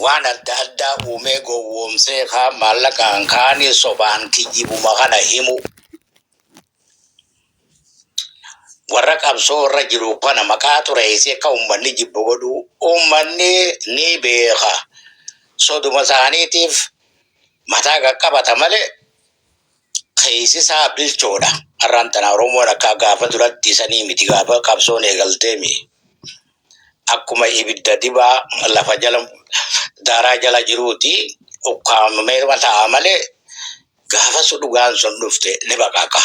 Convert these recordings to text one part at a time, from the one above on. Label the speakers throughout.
Speaker 1: waan adda addaa uumee gowwoomsee maallaqaan kaanii sobaan kijibuma kana himu warra qabsoo irra jiru kana maqaa xureessee akka uummanni jibbu godhu uummanni ni beeka soduma isaaniitiif mataa qaqqabata malee keessisaa bilchoodha arraan tana Oromoon akka gaafa duratti sanii miti gaafa qabsoon eegalteemi akkuma ibidda dibaa lafa jala daaraa jala jiruuti ukkaamamee mataa malee gaafa su dhugaan sun dhufte ni baqaqa.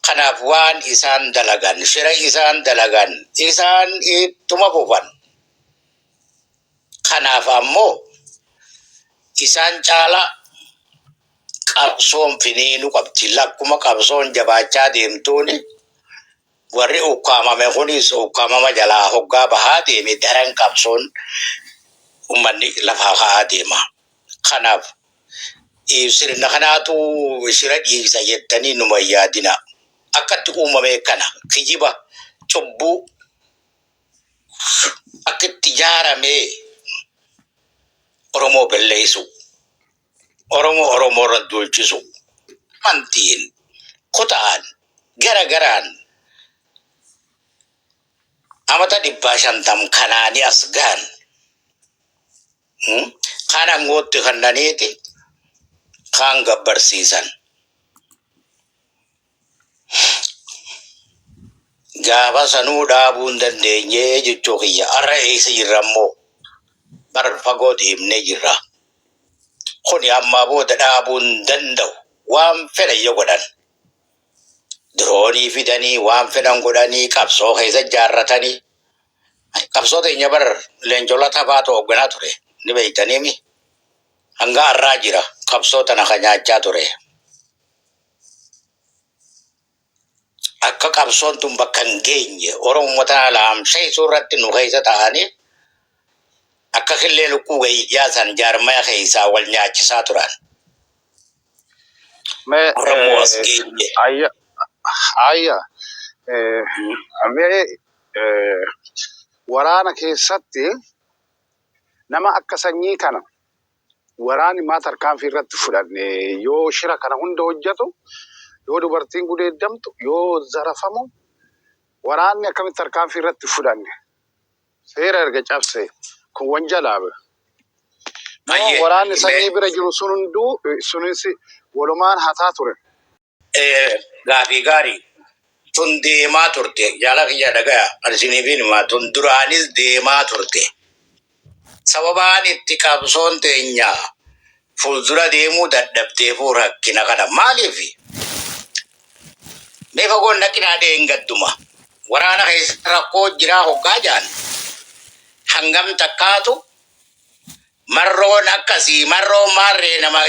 Speaker 1: Kanaaf waan isaan dalagan shira isaan dalagan isaan ittuma fufan. Kanaaf ammoo isaan caala qabsoon finiinu qabdi lakkuma qabsoon jabaachaa deemtuuni warri ukkaamame kunis ukkaamama jalaa hoggaa bahaa deeme daran qabsoon ummanni lafaa haa deema. Kanaaf sirna kanaatu shira dhiigsa jettanii numa yaadina. Akkatti uumame kana kijiba cubbuu akkatti ijaaramee Oromoo balleessu Oromoo irra duulchisu amantiin kutaan garagaraan amata 150 kanaani as gaan kana ngootti kannaniiti kaan gabbarsiisan. Gaafa sanuu dhaabuun dandeenye jechuu kiyya arra eessa jirra immoo bar fagoo deemnee jirra. Kuni ammaa booda dhaabuun danda'u waan fedhan yoo godhan. Diroonii fidanii waan fedhan godhanii qabsoo keessa jaarratanii. Qabsoo teenya bar leencola tafaatu hoogganaa ture ni beektaniimi. Hanga har'aa jira qabsoo tana kan nyaachaa ture. Akka qabsoon tun bakka hin geenye Oromoo tana laamsee suurratti nu keessa ta'anii akka killee lukkuu gayyaa san jaarmaya keessaa wal nyaachisaa turan. Oromoo as geenye.
Speaker 2: Ayya. Waraana keessatti nama akka sanyii kana waraani maa tarkaanfii irratti fudhanne yoo shira kana hunda hojjetu yoo dubartiin gudeeddamtu yoo zarafamu waraanni akkamitti tarkaanfii irratti fudhanne seera erga cabse kun wanjalaa bira. Waraanni sanyii bira jiru sun hunduu sunis walumaan hataa ture.
Speaker 1: Gaafii gaarii tun deemaa turte jaala kiyya dhagaya arsiniifin maa tun duraanis deemaa turte. Sababaan itti qabsoon teenya fuuldura deemuu dadhabdeefuu rakkina kana maaliifi? Mee fagoon naqinaa dheengadduma waraana keessa rakkoo jiraa hoggaa jaan hangam takkaatu marroon akkasii marroo maarree nama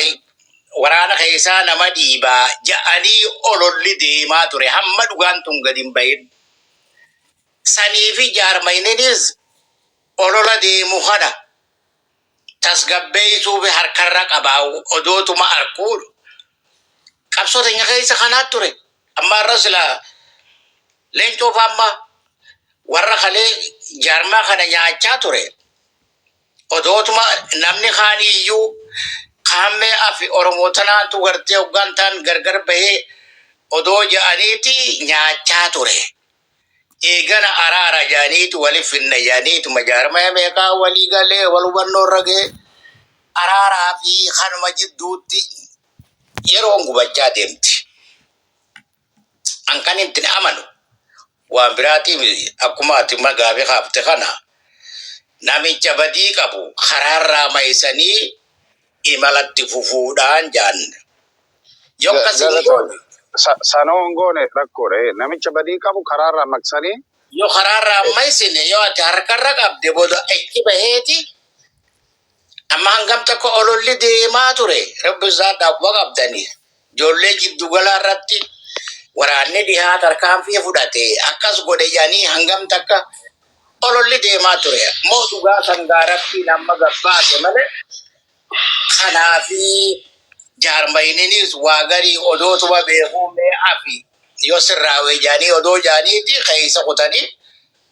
Speaker 1: waraana keessaa nama dhiibaa ja'anii ololli deemaa ture hamma dhugaan tun gadi hin bahin. Sanii fi jaarmayninis olola deemu kana tasgabbeessuu fi harkarra qabaa odootuma arguu qabsoo teenya keessa kanaat ture. Amma irra sila leencoo faamma warra kalee jaarmaa kana nyaachaa ture. Odootuma namni kaaniyyuu kaammee afi Oromoo tanaatu gartee hoggantaan gargar bahee odoo ja'aniiti nyaachaa ture. Eegana araara jaaniitu waliif finna jaaniitu majaarmaya meeqaa walii galee wal hubannoo irra ga'e araaraa fi kanuma jidduutti yeroon gubachaa deemti. Ankan itti amanu waan biraatii akkuma ati magaafii kaafte kana namicha badii qabu karaarraa maysanii imalatti fufuudhaan jaan.
Speaker 2: Sanoon goone rakkoodha. Namicha badii qabu karaarraa maksanii.
Speaker 1: Yoo karaarraa maysine yoo ati harkarra qabde booda itti baheeti amma hangam tokko ololli deemaa ture rabbi isaa dhaabba qabdanii ijoollee jiddu galaa irratti waraanni dhihaa tarkaanfii fudhate akkas godhe jaanii hangam takka ololli deemaa ture. Moo dhugaa sangaaratti nama gabbaase malee kanaafi jaarmayninis waa garii odootuma beekuu mee afi yoo sirraawee jaanii odoo jaaniiti keessa qotanii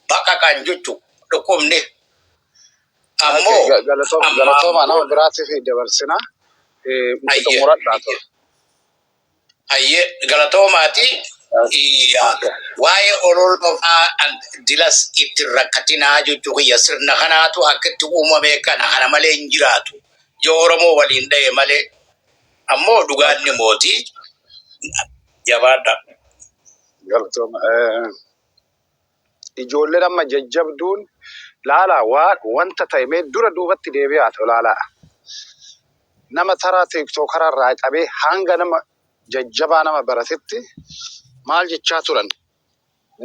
Speaker 1: bakka kan jechu dhukkubni Ammoo
Speaker 2: Galatoomaa nama biraatiif dabarsina. Miti xumuradhaa ture.
Speaker 1: Hayyee galatoomaati. Waa'ee ololofaa dilas itti rakkatinaa jechuu kiyya sirna kanaatu akka itti uumame kana malee hin jiraatu. Yoo Oromoo waliin dha'e malee ammoo dhugaanni mootii jabaadha.
Speaker 2: Galatooma. Ijoolleen amma jajjabduun laala wanta ta'e mee dura duubatti deebi'aa ta'u laala. Nama taraa tiiktookara irraa qabee hanga nama jajjabaa nama baratetti maal jechaa turan.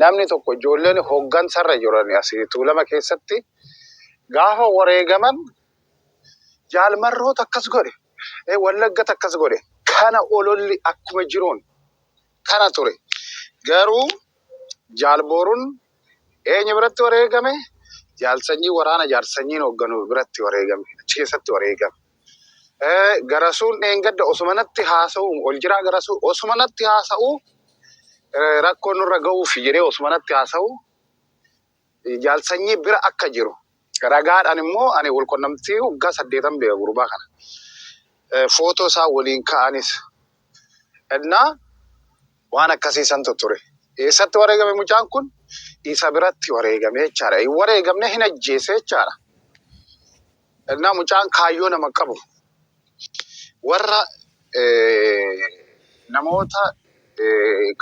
Speaker 2: Namni tokko ijoolleen hooggansarra jiran asii Tuulama keessatti gaafa wareegaman jaalmarroota akkas godhe. Wallaggata akkas godhe. Kana ololli akkuma jiruun kana ture. Garuu jaalbooruun eenyu biratti wareegame? Jaalsanyii waraana jaarsanyiin hoogganu biratti wareegame. Achi keessatti wareegame. Garasuun dheengadda osumanatti haasa'u ol jiraa garasuu osumanatti haasa'u rakkoon nurra ga'uuf jedhee osumanatti haasa'u jaalsanyii bira akka jiru. Ragaadhaan immoo ani wal qunnamtii waggaa 8 beeka gurbaa kana. Footoo isaa waliin ka'anis. Innaa waan akkasiisantu ture. Eessatti wareegame mucaan kun? Isa biratti wareegame jechaadha. Wareegamne hin ajjeese jechaadha. Innaa mucaan kaayyoo nama qabu. Warra namoota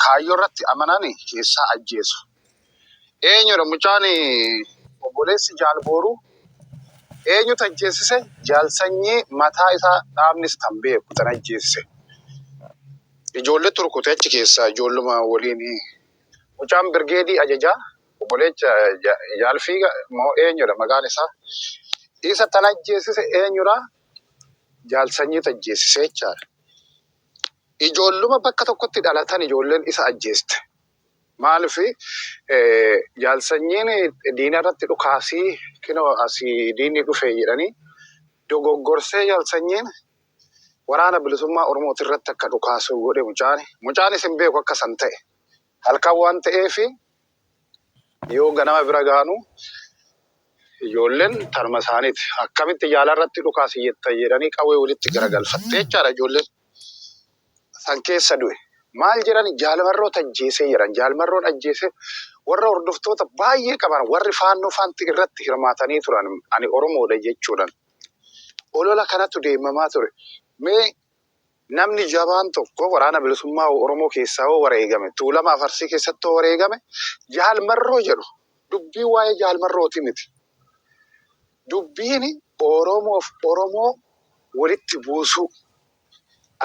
Speaker 2: kaayyoo irratti amananii keessaa ajjeesu. Eenyudha mucaan obboleessi jaalbooruu? Eenyutu ajjeesise? Jaalsanyii mataa isaa dhaabnis kan beeku tan ajjeesise. Ijoollee turkute achi keessaa ijoolluma waliin mucaan birgeedii ajajaa obboleecha jaalfiiga moo eenyudha maqaan isaa? Isa tan ajjeesise eenyudha? Jaalsanyii ajjeesise jechaadha. Ijoolluma bakka tokkotti dhalatan ijoolleen isa ajjeeste. Maaliif jaalsanyiin diina irratti dhukaasii kinoo asii diinni dhufee jedhanii dogoggorsee jaalsanyiin waraana bilisummaa Oromooti irratti akka dhukaasu godhe mucaan. Mucaanis hin beeku akka san ta'e. Halkan waan ta'eef yoo ganama bira gaanu ijoolleen tarma isaaniiti. Akkamitti jaala irratti dhukaasii jetta jedhanii qawwee walitti garagalfattee jechaadha ijoolleen. San keessa du'e. Maal jedhan jaalmarroota ajjeesee jedhan. Jaalmarroon ajjeesee warra hordoftoota baay'ee qaban warri faannoo faanti irratti hirmaatanii turan ani Oromoodha jechuudhaan. Olola kanatu deemamaa ture. Mee namni jabaan tokko waraana bilisummaa Oromoo keessaa wareegame. Tuulama Afarsii keessatti wareegame. Jaalmarroo jedhu. Dubbii waa'ee jaalmarrooti miti. Dubbiin Oromoof Oromoo walitti buusuu.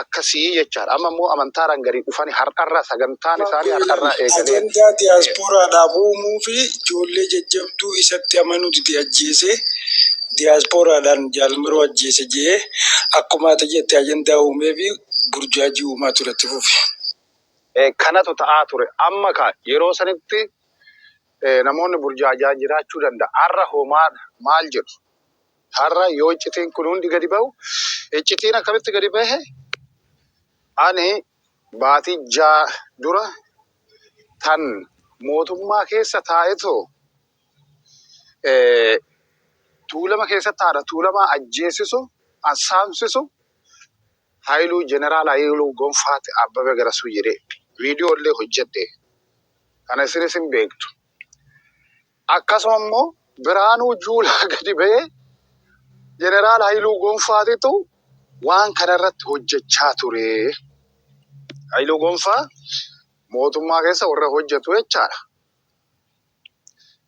Speaker 2: Akkasii jechaadha. Amma immoo amantaadhaan gadi dhufanii har'arraa sagantaan isaanii har'arraa eegalee.
Speaker 3: Ajandaa diyaaspooraadhaaf uumuu fi ijoollee jajjabduu isatti amanuuti ajjeesee diyaaspooraadhaan jaalmarroo ajjeese jee akkuma ati jette ajandaa uumee fi burjaajii uumaa turetti fufe.
Speaker 2: Kanatu ta'aa ture. Amma yeroo sanitti namoonni burjaajaa jiraachuu danda'a. Har'a homaa maal jedhu? Har'a yoo iccitiin kun hundi gadi bahu, iccitiin akkamitti gadi bahe? Ani baatii dura tan mootummaa keessa taa'eetoo Tuulama keessa taa'edha. Tuulamaa ajjeesisu, assaamsisu Jeneraal Haayiluu Gonfaati Abbabee Garasuu jedhee viidiyoo illee hojjedhe. Kana isinis hin beektu. Akkasuma immoo Biraanuu Juulaa gadi ba'ee Jeneraal Haayiluu Gonfaatitu waan kanarratti hojjechaa ture. Haayiluu Gonfaa mootummaa keessa warra hojjetu jechaadha.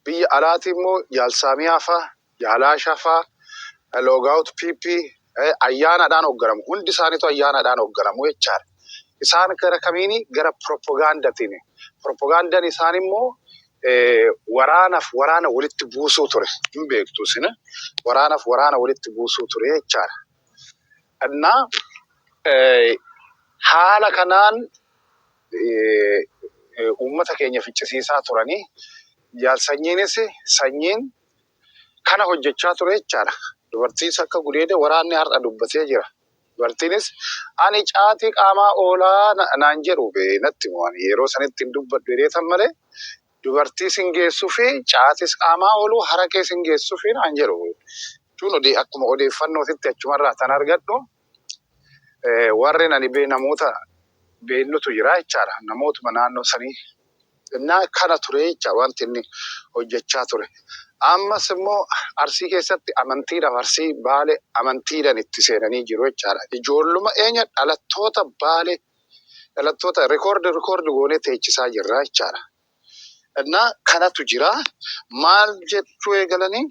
Speaker 2: Biyya alaati immoo Jaalsaamiyaa fa'aa, Jaalaashaa fa'aa, Loogaawut PP ayyaanaadhaan hoogganamu. Hundi isaaniitu ayyaanaadhaan hoogganamu jechaadha. Isaan gara kamiini? Gara propagaandaatiin. Propagaandaan isaan immoo waraanaaf waraana walitti buusuu ture. Hin beektu isin waraanaaf waraana walitti buusuu ture jechaadha. Innaa haala kanaan uummata keenya ficcisiisaa turanii jaalsanyiinis sanyiin kana hojjechaa ture jechaadha. Dubartiis akka gudeede waraanni har'a dubbatee jira. Dubartiinis ani caatii qaamaa oolaa naan jedhu natti mo'an yeroo sanitti hin dubbadhu jedheetan malee dubartiis hin geessuu fi caatis qaamaa ooluu haraqees hin geessuu fi naan jedhu. jechuun akkuma odeeffannootitti achumarraa tan argadhu warreen ani namoota beellutu jira jechaadha. Namootuma naannoo sanii kana ture jecha wanti inni hojjechaa ture. Ammas immoo Arsii keessatti amantiidhaaf Arsii Baalee amantiidhaan itti seenanii jiru jechaadha. Ijoolluma dhalattoota Baalee dhalattoota rikoordi goonee teechisaa jirra jechaadha. Kanatu jira. Maal jechuu eegalanii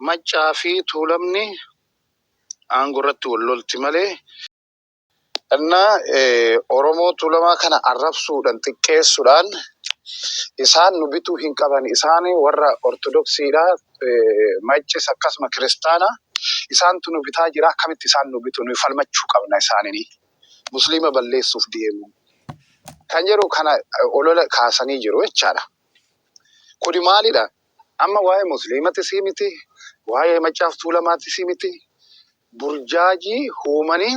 Speaker 2: Maccaa fi Tuulamni aangorratti wal lolti malee Oromoo Tuulamaa kana arrabsuudhaan xiqqeessuudhaan isaan nu bituu hin qaban. Isaan warra Ortodoksiidha, Maccis akkasuma Kiristaana isaantu nu bitaa jira. Akkamitti isaan nu bitu? Nu falmachuu qabna isaanii. Musliima balleessuuf deemu. Kan jedhu kana olola kaasanii jiru jechaadha. Kuni maalidha? Amma waa'ee Musliimatti sii miti, waa'ee Maccaaf Tuulamaatti sii miti. Burjaajii uumanii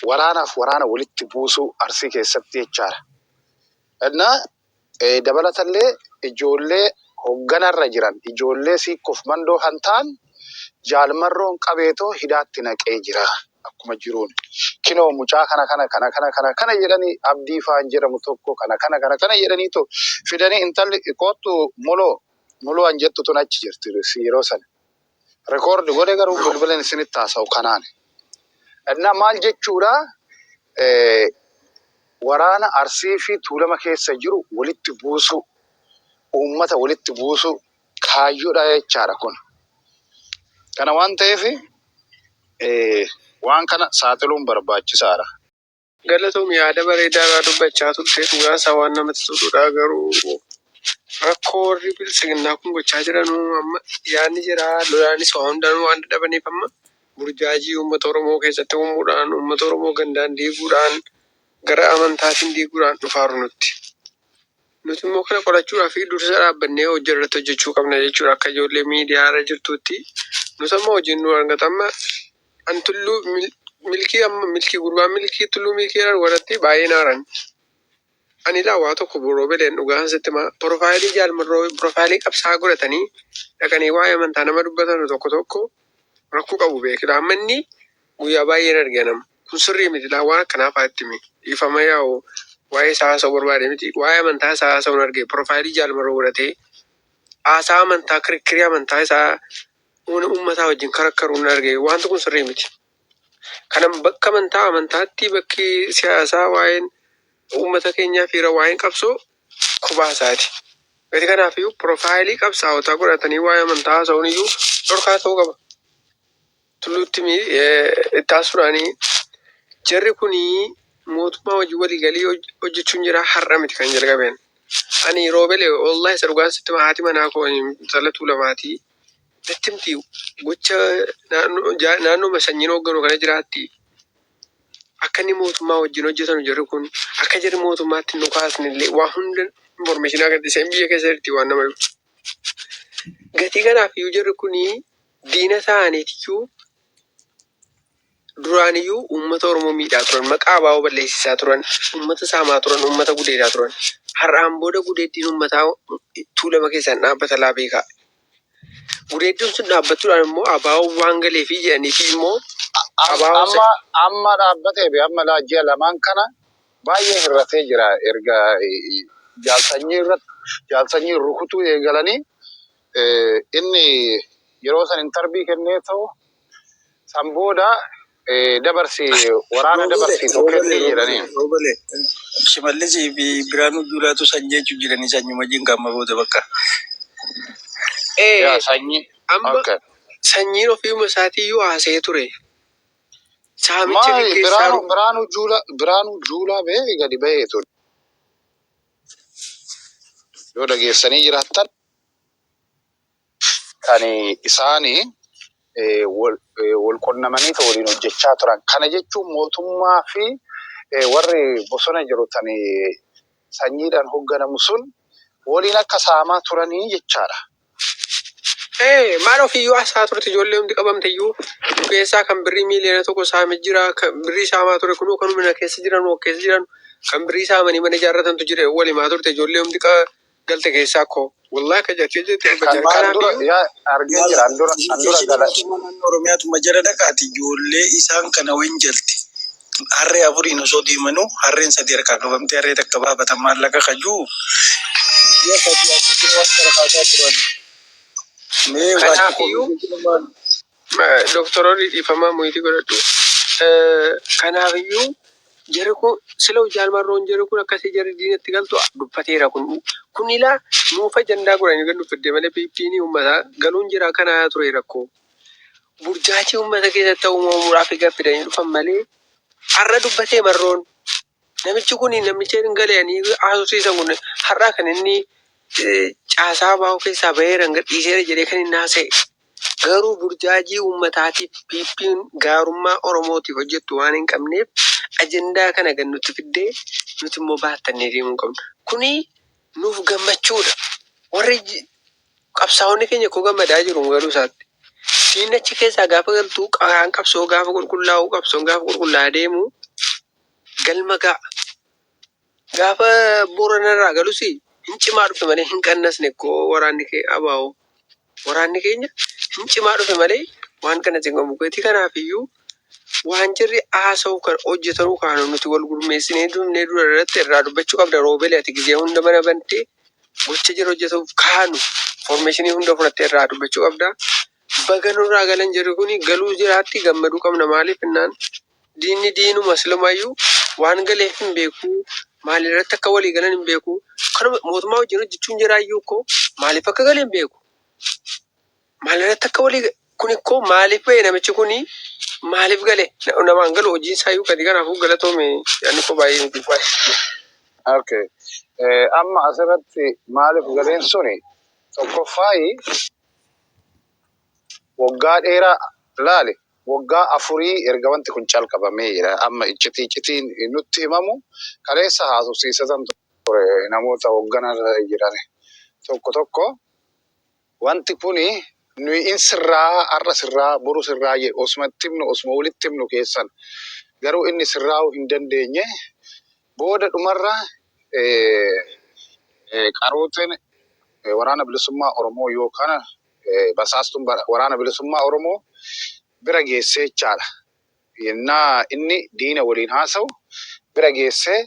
Speaker 2: waraanaaf waraana walitti buusuu Arsii keessatti jechaadha. Dabalatallee ijoollee hoogganarra jiran ijoollee siikuuf mandoo kan ta'an jaalmarroon qabeetoo hidhaatti naqee jira akkuma jiruun. Kinoo mucaa kana jedhanii Abdii Faan jedhamu tokko kana jedhanii fidanii intalli kootu moloo an jettu tun achi jirti yeroo sana. Rikoordi godhe garuu bilbileen isinitti haasa'u kanaan. Maal jechuudha? Waraana Arsii fi Tuulama keessa jiru walitti buusu, uummata walitti buusu kaayyoodha jechaadha kun. Kana waan ta'eef waan kana saaxiluun barbaachisaadha.
Speaker 4: Galatoom yaada bareedaa dubbachaa turte dhugaasa waan namatti toludha garuu rakkoo warri bilisiginnaa kun gochaa jiranuu amma yaadni jira lolaanis waa hundaanuu waan dadhabaniif amma burjaajii uummata Oromoo keessatti uumuudhaan uummata Oromoo gandaan diiguudhaan gara amantaatiin diiguudhaan dhufaaru nutti. Nuti immoo kana qorachuudhaa fi dursa dhaabbannee hojii irratti hojjechuu qabna jechuudha akka ijoollee miidiyaa irra jirtutti. Nus amma hojiin nu argata amma an tulluu milkii gurbaan milkii tulluu milkii jedhan godhatti baay'ee naaran. Ani waa tokko boroo beleen dhugaan sitti piroofaayilii jaalmarroo piroofaayilii qabsaa godhatanii dhaqanii waa'ee amantaa nama dubbatan tokko rakkoo qabu beekudha. Amma inni guyyaa baay'een arginamu. Kun sirrii miti waan akkanaaf haatti mi ifama yaa'u waa'ee haasa'uu barbaade miti waa'ee amantaa haasa'uun arge piroofaayilii jaalmarroo godhatee haasaa amantaa kirikkirii amantaa isaa uummataa wajjin karakkaruun arge wanti kun sirrii miti. Kana bakka amantaatti bakki siyaasaa waa'een uummata keenyaa fi waa'een qabsoo kubaasaati. Gati kanaafiyyuu piroofaayilii qabsaa'otaa godhatanii waa'ee amantaa haasa'uun iyyuu dhorkaa ta'uu qaba. Tulluutti itti haasuraanii jarri kunii mootummaa hojii waliigalii hojjechuun jira har'a miti kan jalqabeen. Ani roobelee wallahi isa dhugaan sitti haati manaa koo intala Tuulamaatii natti miti gocha naannoo sanyiin hoogganuu kana jiraatti. Akka inni mootummaa wajjin hojjetan jarri kun akka jarri mootummaatti nu kaasnillee waa hunda informeeshinii agarsiisan biyya keessa jirti waan nama jiru. Gatii kanaafiyyuu jarri kunii diina ta'aniitiyyuu duraaniyyuu uummata Oromoo miidhaa turan maqaa baa'oo balleessisaa turan uummata saamaa turan uummata gudeedaa turan har'aan booda gudeeddiin uummataa Tuulama keessaan dhaabbata laa beekaa. Gudeeddiin sun dhaabbachuudhaan immoo abaa'oo waan galeefi jedhaniifi immoo
Speaker 2: amma dhaabbatee fi amma ji'a lamaan kana baay'ee hir'atee jira erga jaalsanyii rukutuu eegalanii inni yeroo san intarbii kennee ta'u san booda waraana dabarsiisu kennee jedhanii.
Speaker 3: Shimallisii fi Biraanuu Juulaatu sanyii jechuun jiranii sanyii wajjin qaama booda bakka.
Speaker 4: Amma sanyiin ofiima isaatiiyyuu haasa'ee ture.
Speaker 2: Biraanuu Juulaa bahee gadi bahee ture. Yoo dhageessanii jiraattan kan isaanii wal qunnamanii waliin hojjechaa turan. Kana jechuun mootummaa fi warri bosona jirutan sanyiidhaan hoogganamu sun waliin akka saamaa turanii jechaadha.
Speaker 4: Maal ofiiyyuu haasaa turte ijoollee hundi qabamteyyuu keessaa kan birrii miiliyoona tokko saamee jira kan birrii saamaa ture kunuu kan mana keessa jiran kan birrii saamanii mana ijaarratantu jira walimaa turte ijoollee hundi galte keessaa koo. Wallahi kajaajila jettee
Speaker 2: Kan
Speaker 4: bajara
Speaker 2: andura
Speaker 4: kanaafiyyuu
Speaker 2: ya argee jira andura
Speaker 3: Kominikeeshinii
Speaker 2: gala.
Speaker 3: mootummaa naannoo Oromiyaatuma jala dhaqaati ijoollee isaan kana wayin jalti. Harree afuriin osoo deemanuu harreen sadii harkaa qabamtee harree takka baafatan maallaqa kajuu. Yoo sadii asitti waan kana kaasaa turan. Mee
Speaker 4: kanaafiyyuu doktoroonni dhiifamaa mo'itii godhadhu. Kanaafiyyuu jarri kun sila jaalmarroon jarri kun akkasii jarri diinatti galtu dubbateera kun. Kun ilaa nuufa jandaa godhanii kan dubbadde malee piippiinii uummataa galuun jira kanaa ture rakkoo. Burjaajii uummata keessatti uumamuudhaaf egaa fidanii dhufan malee har'a dubbatee marroon. Namichi kun namicha hin galeanii haasofsiisan kun har'a kan inni caasaa bahu keessaa bahee rangadhiiseera jedhee kan inni haasa'e. Garuu burjaajii uummataatiif piippiin gaarummaa Oromootiif hojjettu waan hin qabneef ajandaa kana kan nutti fiddee nuti immoo baattannee deemuu qabna. Kuni nuuf gammachuudha. Warri qabsaa'onni keenya koo gammadaa jiru garuu isaatti. Diinni achi keessaa gaafa galtuu qaraan qabsoo gaafa qulqullaa'u qabsoon gaafa qulqullaa'aa deemu galma ga'a. Gaafa Booranarraa galus hin cimaa dhufe malee hin qannasne koo waraanni kee abaa'oo. Waraanni keenya hin cimaa dhufe malee waan kana cinqamu gatii kanaafiyyuu waan jirri haasa'u kan hojjetanuu kaanu nuti wal gurmeessinee dunnee dura irratti irraa dubbachuu qabda roobele ati gizee hunda mana bantee gocha jira hojjetuuf kaanu foormeeshinii hunda fudhattee irraa dubbachuu qabda. Baganurraa galan jirri kuni galuu jiraatti gammaduu qabna maaliif innaan diinni diinuma silumayyuu waan galeef hin beeku maalirratti akka walii galan hin beeku kanuma mootummaa wajjin hojjechuun jiraayyuu koo maaliif akka galee hin beeku. Maalirratti akka walii kun ikkoo maaliif ba'e namichi kuni maaliif gale namaan galu hojii isaayyuu gadi kanaafuu galatoome yaadni koo baay'ee miti.
Speaker 2: Okay. Amma asirratti maaliif galeen suni tokkoffaayi waggaa dheeraa laale waggaa afurii erga wanti kun calqabamee jira. Amma iccitiin nutti himamu kaleessa haasofsiisatan ture namoota hoogganarra jiran tokko wanti kuni nuyi in sirraa har'a sirraa boru sirraa jedhu osuma walitti himnu keessan garuu inni sirraa hin dandeenye booda dhumarra qarooteen waraana bilisummaa Oromoo yookaan basaastuun waraana bilisummaa Oromoo bira geessee jechaadha. Yennaa inni diina waliin haasa'u bira geessee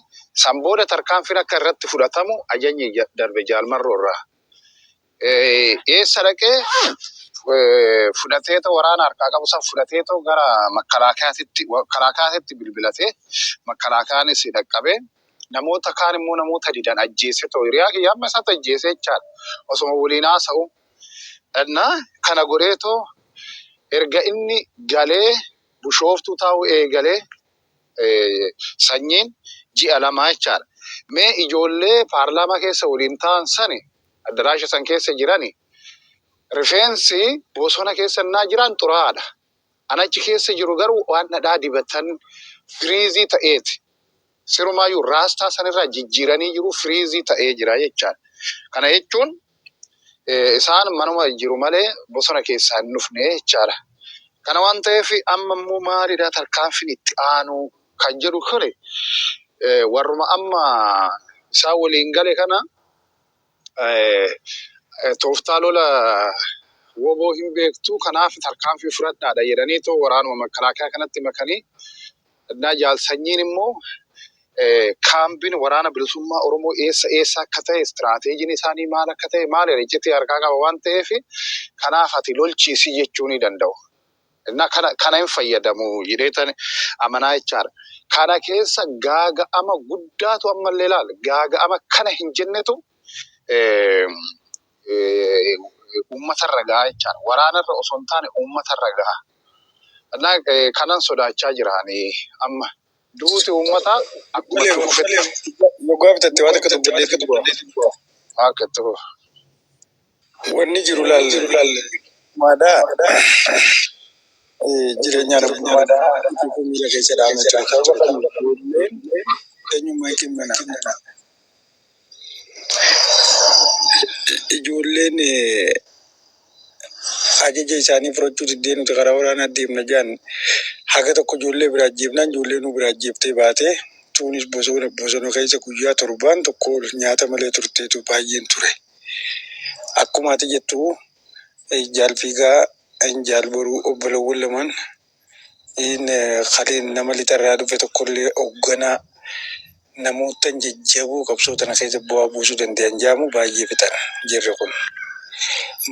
Speaker 2: san booda tarkaanfiin akka irratti fudhatamu ajajni darbe jaalmarroo irraa. Eessa dhaqee fudhateetoo waraana harkaa qabu san fudhateetoo gara makkalaakaatitti bilbilatee makkalaakaanis dhaqqabee namoota kaan immoo namoota didan ajjeesetoo hiriyaa kiyyaa amma isaatti ajjeesee jechaadha. Osuma waliin haasa'u. Dhannaa kana godheetoo erga inni galee bushooftuu taa'u eegalee sanyiin ji'a lamaa jechaadha. Mee ijoollee paarlaamaa keessa waliin ta'an sani addaraasha san keessa jirani rifeensi bosona keessa naa jiran xuraadha. Anachi keessa jiru garuu waan dhadhaa dibatan firiizii ta'eeti. Sirumaayyuu raastaa sanirraa jijjiiranii jiru firiizii ta'ee jira jechaadha. Kana jechuun isaan manuma jiru malee bosona keessaa hin dhufne jechaadha. Kana waan ta'eef amma immoo maalidha tarkaanfiin itti aanu kan jedhu kuni warruma amma isaan waliin gale kana tooftaa lola woboo hin beektu kanaaf tarkaanfii fudhadhaadha jedhaniitoo waraanuma makkalaakaa kanatti makanii jaalsanyiin immoo kaambiin waraana bilisummaa Oromoo eessa akka ta'e istiraateejiin isaanii maal akka ta'e maal ejjettee harkaa qaba waan ta'eef kanaaf ati lolchiisi jechuu ni danda'u. Kana hin fayyadamu jedheetan amanaa jechaadha. Kana keessa gaaga'ama guddaatu ammallee ilaala. Gaaga'ama kana hin jennetu uummatarra gahaa jechaadha. Waraanarra osoo hin taane uummatarra gahaa. Kanan sodaachaa jiranii amma. Duuti uummataa akkuma tuufetti.
Speaker 3: Moggaa bitatte waan akka tokko
Speaker 2: Akka tokko.
Speaker 3: wanni jiru laalle maadaa jireenyaa namummaa miira keessa dhaabame ture. Sababa kana eenyummaa hiikinna ijoolleen ajaja isaanii fudhachuu diddee nuti karaa waraanaa deemna jedhan haga tokko ijoollee biraa ajjeefnaan ijoollee nu biraa ajjeeftee baatee tuunis bosona keessa guyyaa torbaan tokko nyaata malee turteetu baay'een ture. akkuma ati jettu jaalfiigaa jaalboruu obbolowwan lamaan kaleen nama lixarraa dhufe tokkollee hoogganaa namoota jajjaboo qabsoo tana keessa bu'aa buusuu danda'an jaamu baay'ee fixan jirri kun.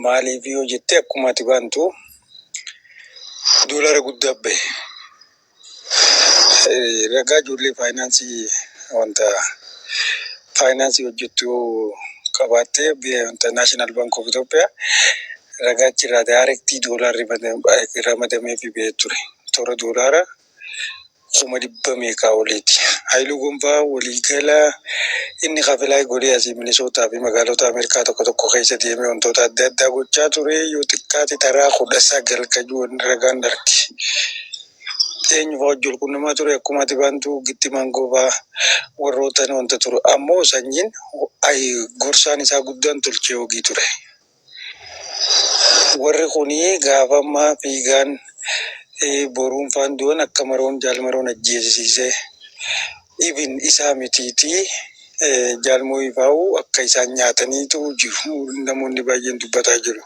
Speaker 3: Maaliif yoo jette akkuma ati baantu doolara guddaa bahe. Ragaa ijoollee wanta faayinaansii hojjettu qabaattee wanta Naashinaal Baank of Itoophiyaa ragaa achirraa daayirektii doolaarri ramadamee fi ba'ee ture. Toora doolaara 100,000 meeqaa oliiti. Haayiluu Gonfaa waliigala inni kafilaay godhee asii Minisootaa fi magaalota Ameerikaa tokko tokko keessa deemee wantoota adda addaa gochaa ture. Yoo xiqqaate taraa 19 kajuu ragaan darge. Eenyu fa'aa hojii quunnamaa ture akkuma ati baantu Gittimaan Goobaa warroota wanta ture. Ammoo sanyiin gorsaan isaa guddaan tolchee hogii ture. Warri kuni gaafa ammaa fiigaan boruun faan du'an akka jaalmaroon ajjeesisee ibin isaa mitiitii jaalmoo ifaa'u akka isaan nyaataniitu jiru. Namoonni baay'een dubbataa jiru.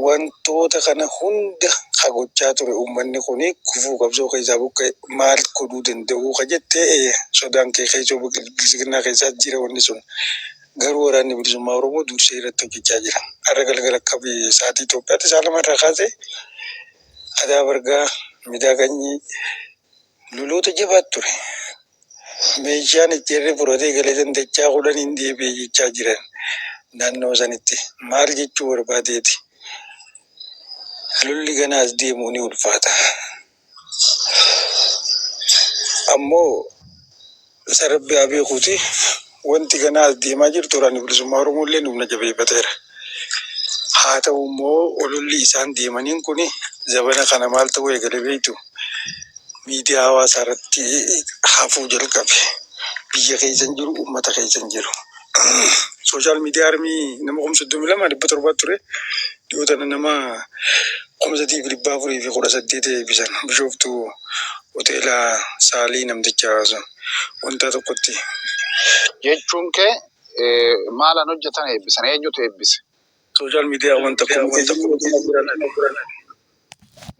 Speaker 3: Wantoota kana hunda gochaa ture uummanni kuni kufuu qabsoo keessaa buqqee maal godhuu danda'u jettee sodaan kee keessoo bilisummaa keessaa jira wanni sun. Garuu waraanni bilisummaa Oromoo dursee irratti hojjechaa jira. Har'a galgala akka sa'aatii Itoophiyaatti isaa lamarraa kaasee Adaa Bargaa Miidhaganyii loloota jabaatu ture. Meeshaan ijjeerri fudhatee galee dandachaa 10 hin deebi'ee jechaa jiran naannoo sanitti maal jechuu barbaadeeti. Lolli ganaas deemuu ni ulfaata. Ammoo sarabbi beekuuti wanti ganaas deemaa jirtu waraanni bilisummaa Oromoo illee humna jabeeffateera. Haa ta'u immoo lolli isaan deemaniin kuni zabana kana maal ta'uu eegale beektu miidiyaa hawaasaa irratti hafuu jalqabe. Biyya keessa hin jiru, uummata keessa hin jiru. Sooshaal miidiyaa armii nama 32,700 ture. Dhiyoota nama 3,418 eebbisan. Bishooftuu hoteela Saalii namticha wanta tokkotti.
Speaker 2: Jechuun kee maalan hojjetan eebbisan? Eenyutu eebbise?
Speaker 3: Sooshaal miidiyaa wanta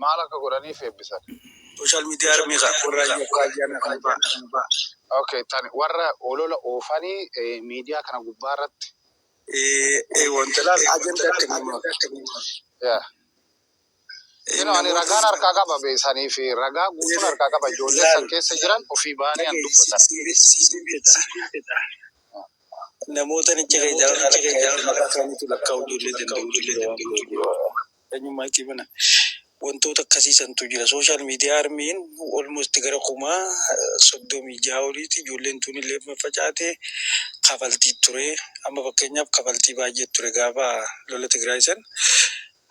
Speaker 2: maal akka godhaniif eebbisan?
Speaker 3: Sooshaal miidiyaa armii kan
Speaker 2: Okay, tani warra olola oofanii miidiyaa kana gubbaa irratti.
Speaker 3: Wanta laal ajandaa kennamu.
Speaker 2: Ani ragaan harkaa qaba beesanii fi ragaa guutuun harkaa qaba ijoollee san keessa jiran ofii baanii an dubbatan.
Speaker 3: Namoota ni jira maqaa isaaniitu lakkaa'u ijoollee danda'u. Eenyummaa itti bana. Wantoota akkasiisantu jira. Sooshaal miidiyaa armiin almost gara 36 oliiti ijoolleen tun illee facaatee kafaltii ture. Amma fakkeenyaaf kafaltii baay'ee ture gaafa lola Tigraay san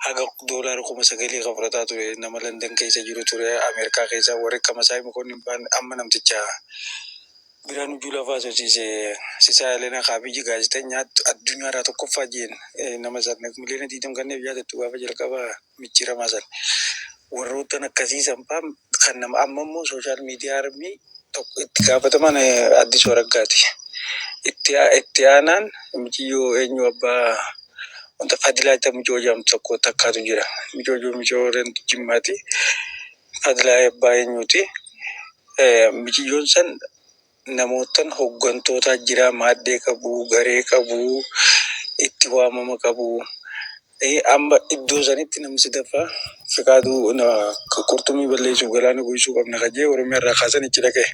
Speaker 3: haga doolaara 9,000 kafalataa ture. Nama London keessa jiru ture, Ameerikaa keessa warri akka Masaay Mokonnin amma namticha Biraanuu Juulaa faasosiise Sisaa Elena Kaabiyyi gaazexeessaa addunyaarraa tokkoffaa jeen nama sana miliyoona 20 kanneef yaadattu gaafa jalqaba micciiramaa sana. Warroottan akkasiisan fa'aa kan nama amma immoo sooshaal miidiyaa armii itti gaafataman Addisuu Araggaati. Itti aanaan michiyyoo eenyu abbaa wanta Fadilaa Michoo jedhamtu tokko takkaatu jira. Michoo Jimmaati. Fadilaa abbaa eenyuuti. Michiyyoon san namootan hooggantoota jira, maaddee qabu, garee qabu, itti waamama qabu. Amma iddoo sanitti namni sadaffaa Fiqaaduu qurxummii balleessuu galaana guyyisuu qabna kajee Oromiyaa irraa kaasan itti dhaqee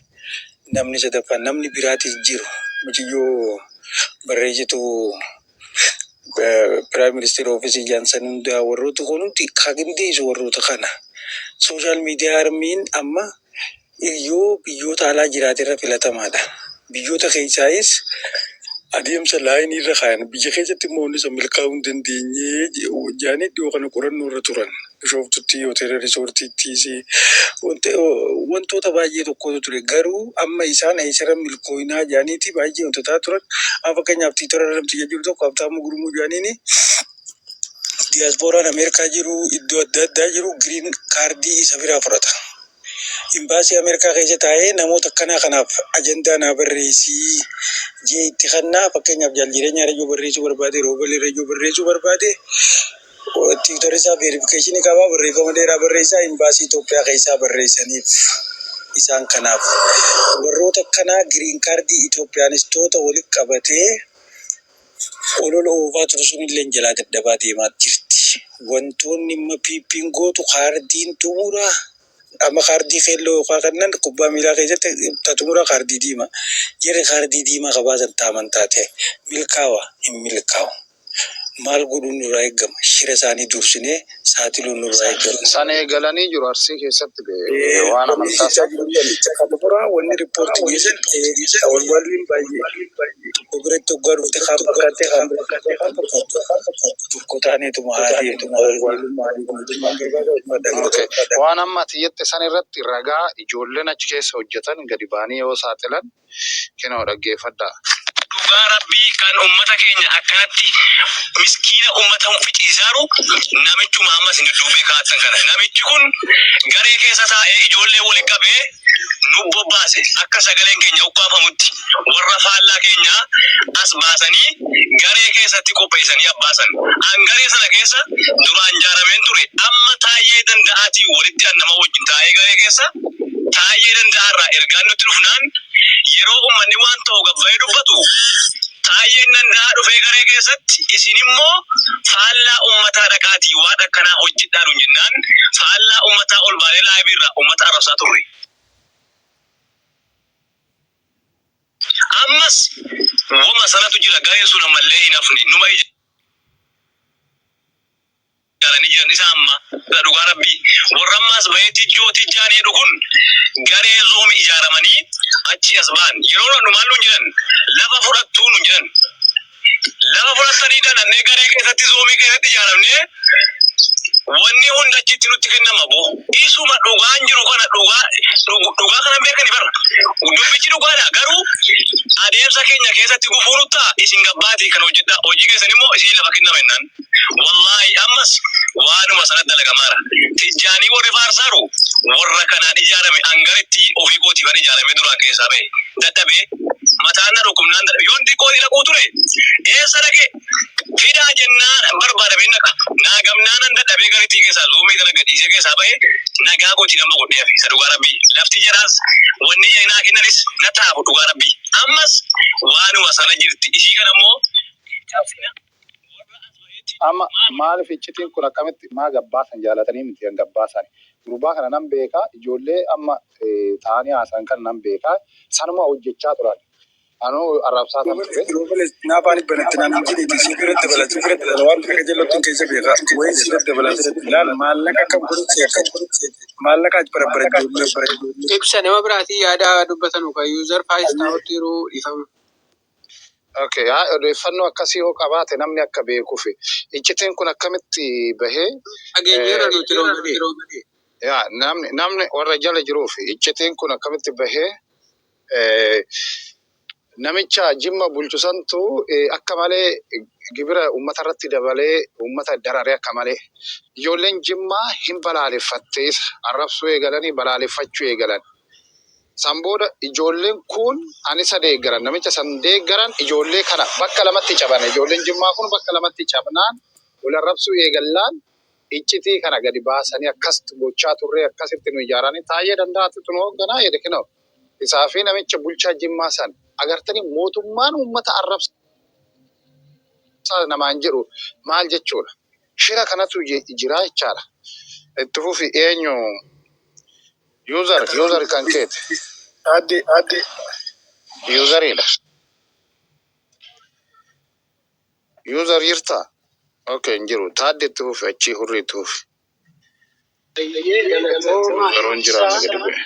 Speaker 3: namni sadaffaa namni biraatis jiru. Michiyyoo barreessitu Piraayim Ministeera Ofiisii Jaansan hundaa warroota kunuuti kaagimdeessu warroota kana. Sooshaal miidiyaa armiin amma yoo biyyoota alaa jiraatirra filatamaadha. Biyyoota keessaayis adeemsa laayinii irra kaayan biyya keessatti immoo inni milkaa'uu hin dandeenye jaanii dhiyoo kana qorannoo irra turan. Bishooftutti hoteela riisortiittis wantoota baay'ee tokkotu ture. Garuu amma isaan eessarra milkooyinaa jaaniiti baay'ee wantoota turan. Fakkeenyaaf tiitorra namtiyya jiru tokko Habtaamuu Gurmuu jaaniini diyaaspooraan Ameerikaa jiru iddoo adda addaa jiru giriin kaardii isa biraa fudhata. imbaasii Ameerikaa keessa taa'ee namoota akkanaa kanaaf ajandaa naa barreessii jee itti kannaa fakkeenyaaf jireenya rayyuu barreessuu barbaade roobalee rayyuu barreessuu barbaade tiwutarri isaa veerifikeeshinii qabaa barreeffama dheeraa barreessaa imbaasii Itoophiyaa keessaa barreessaniif isaan kanaaf warroota akkanaa giriin kaardii Itoophiyaanistoota walitti qabatee olola oofaa ture sun illee jalaa dadhabaa deemaa jirti. Wantoonni amma piippiin gootu kaardiin xumura amma kaardii keelloo yookaan kannan kubbaa miilaa keessatti xumura kaardii diimaa jere kaardii diimaa qabaasan taaman taate milkaawa hin milkaawu. Maal godhuun nurraa eegama shira isaanii dursinee saaxiluun nurraa eegama.
Speaker 2: San eegalanii jiru Arsii keessatti waan amantaa isaa.
Speaker 3: Wanni riippoortii geessan walwaliin baay'ee tokko biratti hoggaa dhufte kaan fakkaatee kaan tokko taaneetuma haadeetuma
Speaker 2: waan amma ati jette san irratti ragaa ijoolleen achi keessa hojjetan gadi baanii yoo saaxilan kenoo dhaggeeffadhaa.
Speaker 5: Dhugaa rabbii kan ummata keenya akkanatti miskiina ummata ficciisaaru namichuma ammas hin dudduubee kaatan kana. Namichi kun garee keessa taa'ee ijoollee waliin qabee nu bobbaase akka sagaleen keenya ukkaafamutti warra faallaa keenya as baasanii garee keessatti qopheessanii abbaasan. Garee sana keessa duraan jaarameen ture amma taayee danda'aatii walitti nama wajjin taa'ee garee keessa taayee danda'arraa ergaan nutti dhufnaan yeroo ummanni waan ta'u gabbayee dubbatu taayeen danda'a dhufee garee keessatti isin immoo faallaa ummataa dhaqaatii waan akkanaa hojjedhaan jennaan faallaa ummataa ol baalee laayibirraa ummata arrabsaa turre. Ammas wama sanatu jira gareen sun ammallee hin hafne numa ijaaranii jiran isa amma dhugaa rabbii warra ammaas baheetti jooti jaanee dhugun garee zoomi ijaaramanii achi as ba'an yeroo dhumaan nu jedhan lafa fudhattuu nu jedhan lafa fudhattanii dhanannee garee keessatti zoomii keessatti ijaaramnee wanni hunda achitti nutti kennama boo isuma dhugaan jiru kana dhugaa kana beekani bara dubbichi dhugaadha garuu adeemsa keenya keessatti gufuunu ta'a isin gabbaatii kan hojjedha hojii keessan immoo isin lafa kennama jennaan wallaahi ammas waanuma sanatti dalagamaara tijjaanii warri faarsaaru warra kanaan ijaarame angaritti ofii kootiifan ijaarame duraan keessaa bahe dadhabee mataan na dhukkubnaan yoon xiqqoo dhaquu ture eessa dhaqe fidaa jennaan barbaadamee naqa naagamnaanan dadhabee garitti keessaa zoomii kana gadhiisee keessaa bahe nagaa gooti nama godhee fi isa dhugaa rabbii lafti jaraas wanni naa kennanis na taafu dhugaa rabbii ammas waanuma sana jirti isii kana immoo
Speaker 2: amma maaliif iccitiin kun akkamitti maa gabbaasan jaalatanii miti kan gabbaasan gurbaa kana nan beekaa ijoollee amma ta'anii haasan kan nan beekaa sanuma hojjechaa turan anuu arrabsaa kan ture.
Speaker 3: Naafaan banatti naan jedhiti sibiirratti balatti waan akka jallattuun keessa beekaa wayii sibiirratti balatti ilaal maallaqa akka godhutti maallaqa achi bara
Speaker 4: Ibsa nama biraatii yaada dubbatan kan yuuzar faayis taa'utti yeroo dhiifamu.
Speaker 2: Okay, odeeffannoo akkasii yoo qabaate namni akka beekuufi iccitiin kun akkamitti bahee
Speaker 4: Ageenyeera nuti roobadee.
Speaker 2: yaa namni warra jala jiruufi iccitiin kun akkamitti bahee namicha jimma bulchu santu akka malee gibira uummata irratti dabalee uummata dararee akka malee ijoolleen jimmaa hin balaaleffattee arrabsuu eegalanii balaaleffachuu eegalan. Samboda ijoolleen kun ani deeggaran namicha san deeggaran ijoollee kana bakka lamatti caban ijoolleen jimmaa kun bakka lamatti cabnaan wal arrabsuu eegallaan iccitii kana gadi baasanii akkas gochaa turre akkasitti nu ijaaranii taayee danda'atu tun hoogganaa jedhe kinoo isaa fi namicha bulchaa jimmaa san agartanii mootummaan uummata arrabsaa namaan jedhu maal jechuudha shira kanatu jira jechaadha itti fufi eenyu user kan keete
Speaker 3: adde
Speaker 2: userida user yirta okay njiru taadde itti fufi achi hurri itti fufi yeroon jiraan gadi bu'e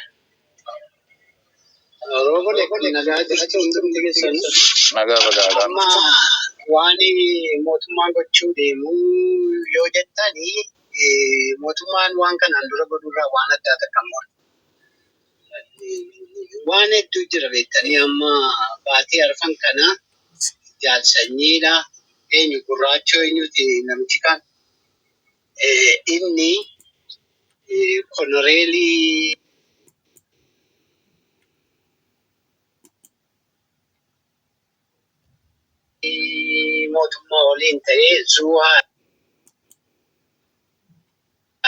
Speaker 2: nagaa bagaagaan
Speaker 6: waan mootummaan gochuu deemu yoo jettani mootummaan waan kanaan dura godhurraa waan adda addaa kan waan hedduu jira beektanii amma baatii arfan kana jaalsanyiidha eenyu gurraachoo eenyuti namichi kan inni konoreelii mootummaa waliin ta'ee zuwaa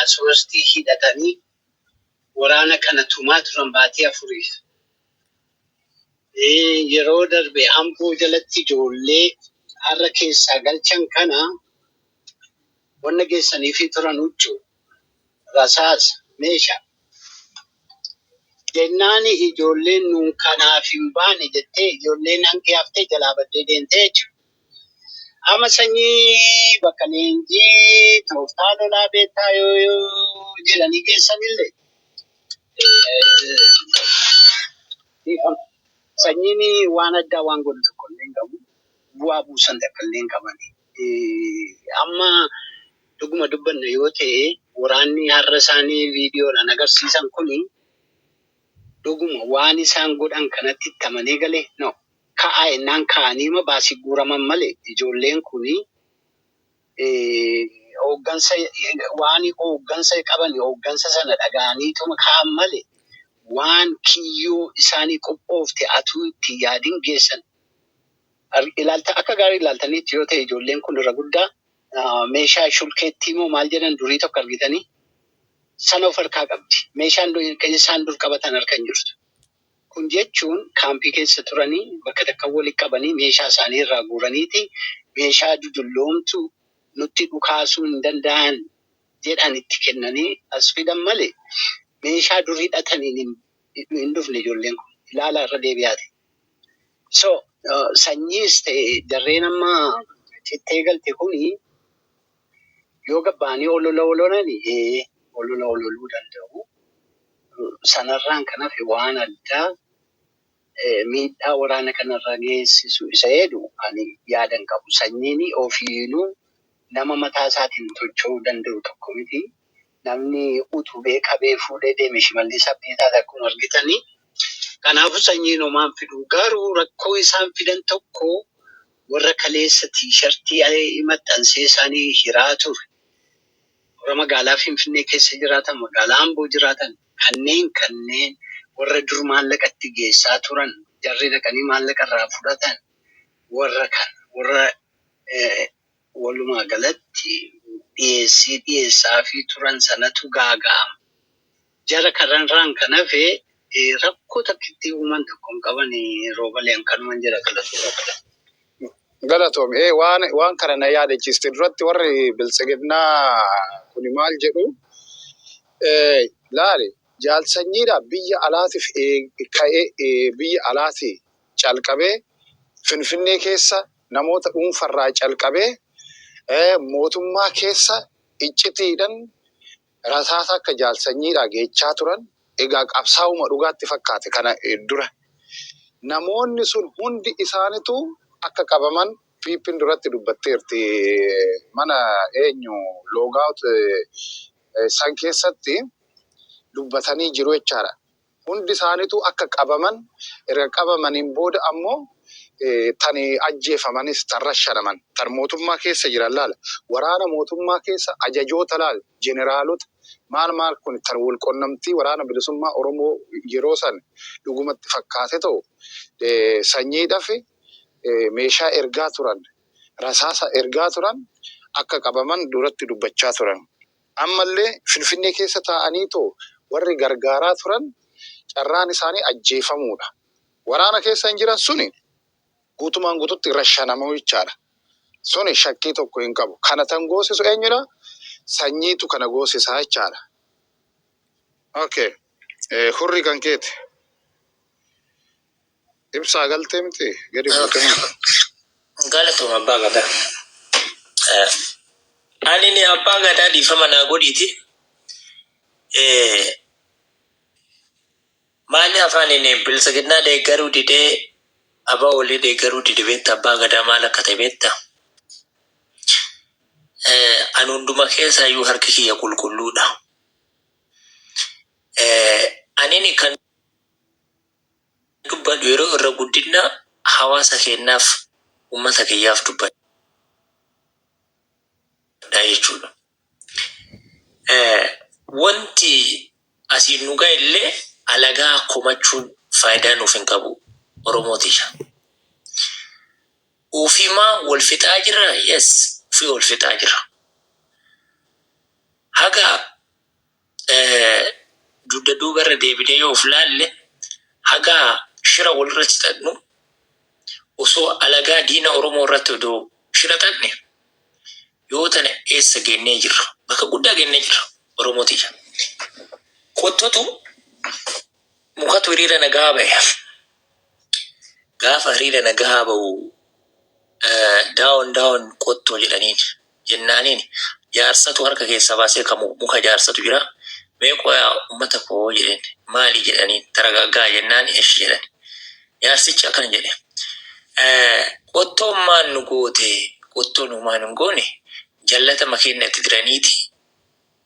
Speaker 6: asoosti hidhatanii waraana kana tumaa turan baatii afuriif. Yeroo darbe Amboo jalatti ijoollee har'a keessaa galchan kana wanna geessanii fi turan huccuu rasaasa meeshaa. Jennaani ijoolleen nuun kanaaf hin baane jettee ijoolleen hanqii haftee jalaa baddee deemtee jechuudha. Amma sanyii bakka leenjii tooftaa lolaa beektaa yoo jedhanii geessanillee sanyiin waan addaa waan godhu tokko illee hin qabu. Bu'aa buusan takka illee hin qabani. Amma dhuguma dubbanna yoo ta'e waraanni har'a isaanii viidiyoodhaan agarsiisan kuni dhuguma waan isaan godhan kanatti itti amanee galee no. Ka'aa ennaan ka'aniima baasii guuraman malee ijoolleen kuni hooggansa waan hooggansa qaban hooggansa sana dhaga'aniituma ka'an malee waan kiyyoo isaanii qophoofte atuu itti yaadin geessan. Ilaalta akka gaarii ilaaltaniitti yoo ta'e ijoolleen kun irra guddaa meeshaa shulkeettii moo maal jedhan durii tokko argitanii sana of harkaa qabdi. Meeshaan isaan dur qabatan harkan jirtu. Kun jechuun kaampii keessa turanii bakka takka walitti qabanii meeshaa isaanii irraa guuraniiti meeshaa dudulloomtu nutti dhukaasuu hin danda'an jedhan itti kennanii as fidan malee meeshaa durii hidhataniin hin dhufne ijoolleen kun ilaalaa irra deebi'aati. So sanyiis ta'e jarreen amma cittee galte kuni yoo gabbaanii olola ololani olola ololuu danda'u. Sanarraan kan hafe waan addaa miidhaa waraana kanarra geessisu isa jedhu ani yaadan qabu. Sanyiin ofiinuu nama mataa isaatiin tocho'uu danda'u tokko miti. Namni utubee qabee fuudhee deeme Shimallis Abdiisaa akkuma argitanii. Kanaafuu sanyiin homaan fidu garuu rakkoo isaan fidan tokko warra kaleessa tiishartii maxxansee isaanii hiraa ture. Warra magaalaa Finfinnee keessa jiraatan, magaalaa Amboo jiraatan kanneen warra dur maallaqatti geessaa turan, jarri dhaqanii maallaqa irraa fudhatan, warra walumaa galatti dhiyeessaa fi turan sanatu gaaga'ama. Jara kanarraan kan hafe rakkoo takkitti uuman tokko hin qaban roobaleen kanuman jira kallattii.
Speaker 2: Galatoom waan kana na yaadachiiste duratti warri biltsiginnaa kuni maal jedhu laale jaalsanyiidha biyya alaatiif ka'ee biyya alaatii calqabee Finfinnee keessa namoota dhuunfarraa calqabee mootummaa keessa iccitiidhaan rasaasa akka jaalsanyiidha geechaa turan egaa qabsaa'uma dhugaatti fakkaate kana dura namoonni sun hundi isaanitu akka qabaman Piippiin duratti dubbatteerti mana eenyu loogaawut san keessatti dubbatanii jiru jechaadha. Hundi isaanitu akka qabaman erga qabamaniin booda ammoo tani ajjeefamanis tan rashanaman tan mootummaa keessa jiran laala. Waraana mootummaa keessa ajajoota laala jeneraalota maal kun tan wal qunnamtii waraana bilisummaa Oromoo yeroo san dhugumatti fakkaate ta'u sanyiidhaaf meeshaa ergaa turan rasaasa ergaa turan akka qabaman duratti dubbachaa turan. Ammallee Finfinnee keessa taa'anii too warri gargaaraa turan carraan isaanii ajjeefamuudha. Waraana keessa hin jiran suni guutumaan guututti rashanamuu jechaadha. Suni shakkii tokko hin qabu. Kana tan goosisu eenyudha? Sanyiitu kana goosisaa jechaadha. Okay. Hurri kan keeti. Ibsaa galtee miti gadi buutanii.
Speaker 7: Galatoom abbaa gadaa. Ani ni abbaa gadaa dhiifama naa godhiiti. Maali afaan inni biltsiginnaa deeggaruu didee abbaa olii deeggaruu dide beekta abbaa gadaa maal akka ta'e beekta. Ani hunduma keessa iyyuu harki kiyya qulqulluudha. Ani ni kan dubbadhu yeroo irra guddina hawaasa keenyaaf uummata kiyyaaf dubbadha jechuudha. Wanti asiin nu gahe illee alagaa komachuun faayidaa nuuf hin qabu Oromootiidha. Ufimaa wal fixaa jira. Yes, ufii wal fixaa jira. Haga dugda duubarra deebinee yoo of laalle haga shira walirra cixannu osoo alagaa diina Oromoo irratti odoo shira xanne yoo tana eessa geennee jirra. Bakka guddaa geennee jirra Oromootiif. Qottotu mukatu hiriira nagaa ba'e. Gaafa hiriira nagaa ba'u daawon qottoo jedhaniin jennaaniin jaarsatu harka keessa baasee kamu muka jaarsatu jira. Meeqoo yaa uummata koo jedheen maali jedhaniin taragaggaa jennaan eesh jedhan. Jaarsichi akkana jedhe. Qottoon maal nu goote qottoon uumaan hin goone jallata makiinna itti diraniiti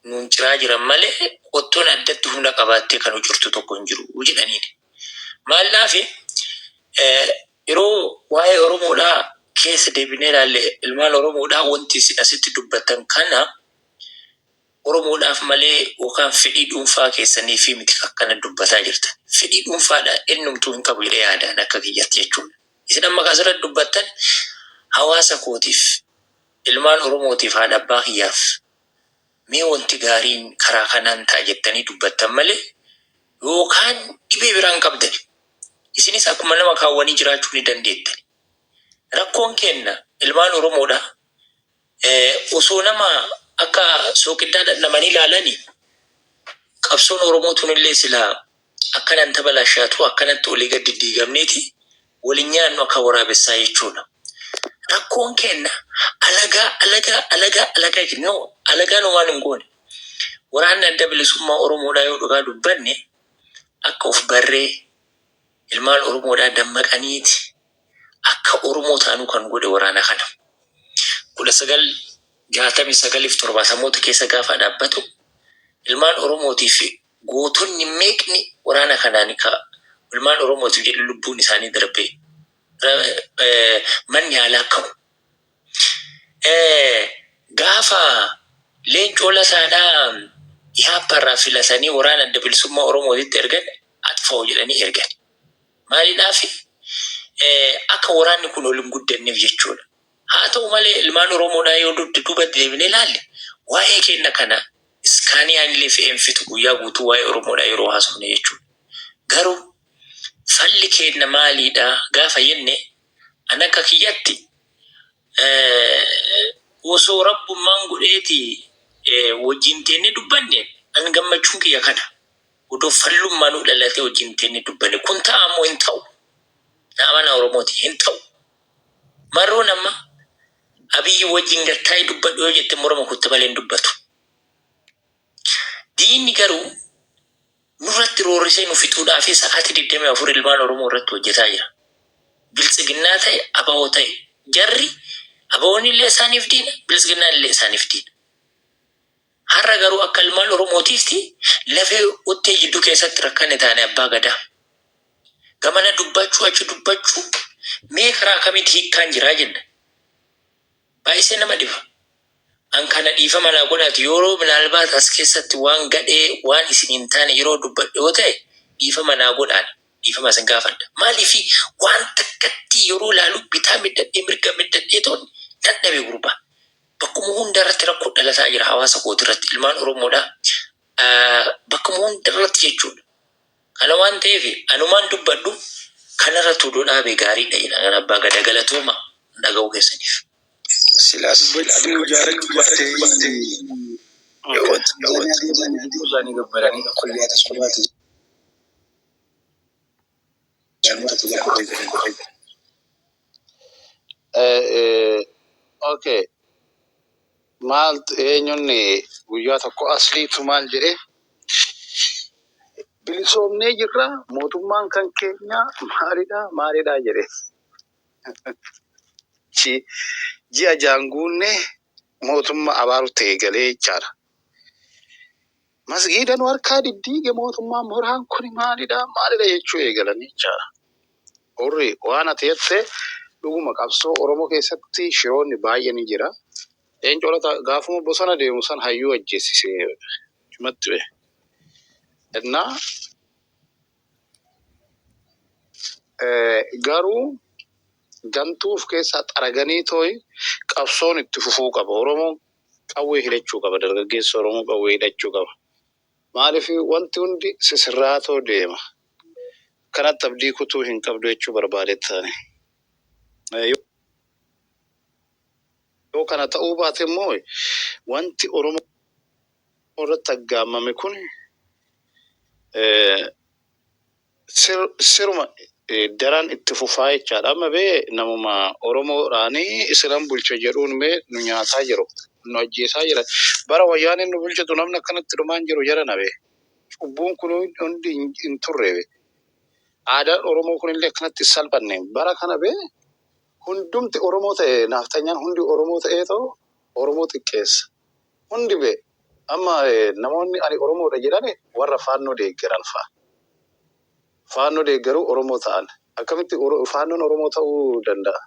Speaker 7: nuun ciraa jiran malee qottoon addatti humna qabaattee kan hojjirtu tokko hin jiru jedhaniin. Maallaafi yeroo waa'ee Oromoodhaa keessa deebinee ilaalle ilmaan Oromoodhaa wanti isin asitti dubbatan kana Oromoodhaaf malee yookaan fedhii dhuunfaa keessanii fi miti akkana dubbataa jirtan. Fedhii dhuunfaadhaa eenyumtuu hin qabu jedhee yaadaan akka kiyyatti jechuudha. Isin amma asirratti dubbattan hawaasa kootiif ilmaan Oromootiif haadha abbaa kiyyaaf mee wanti gaariin karaa kanaan ta'a jettanii dubbattan malee yookaan dhibee biraan qabdan. Isinis akkuma nama kaawwanii jiraachuu ni dandeettan. Rakkoon kenna ilmaan Oromoodhaa osoo nama akka sookiddaa dadhabanii ilaalanii qabsoon Oromootuun illee silaa akkanaan tabalashaatu akkanatti olii gad diddiigamneeti waliin nyaannu akka waraabessaa jechuudha. Rakkoon kenna alagaa jennoo alagaan waan hin goone. Waraanni adda bilisummaa Oromoodhaa yoo dhugaa dubbanne akka of barree ilmaan Oromoodhaa dammaqaniiti akka Oromoo taanuu kan godhe waraana kana. 1969 keessa gaafa dhaabbatu ilmaan Oromootiif gootonni meeqni waraana kanaan ka ilmaan Oromootiif jedhu lubbuun isaanii darbee manni haalaa qabu. Gaafa leencoo lasaadhaa Ihaapparraa filatanii waraana adda bilisummaa Oromootitti ergan atfa'u jedhanii ergan. Maaliidhaafi akka waraanni kun ol hin guddanneef jechuudha. Haa ta'u malee ilmaan Oromoodhaa yoo duubatti deebinee ilaalle waa'ee kenna kana iskaaniyaan illee fe'een fitu guyyaa guutuu waa'ee Oromoodhaa yeroo haasofne jechuudha. Garuu falli kenna maaliidhaa gaafa jenne an akka kiyyatti osoo rabbummaan godheeti wajjin teenne dubbanne an gammachuun kiyya kana. Odoo fallummaan nu dhalatee wajjin teenne dubbanne kun ta'a ammoo hin ta'u. Nama Oromooti hin ta'u. Marroo nama Abiyyi wajjin gartaa'ee dubbadhu yoo jette morma kutte malee hin dubbatu. Diinni garuu nurratti roorrisee nu fixuudhaaf sa'aatii 24 ilmaan Oromoo irratti hojjetaa jira. Biltsiginnaa ta'e abawoo ta'e jarri abawoon illee isaaniif diina biltsiginnaan illee isaaniif diina. Har'a garuu akka ilmaan Oromootiifti lafee ottee jidduu keessatti rakkanne taane abbaa gadaa. Gamana dubbachuu achi dubbachuu mee karaa kamitti hiikkaan jiraa jenna. Baay'isee nama dhiba. An kana dhiifama naa godhaatu yeroo minaalbaat as keessatti waan gadhee waan isin hin taane yeroo dubbadhe yoo ta'e dhiifama naa godhaan dhiifama isin gaafadha. Maaliifi waan takkatti yeroo laalu bitaa middhadhee mirga middhadhee ta'uun dadhabee gurbaa. Bakkuma hunda irratti rakkoo dhalataa jira hawaasa kooti irratti ilmaan Oromoodhaa bakkuma hunda irratti jechuudha. Kana waan ta'eef anumaan dubbadhu kanarra tuuduu dhaabee gaariidha jedha abbaa gadaa galatooma dhaga'uu keessaniif.
Speaker 3: Silaa dubbachuu jaalachuu baatee isaanii gabbaranii kollee tasfabaati.
Speaker 2: Okay. Maal eenyonni guyyaa tokko asliitu maal jedhee bilisoomnee jirra mootummaan kan keenya maalidhaa jedhee. Ji'a jaanguunne mootummaa abaarutti eegalee jechaadha. Masgiida nu harkaa diddiige mootummaan moraan kun maalidha jechuu eegalanii jechaadha. Orri waan ati jette dhuguma qabsoo Oromoo keessatti shiroonni baay'ee ni jira. Eencolota gaafuma bosona deemu san hayyuu ajjeesisee cimatti ba'e. Garuu gantuuf keessaa xaraganii too'i qabsoon itti fufuu qaba. Oromoon qawwee hidhachuu qaba. Dargaggeessi Oromoo qawwee hidhachuu qaba. Maaliif wanti hundi sisirraatoo deema. Kanatti abdii kutuu hin qabdu jechuu barbaadettaani. Yoo kana ta'uu baate immoo wanti Oromoo irratti aggaamame kun siruma daran itti fufaa jechaadha. Amma bee namuma Oromoodhaanii isinan bulcha jedhuun mee nu nyaataa jiru. Nu ajjeesaa jira. Bara wayyaaniin nu bulchatu namni akkanatti dhumaan jiru jara na bee. Cubbuun kun hundi hin turre bee. Aadaan Oromoo kunillee akkanatti salphanne. Bara kana bee hundumti Oromoo ta'e naaftanyaan hundi Oromoo ta'ee ta'u Oromoo xiqqeessa. Hundi bee amma namoonni ani Oromoodha jedhani warra faannoo deeggaran fa'a. Faannoo deeggaruu Oromoo ta'an akkamitti faannoon Oromoo ta'uu danda'a?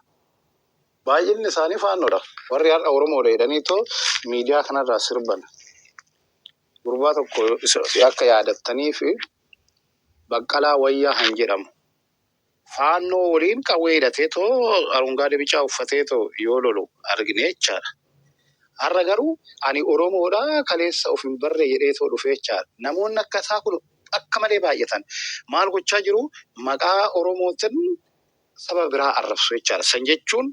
Speaker 2: Baay'inni isaanii faannoodha. Warri har'a Oromoodha jedhanii too miidiyaa kanarraa sirban. Gurbaa tokko akka yaadattanii fi Baqqalaa Wayyaa han jedhamu. Faannoo waliin qawwee hidhatee too arungaadee bicaa uffatee too yoo lolu argine jechaadha. Har'a garuu ani Oromoodha kaleessa of hin barre jedhee too dhufee jechaadha. Namoonni akka isaa kun akka malee baay'atan. Maal gochaa jiru? Maqaa Oromootiin saba biraa arrabsu jechaadha. San jechuun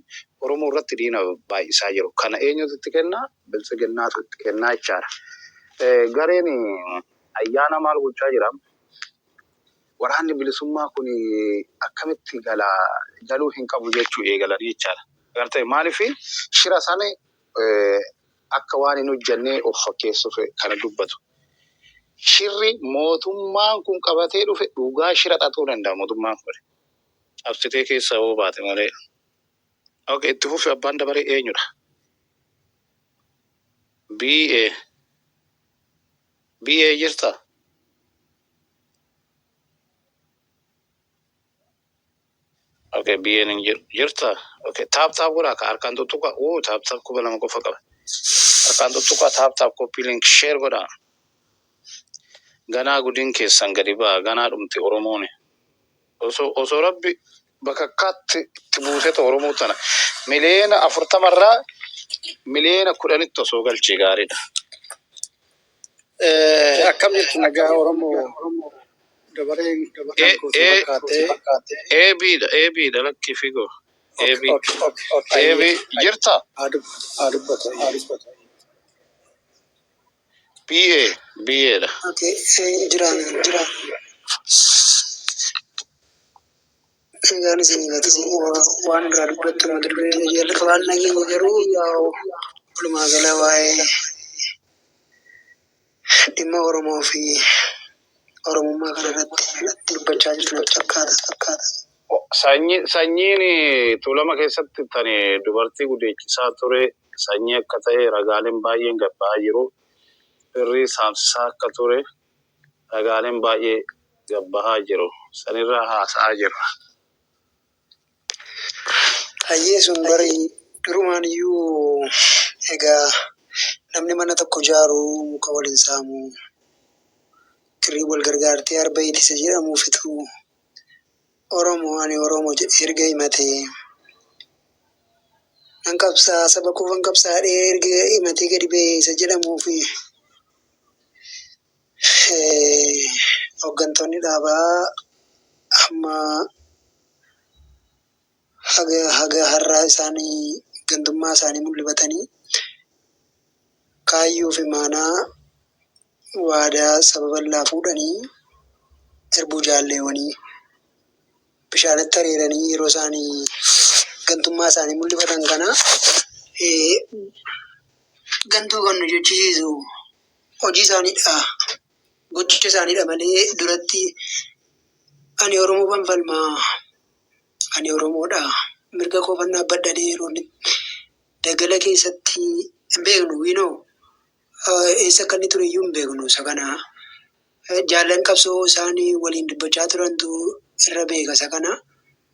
Speaker 2: Oromoo irratti diina baay'isaa jiru. Kana eenyutu itti kennaa? Biltsiginnaatu itti kennaa jechaadha. Gareen ayyaana maal gochaa jira? Waraanni bilisummaa kun akkamitti galuu hin qabu jechuu eegalanii jechaadha. Gartee maaliif shira sana akka waan hin hojjennee of fakkeessuuf kana dubbatu. Shirri mootummaan kun qabatee dhufe dhugaa shira xaxuu danda'a mootummaan kun. Absitee keessa hoo baate malee. Okay, itti fufi abbaan dabaree eenyudha? BA jirta? Okay, BA nin jirta? Okay, taap godhaa ka harkaan tuttuqa. Taap 2,000 qofa qaba. Harkaan tuttuqa taap koppii link share godhaa. Ganaa gudiin keessan gadi ba'a. Ganaa dhumti Oromooni. Osoo Rabbi bakakkaatti itti buuseeta Oromoo tana miliyoona 40 irraa miliyoona 10 osoo galchee gaariidha.
Speaker 3: Akkam jirtu nagaa Oromoo dabareen fakkaatee.
Speaker 2: AB lakki figo. AB jirta?
Speaker 3: Dubbata.
Speaker 2: BA dha.
Speaker 8: Okay, jiraan. Egaan isin waan biraa dubbattu mata duree jalqabaan nageenya garuu yaa'u walumaa gala waa'ee dhimma Oromoo fi Oromummaa kana irratti dubbachaa jirtu natti fakkaata.
Speaker 2: Sanyiin tuulama keessatti tani dubartii gudeechisaa ture sanyii akka ta'e ragaaleen baay'een gabba'aa jiru. Irri saamsisaa akka ture ragaaleen baay'ee gabba'aa jiru. Sanirraa haasa'aa jirra.
Speaker 8: Hayyee sun barii durumaan iyyuu egaa namni mana tokko ijaaru muka waliin saamu kirrii wal gargaartee arba ittisa jedhamuufitu Oromoo ani Oromoo jedhee erga himatee nan qabsaa saba kufan qabsaadhee erga himatee gadi ba'ee isa jedhamuufi hooggantoonni dhaabaa amma haga har'aa isaanii gantummaa isaanii mul'ifatanii kaayyoo fi maanaa waadaa saba bal'aa fuudhanii erbuu jaalleewwanii bishaanitti hariiranii yeroo isaanii gantummaa isaanii mul'ifatan kana gantuu kan nu jechisiisu hojii isaaniidha. Gocha isaaniidha malee duratti ani Oromoo ban falmaa ani Oromoodha mirga qofan dhaabbadhadhee yeroo dagala keessatti hin beeknu wiinoo eessa akka inni ture iyyuu hin beeknu isa kana jaallan qabsoo isaanii waliin dubbachaa turantu irra beeka isa kana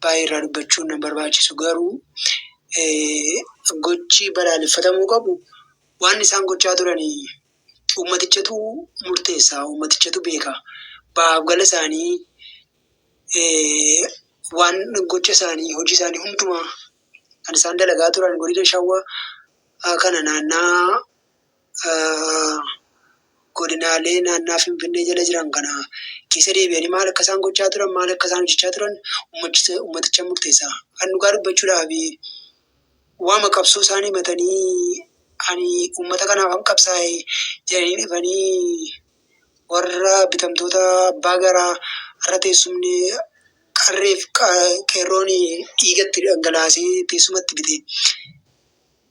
Speaker 8: baay'ee irraa dubbachuun nan barbaachisu garuu gochi balaaleffatamuu qabu waan isaan gochaa turanii ummatichatu murteessa ummatichatu beeka baaf gala isaanii waan gocha isaanii hojii isaanii hundumaa kan isaan dalagaa turan godina shawwa kana naannaa godinaalee naannaa Finfinnee jala jiran kana keessa deebi'anii maal akka isaan gochaa turan maal akka isaan hojjechaa turan ummaticha murteessaa. Kan dhugaa dubbachuudhaaf waama qabsoo isaanii himatanii ani ummata kanaaf an qabsaa'e jedhanii dhufanii warra bitamtoota abbaa garaa irra teessumni qarreef qeerroon dhiigatti dhangalaasee teessumatti bite.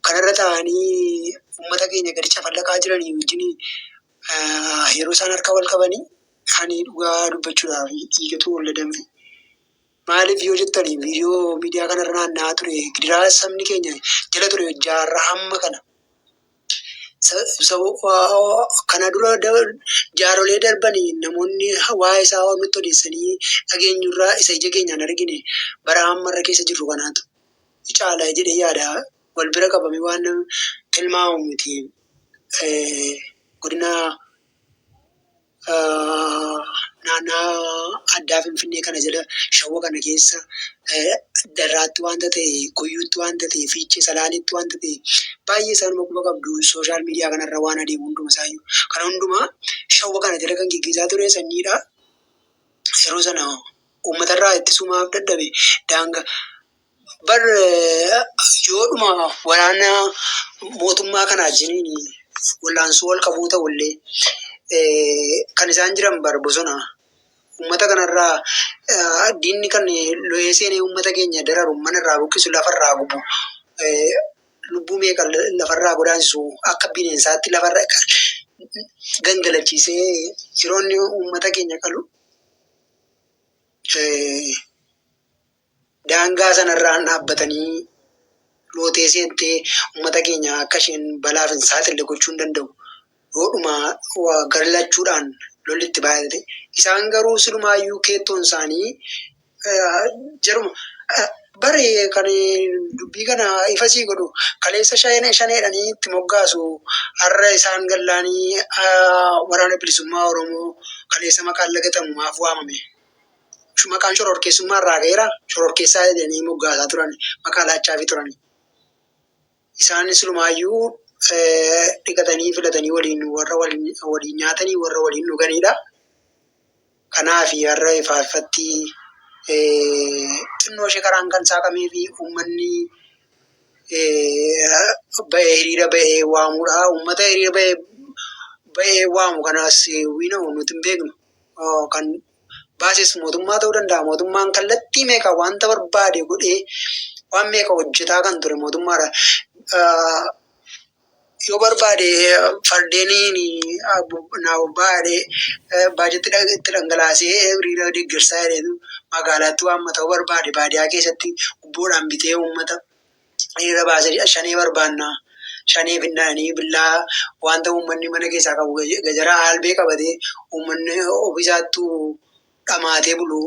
Speaker 8: Kanarra ta'anii ummata keenya gadi cafallaqaa jiranii wajjin yeroo isaan harka wal qabanii ani dhugaa dubbachuudhaaf dhiigatu wal danfe. Maaliif yoo jettanii viidiyoo miidiyaa kanarra naanna'aa ture gidiraa sabni keenya jala ture jaarraa hamma kana. Kana dura jaarolee darbanii namoonni waa'ee isaa waan nutti odeessanii dhageenyurraa isa ija keenyaan argine bara ammarra keessa jirru kanaatu caalaa jedhee yaada wal bira qabame waan tilmaamu miti. Godina naannaa addaa Finfinnee kana jala shawwa kana keessa darraatti waanta ta'e guyyuutti waanta ta'e fiichee salaaleetti waanta ta'e baay'ee isaanuma quba qabdu sooshaal miidiyaa kanarra waan adeemu hunduma isaayyuu kana hundumaa shawwa kana jala kan gaggeessaa ture sanyiidha. Yeroo sana uummatarraa ittisumaaf dadhabe daanga bar yoodhuma waraana mootummaa kanaa jiniin wallaansoo wal qabuu ta'ullee kan isaan jiran bar bosona. Uummata kanarraa diinni kan lo'ee seenee uummata keenya dararu manarraa buqqisu lafarraa gubu lubbuu meeqa lafarraa godaansisu akka bineensaatti lafarra gangalachiisee yeroo inni uummata keenya qalu daangaa sanarraan dhaabbatanii lootee seentee uummata keenya akka isheen balaaf hin saaxille gochuu hin danda'u. Yoodhuma garlachuudhaan lolli itti baay'ate. Isaan garuu silumaayyuu keettoon isaanii jaruma bare kan dubbii kana ifasii godhu kaleessa shaneedhanii itti moggaasu har'a isaan gallaanii waraana bilisummaa Oromoo kaleessa maqaan lagatamu maaf waamame. Maqaan shororkeessummaa irraa ga'eera shororkeessaa jedhanii moggaasaa turan maqaa laachaafi turan. Isaan silumaayyuu dhiqatanii filatanii waliin warra waliin nyaatanii warra waliin dhuganidha. Kanaaf har'a ifaafatti xinnoo ishee karaan kan saaqamee fi uummanni ba'ee hiriira ba'ee waamudha. Uummata hiriira ba'ee waamu kanaas wiina'u nuti hin beeknu. Kan baases mootummaa ta'uu danda'a. Mootummaan kallattii meeqa wanta barbaade godhee waan meeqa hojjetaa kan ture mootummaadha. Yoo barbaade fardeeniin naa bobbaadhe baajetti itti dhangalaasee hiriira deeggarsaa jedhetu magaalaatti waamma ta'uu barbaade baadiyaa keessatti gubboodhaan bitee uummata hiriira baasee shanee barbaanna shanee finnaanii billaa wanta uummanni mana keessaa qabu gajaraa albee qabatee uummanni ofiisaattu dhamaatee bulu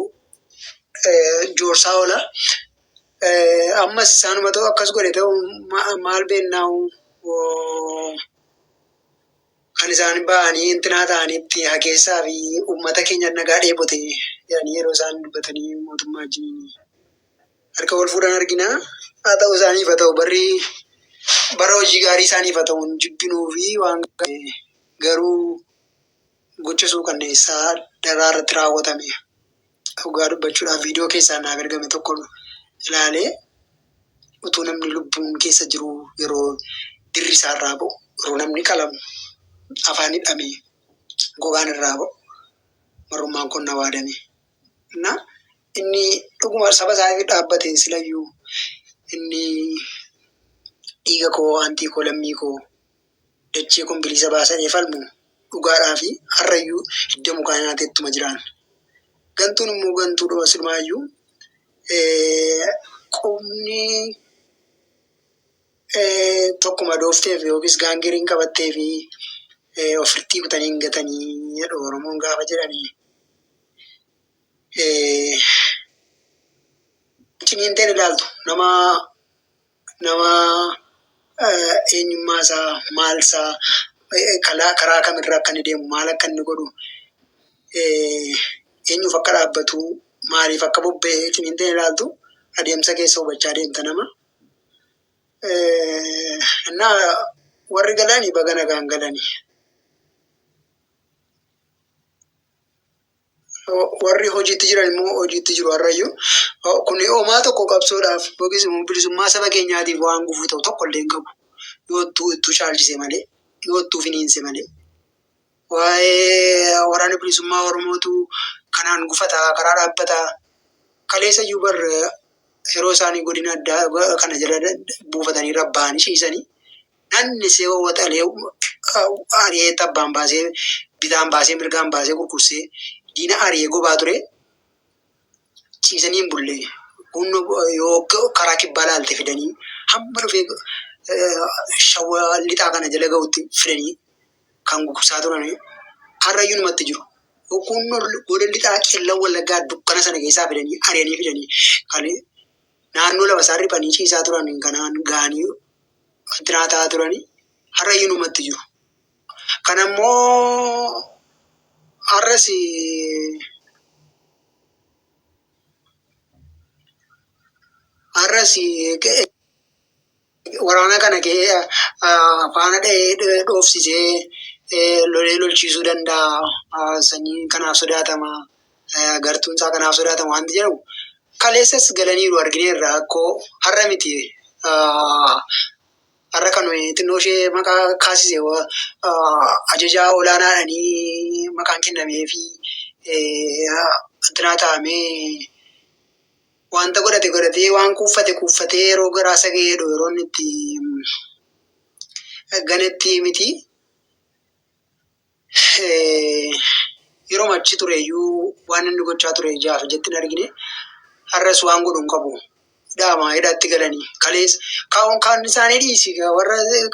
Speaker 8: joorsaa oola. Ammas isaanuma ta'u akkas godhe ta'u maal beennaawu kan isaan ba'anii intinaa ta'anitti hageessaa fi uummata keenya nagaa dheebote jedhanii yeroo isaan dubbatanii mootummaa wajjin harka wal fuudhan argina. Haa ta'u isaaniif haa ta'u bara hojii gaarii isaaniif haa ta'u jibbinuu fi waan garuu gocha suukanneessaa daraa irratti raawwatame dhugaa dubbachuudhaaf viidiyoo keessaa naaf ergame tokko ilaalee utuu namni lubbuun keessa jiru yeroo dirri isaa irraa ba'u yeroo namni qalamu afaan hidhame gogaan irraa ba'u marrummaan kun na waadame. Inni dhuguma saba isaaniif dhaabbate silayyuu inni dhiiga koo antii koo lammii koo dachee kun bilisa baasanii falmu dhugaadhaa fi harrayyuu hidda mukaa nyaateettuma jiraan. Gantuun immoo gantuu dhuma silmaayyuu qubni tokkuma doofteef yookiis gaangiriin qabattee fi ofirtii kutanii hin gatanii jedhu Oromoon gaafa jedhanii. Ciniinteen ilaaltu nama eenyummaa isaa maal isaa karaa kamirra akka inni deemu maal akka inni godhu eenyuuf akka dhaabbatu maaliif akka bobba'ee ciniintee ilaaltu adeemsa keessa hubachaa deemta nama. Innaa warri galanii baga nagaan galanii. Warri hojiitti jiran immoo hojiitti jiru har'ayyuu. Kun homaa tokko qabsoodhaaf yookiis immoo bilisummaa saba keenyaatiif waan gufuu ta'u tokko illee hin qabu. Yoo ittuu caalchise malee, yoo ittuu finiinse malee. Waa'ee waraana bilisummaa Oromootu kanaan gufataa karaa dhaabbataa kaleessa iyyuu bar yeroo isaanii godina addaa kana jala buufatanii rabba'anii ciisanii namni see waxalee ari'ee tabbaan baasee bitaan baasee mirgaan baasee gurgursee diina ari'ee gobaa ture ciisanii hin bulle. Kun yoo karaa kibbaa laalte fidanii hamma dhufee shawaa lixaa kana jala ga'utti fidanii kan gugursaa turan har'ayyuu numatti jiru. Kun goda lixaa qeellan wallaggaa dukkana sana keessaa fidanii ari'anii fidanii kan naannoo lama isaa riphanii ciisaa turan kanaan ga'anii wantinaa ta'aa turanii har'ayyuu numatti jiru. Kanammoo har'as waraana kana faana dha'ee dhoofsisee lolee lolchiisuu danda'a. Sanyii kanaaf sodaatama. Gartuun isaa kanaaf sodaatama wanti jedhamu. Kaleessas galaniiru argineerra akkoo har'a miti. Har'a kan xinnoo ishee maqaa kaasise ajajaa olaanaadhaanii maqaan kennamee fi antinaa taa'amee wanta godhatee waan kuuffatee yeroo garaa sagee yeroo inni itti ganetti miti. Yeroo machi tureyyuu waan inni gochaa ture ijaaf jettiin argine har'as waan godhu hin qabu. Hidhaatti galanii kalees kan isaanii dhiisi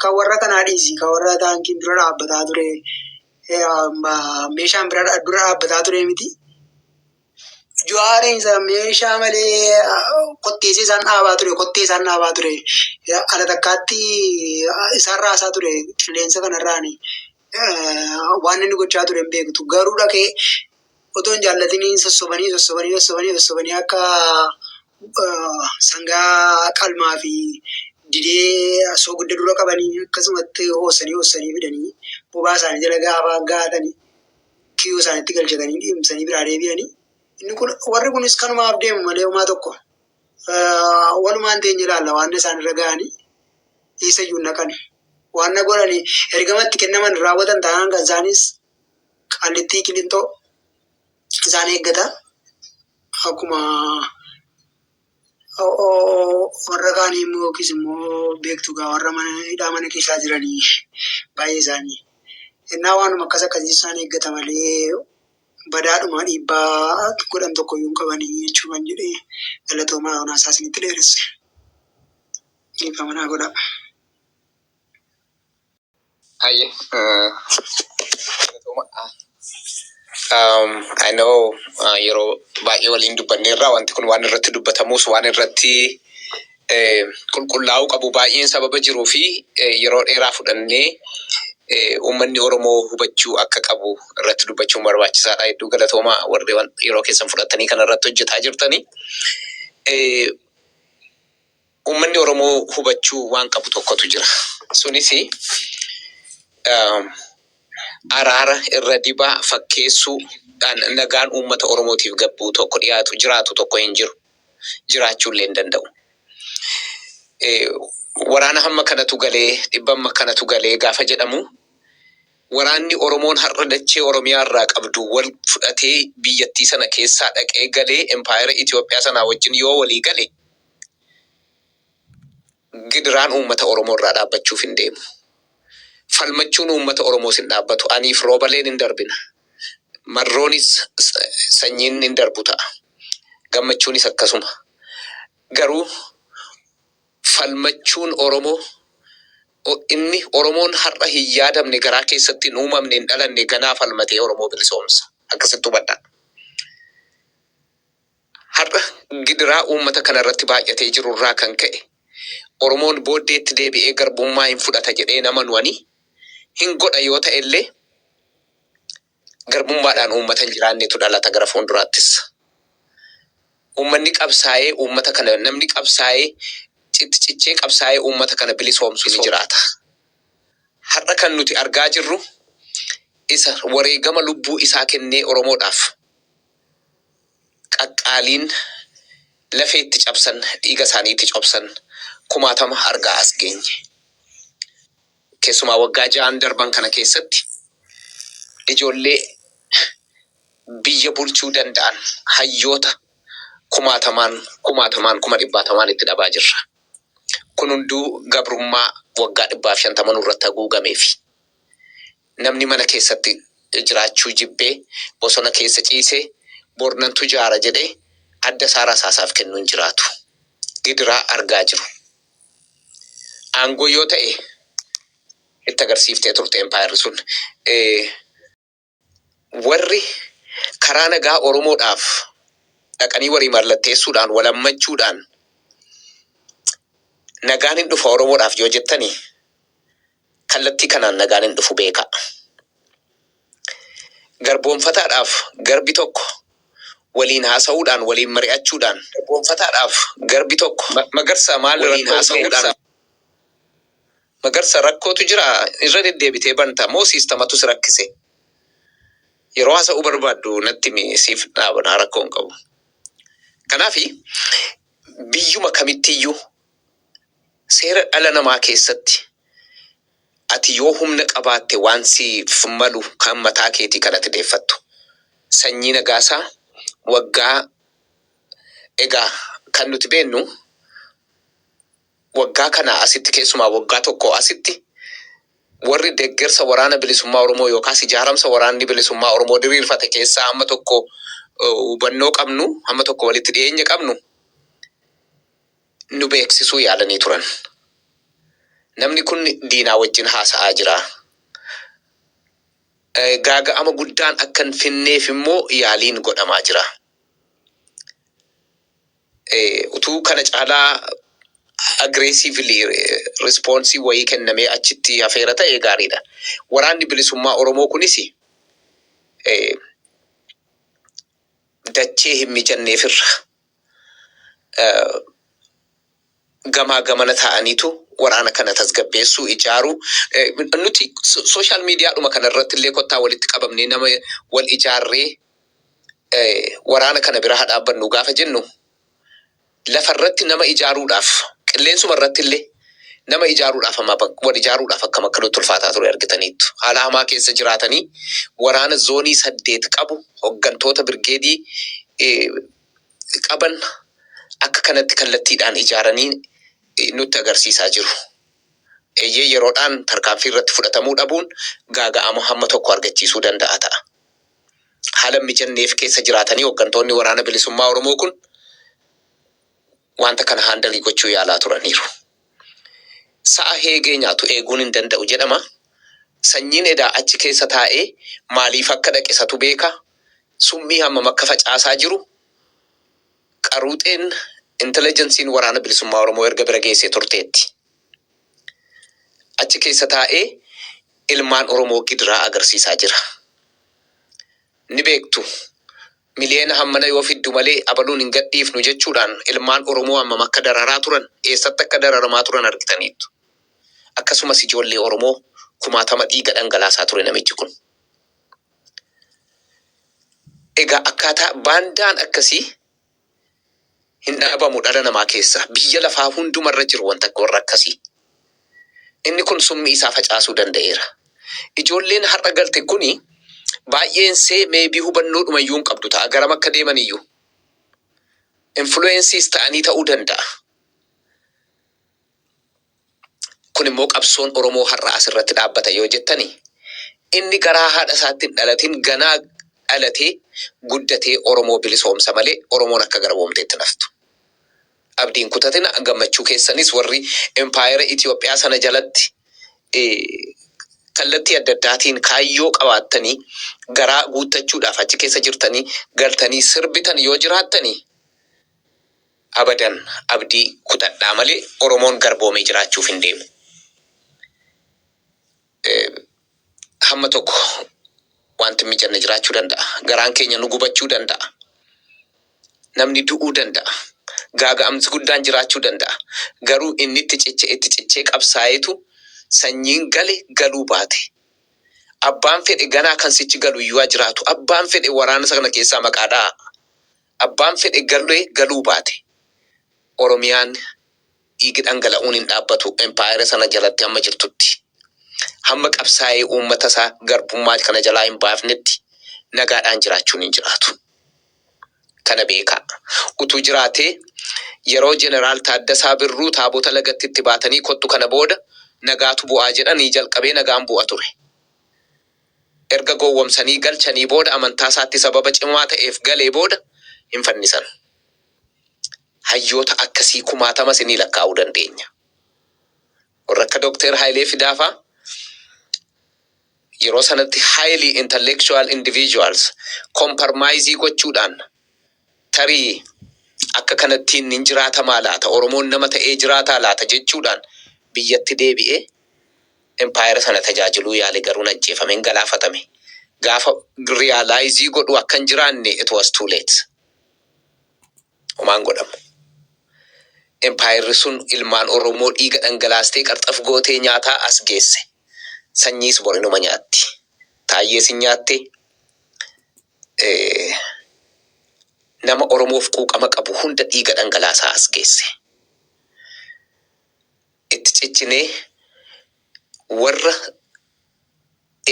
Speaker 8: kan warra kanaa dhiisi kan warra taankiin dura dhaabbataa ture meeshaan bira dura dhaabbataa ture miti. Jawaariin isaa meeshaa malee qotteessee isaan dhaabaa ture ala takkaatti isaan raasaa ture qilleensa kanarraani waan inni gochaa ture hin beektu garuu dhaqee otoo hin jaallatiniin sossobanii akka sangaa qalmaa fi didee soogidda dura qabanii akkasumatti hoosanii fidanii bobaa isaanii jala gaafa gaatanii kiyyoo isaaniitti galchatanii dhiimsanii biraa deebi'anii. Warri kunis kanumaaf deemu malee homaa tokko walumaan teenye ilaalla waan isaan irra ga'anii eessayyuu naqani. Waan na godhanii ergamatti kennaman raawwatan taanaan kan isaanis qallittii qilintoo isaan eeggata. Akkuma warra kaanii immoo yookiis immoo beektu gaa warra hidhaa mana keessaa jiranii baay'ee isaanii. Innaa waanuma akkasii isaan eeggata malee badaadhuma dhiibbaa godhan tokkoyyuu hin qabanii jechuu kan jedhee galatoomaa onaasaa isinitti dheeresse. Dhiibbaa manaa godha.
Speaker 9: Hi. I know yeroo baay'ee waliin dubbanneerra wanti kun waan irratti dubbatamus waan irratti qulqullaa'uu qabu baay'een sababa jiruu fi yeroo dheeraa fudhannee uummanni Oromoo hubachuu akka qabu irratti dubbachuun barbaachisaadha. Hedduu galatoomaa warri yeroo keessan fudhatanii kana irratti hojjetaa jirtanii. Uummanni Oromoo hubachuu waan qabu tokkotu jira. Sunis araara irra dibaa fakkeessuu nagaan uummata Oromootiif gabbuu tokko jiraatu tokko hin jiru. Jiraachuullee hin danda'u. Waraana hamma kanatu galee dhibbamma kanatu galee gaafa jedhamu waraanni Oromoon har'a dachee Oromiyaa irraa qabdu wal fudhatee biyyattii sana keessaa dhaqee galee empaayeera Itoophiyaa sanaa wajjin yoo walii gale gidiraan uummata Oromoo irraa dhaabbachuuf hin deemu. Falmachuun uummata Oromoo sin dhaabbatu. Aniif roobaleen hin darbina. Marroonis sanyiin hin darbu ta'a. Gammachuunis akkasuma. Garuu falmachuun Oromoo inni Oromoon har'a hin yaadamne garaa keessatti hin uumamne hin dhalanne ganaa falmatee Oromoo bilisoomsa. Akkasitti hubadhaa. Har'a gidiraa uummata kanarratti baay'atee jirurraa kan ka'e Oromoon booddeetti deebi'ee garbummaa hin fudhata jedhee nama nuwanii hin godha yoo ta'e illee garbummaadhaan uummata hin jiraannetu dhalata gara fuulduraattis. Uummanni qabsaa'ee uummata kana namni qabsaa'ee ciccee qabsaa'ee uummata kana bilisoomsu ni jiraata. Har'a kan nuti argaa jirru isa wareegama lubbuu isaa kennee Oromoodhaaf qaqqaaliin lafeetti cabsan dhiiga isaaniitti cabsan kumaatama argaa as geenye. Keessumaa waggaa 6 darban kana keessatti ijoollee biyya bulchuu danda'an hayyoota kumaatamaan 1,000 itti dhabaa jirra. Kun hunduu gabrummaa waggaa 150 nurratti haguugameefi. Namni mana keessatti jiraachuu jibbee bosona keessa ciisee bornantu jaara jedhee adda saara saasaaf kennu hin jiraatu. Gidiraa argaa jiru. Aangoo yoo ta'e itti agarsiiftee turte empire sun warri karaa nagaa Oromoodhaaf dhaqanii warii mallatteessuudhaan walammachuudhaan nagaan hin dhufa Oromoodhaaf yoo jettanii kallattii kanaan nagaan hin dhufu beeka. Garboonfataadhaaf garbi tokko waliin haasa'uudhaan waliin mari'achuudhaan garboonfataadhaaf garbi tokko magarsa maal waliin haasa'uudhaan magarsa rakkootu jira irra deddeebitee banta moo siistamatu si rakkise. Yeroo haasa'uu barbaaddu natti siif dhaabana rakkoo hin qabu. Kanaafi biyyuma kamittiyyuu seera dhala namaa keessatti ati yoo humna qabaatte waan siif malu kan mataa keetii kanatti deeffattu. Sanyii Nagaasaa waggaa egaa kan nuti beennu waggaa kana asitti keessumaa waggaa tokko asitti warri deeggarsa waraana bilisummaa Oromoo yookaas ijaaramsa waraanni bilisummaa Oromoo diriirfate keessaa amma tokko hubannoo qabnu amma tokko walitti dhiyeenya qabnu nu beeksisuu yaalanii turan. Namni kun diinaa wajjin haasa'aa jira. Gaaga'ama guddaan akkan finneef immoo yaaliin godhamaa jira. Utuu kana caalaa aggressively responsive wayii kennamee achitti hafeera ta'e gaariidha. Waraanni bilisummaa Oromoo kunis dachee hin mijanneefirra gamaa gamana ta'aniitu waraana kana tasgabbeessuu ijaaru nuti social media dhuma kana irratti illee kottaa walitti qabamnee nama wal ijaarree waraana kana bira dhaabbannu gaafa jennu lafarratti nama ijaaruudhaaf qilleensuma irratti illee nama ijaaruudhaaf amma wal ijaaruudhaaf akkam akka nutti ulfaataa ture argitaniittu. Haala hamaa keessa jiraatanii waraana zoonii 8 qabu hoggantoota birgeedii qaban akka kanatti kallattiidhaan ijaaranii nutti agarsiisaa jiru. Yeroodhaan tarkaanfii irratti fudhatamuu dhabuun gaaga'ama hamma tokko argachiisuu danda'a ta'a. Haala mijanneef keessa jiraatanii hoggantoonni waraana bilisummaa Oromoo kun wanta kana handalii gochuu yaalaa turaniiru. Sa'a heegee nyaatu eeguun hin danda'u jedhama. Sanyiin edaa achi keessa taa'ee maaliif akka dhaqisatu beeka. Summii hammam akka facaasaa jiru. Qaruuxeen intelligensiin waraana bilisummaa Oromoo erga bira geessee turteetti. Achi keessa taa'ee ilmaan Oromoo gidiraa agarsiisaa jira. Ni beektu. Miliyoona hammana yoo fiddu malee abaluun hin gadhiifnu jechuudhaan ilmaan Oromoo hammam akka dararaa turan eessatti akka dararamaa turan argitaniittu. Akkasumas ijoollee Oromoo 1,000 dhiiga dhangalaasaa ture namichi kun. Egaa akkaataa baandaan akkasii hin dhaabamu dhala namaa keessa biyya lafaa hundumarra jiru wanta warra akkasii. Inni kun summii isaa facaasuu danda'eera. Ijoolleen har'a galte kuni baay'een see meebii hubannoodhuma iyyuu hin qabdu ta'a garam akka deeman iyyuu. Influensiis ta'anii ta'uu danda'a. Kun immoo qabsoon Oromoo har'a asirratti dhaabbata yoo jettani inni garaa haadha isaatti hin dhalatin ganaa dhalatee guddatee Oromoo bilisoomsa malee Oromoon akka garboomteetti naftu. Abdiin kutatina gammachuu keessanis warri empire Itoophiyaa sana jalatti kallattii adda addaatiin kaayyoo qabaattanii garaa guuttachuudhaaf achi keessa jirtanii galtanii sirbitan yoo jiraattanii abadan abdii kutadhaa malee Oromoon garboomee jiraachuuf hin deemu. Hamma tokko wanti mijanne jiraachuu danda'a. Garaan keenya nu gubachuu danda'a. namni du'uu danda'a. Gaaga'amsi guddaan jiraachuu danda'a. Garuu inni itti cichee qabsaa'eetu sanyiin gale galuu baate. Abbaan fedhe ganaa kan sichi galu iyyuu jiraatu. Abbaan fedhe waraana sana keessaa maqaadhaa. Abbaan fedhe galee galuu baate. Oromiyaan dhiigi dhangala'uun hin dhaabbatu empaayeera sana jalatti hamma jirtutti. Hamma qabsaa'ee uummata isaa garbummaa kana jalaa hin baafnetti nagaadhaan jiraachuun hin jiraatu. Kana beekaa. Utuu jiraatee yeroo jeneraal Taaddasaa Birruu taabota lagatti itti baatanii kottu kana booda nagaatu bu'aa jedhanii jalqabee nagaan bu'a ture. Erga gowwomsanii galchanii booda amantaa isaatti sababa cimaa ta'eef galee booda hin fannisan. Hayyoota akkasii kumaatama isinii lakkaa'uu dandeenya. Warra akka Dr. Hayilee Fidaafaa yeroo sanatti highly intellectual individuals compromise gochuudhaan tarii akka kanattiin hin jiraatamaa laata Oromoon nama ta'ee jiraataa laata jechuudhaan biyyatti deebi'ee empaayeera sana tajaajiluu yaale garuu ajjeefameen galaafatame. Gaafa realize godhu akka hin jiraanne it was too late. Homaan godhamu. Empaayeerri sun ilmaan Oromoo dhiiga dhangalaastee qarxaf gootee nyaataa as geesse. Sanyiis borinuma nyaatti. Taayyees nyaatte. Nama Oromoof quuqama qabu hunda dhiiga dhangalaasaa as geesse. Itti ciccinee warra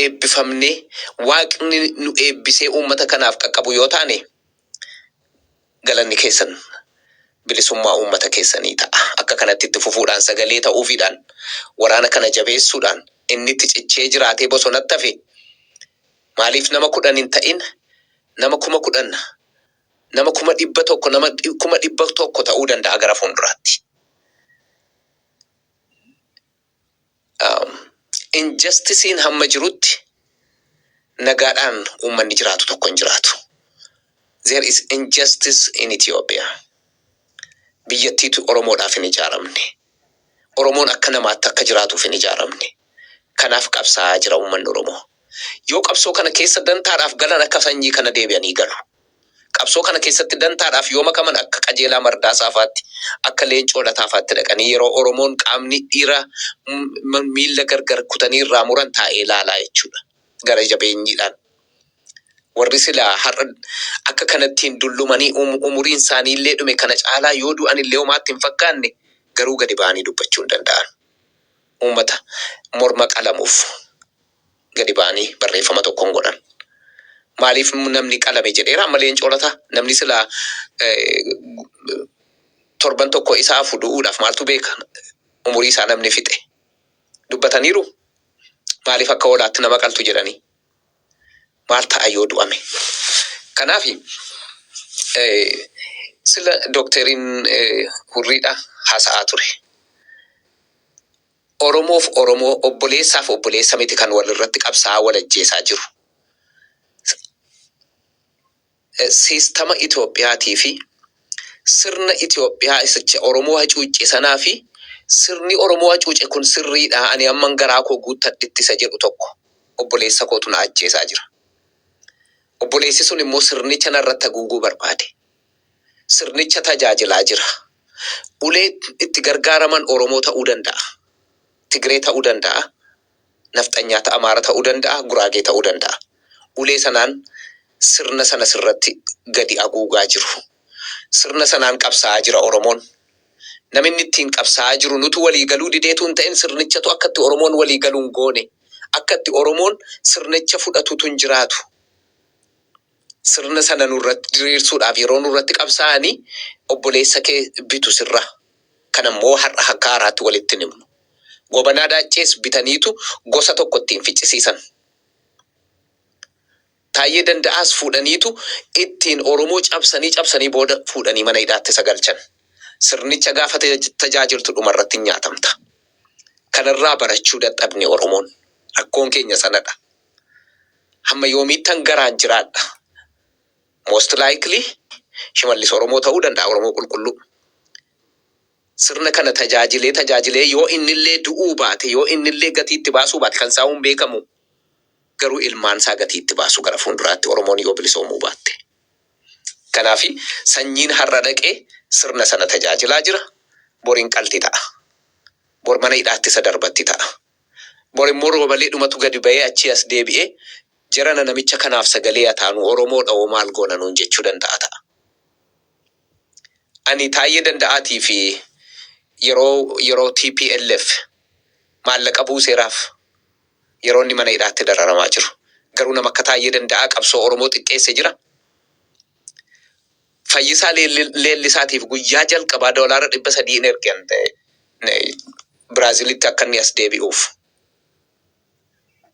Speaker 9: eebbifamnee waaqni nu eebbisee uummata kanaaf qaqqabu yoo taane galanni keessan bilisummaa uummata keessanii ta'a. Akka kanatti itti fufuudhaan sagalee ta'uufiidhaan waraana kana jabeessuudhaan inni itti cichee jiraatee bosonatti hafe maaliif nama 10 hin ta'in nama 10,000 nama 100,000 nama 100,000 ta'uu danda'a gara fuulduraatti. Injustisiin hamma jirutti nagaadhaan uummanni jiraatu tokko hin jiraatu. There is injustice in Ethiopia. Biyyattiitu Oromoodhaaf hin ijaaramne. Oromoon akka namaatti akka jiraatuuf hin ijaaramne. Kanaaf qabsaa'aa jira uummanni Oromoo. Yoo qabsoo kana keessa dantaadhaaf galan akka sanyii kana deebi'anii galu. Qabsoo kana keessatti dantaadhaaf yoo makaman akka qajeelaa Mardaasaa fa'aatti akka Leencoo Lataa fa'aatti dhaqanii yeroo Oromoon qaamni dhiira miila gargar kutanii irraa muran taa'ee ilaalaa jechuudha. Gara jabeenyiidhaan. Warri silaa har'a akka kanattiin dullumanii umuriin isaanii illee dhume kana caalaa yoo du'an illee homaatti hin fakkaanne garuu gadi ba'anii dubbachuu hin danda'an. Uummata morma qalamuuf gadi ba'anii barreeffama tokkoon godhan. Maaliif namni qalame jedheera amma Leencoo Lataa namni silaa torban tokko isaa fuudhuudhaaf maaltu beeka umurii isaa namni fixe dubbataniiru maaliif akka hoolaatti nama qaltu jedhanii maal ta'a yoo du'ame. Kanaaf sila dookteriin Hurriidha haasa'aa ture. Oromoof Oromoo obboleessaaf obboleessa miti kan walirratti qabsaa'aa wal ajjeesaa jiru. Sistama Itoophiyaatii fi sirna Itoophiyaa isicha Oromoo hacuucce sanaa fi sirni Oromoo hacuucce kun sirriidha ani amman garaa koo guuttadhitti isa jedhu tokko obboleessa kootu na ajjeesaa jira. Obboleessi sun immoo sirnicha narratti haguuguu barbaade. Sirnicha tajaajilaa jira. Ulee itti gargaaraman Oromoo ta'uu danda'a. Tigree ta'uu danda'a. Nafxanyaa Amaara ta'uu danda'a. Guraagee ta'uu danda'a. Ulee sanaan sirna sana sirratti gadi haguugaa jiru. Sirna sanaan qabsaa'aa jira Oromoon. Namni ittiin qabsaa'aa jiru nutu walii galuu dideetu hin ta'in sirnichatu akkatti Oromoon walii galuun goone. Akkatti Oromoon sirnicha fudhatutu hin jiraatu. Sirna sana nurratti diriirsuudhaaf yeroo nurratti qabsaa'anii obboleessa kee bitu sirra. Kanammoo har'a akka haaraatti walitti nimnu. Gobanaa Daaccees bitaniitu gosa tokko ittiin ficcisiisan. Taayyee Danda'aas fuudhaniitu ittiin Oromoo cabsanii booda fuudhanii mana hidhaatti sagalchan. Sirnicha gaafa tajaajiltu dhumarratti nyaatamta. Kanarraa barachuu dadhabne Oromoon. Rakkoon keenya sanadha. Hamma yoomiittan garaan jiraadha. Most likely Shimallis Oromoo ta'uu danda'a Oromoo qulqulluu. Sirna kana tajaajilee yoo innillee du'uu baate yoo innillee gatiitti baasuu baate kan saa'uun beekamu garuu ilmaan isaa gatiitti baasu gara fuulduraatti Oromoon yoo bilisoomuu baatte. Kanaafi sanyiin har'a dhaqee sirna sana tajaajilaa jira. Boriin qalti ta'a. Bor mana hidhaatti isa darbatti ta'a. Bor immoo roobalee dhumatu gadi ba'ee achi as deebi'ee jarana namicha kanaaf sagalee ataanu Oromoo dha'oo maal goona nuun jechuu danda'a ta'a. Ani taayee danda'aatii fi yeroo TPLF maallaqa buuseeraaf yeroo inni mana hidhaatti dararamaa jiru. Garuu nama akka taayee danda'aa qabsoo Oromoo xiqqeesse jira. Fayyisaa Leellisaatiif guyyaa jalqabaa doolaara 300 ergan Biraazilitti akka inni as deebi'uuf.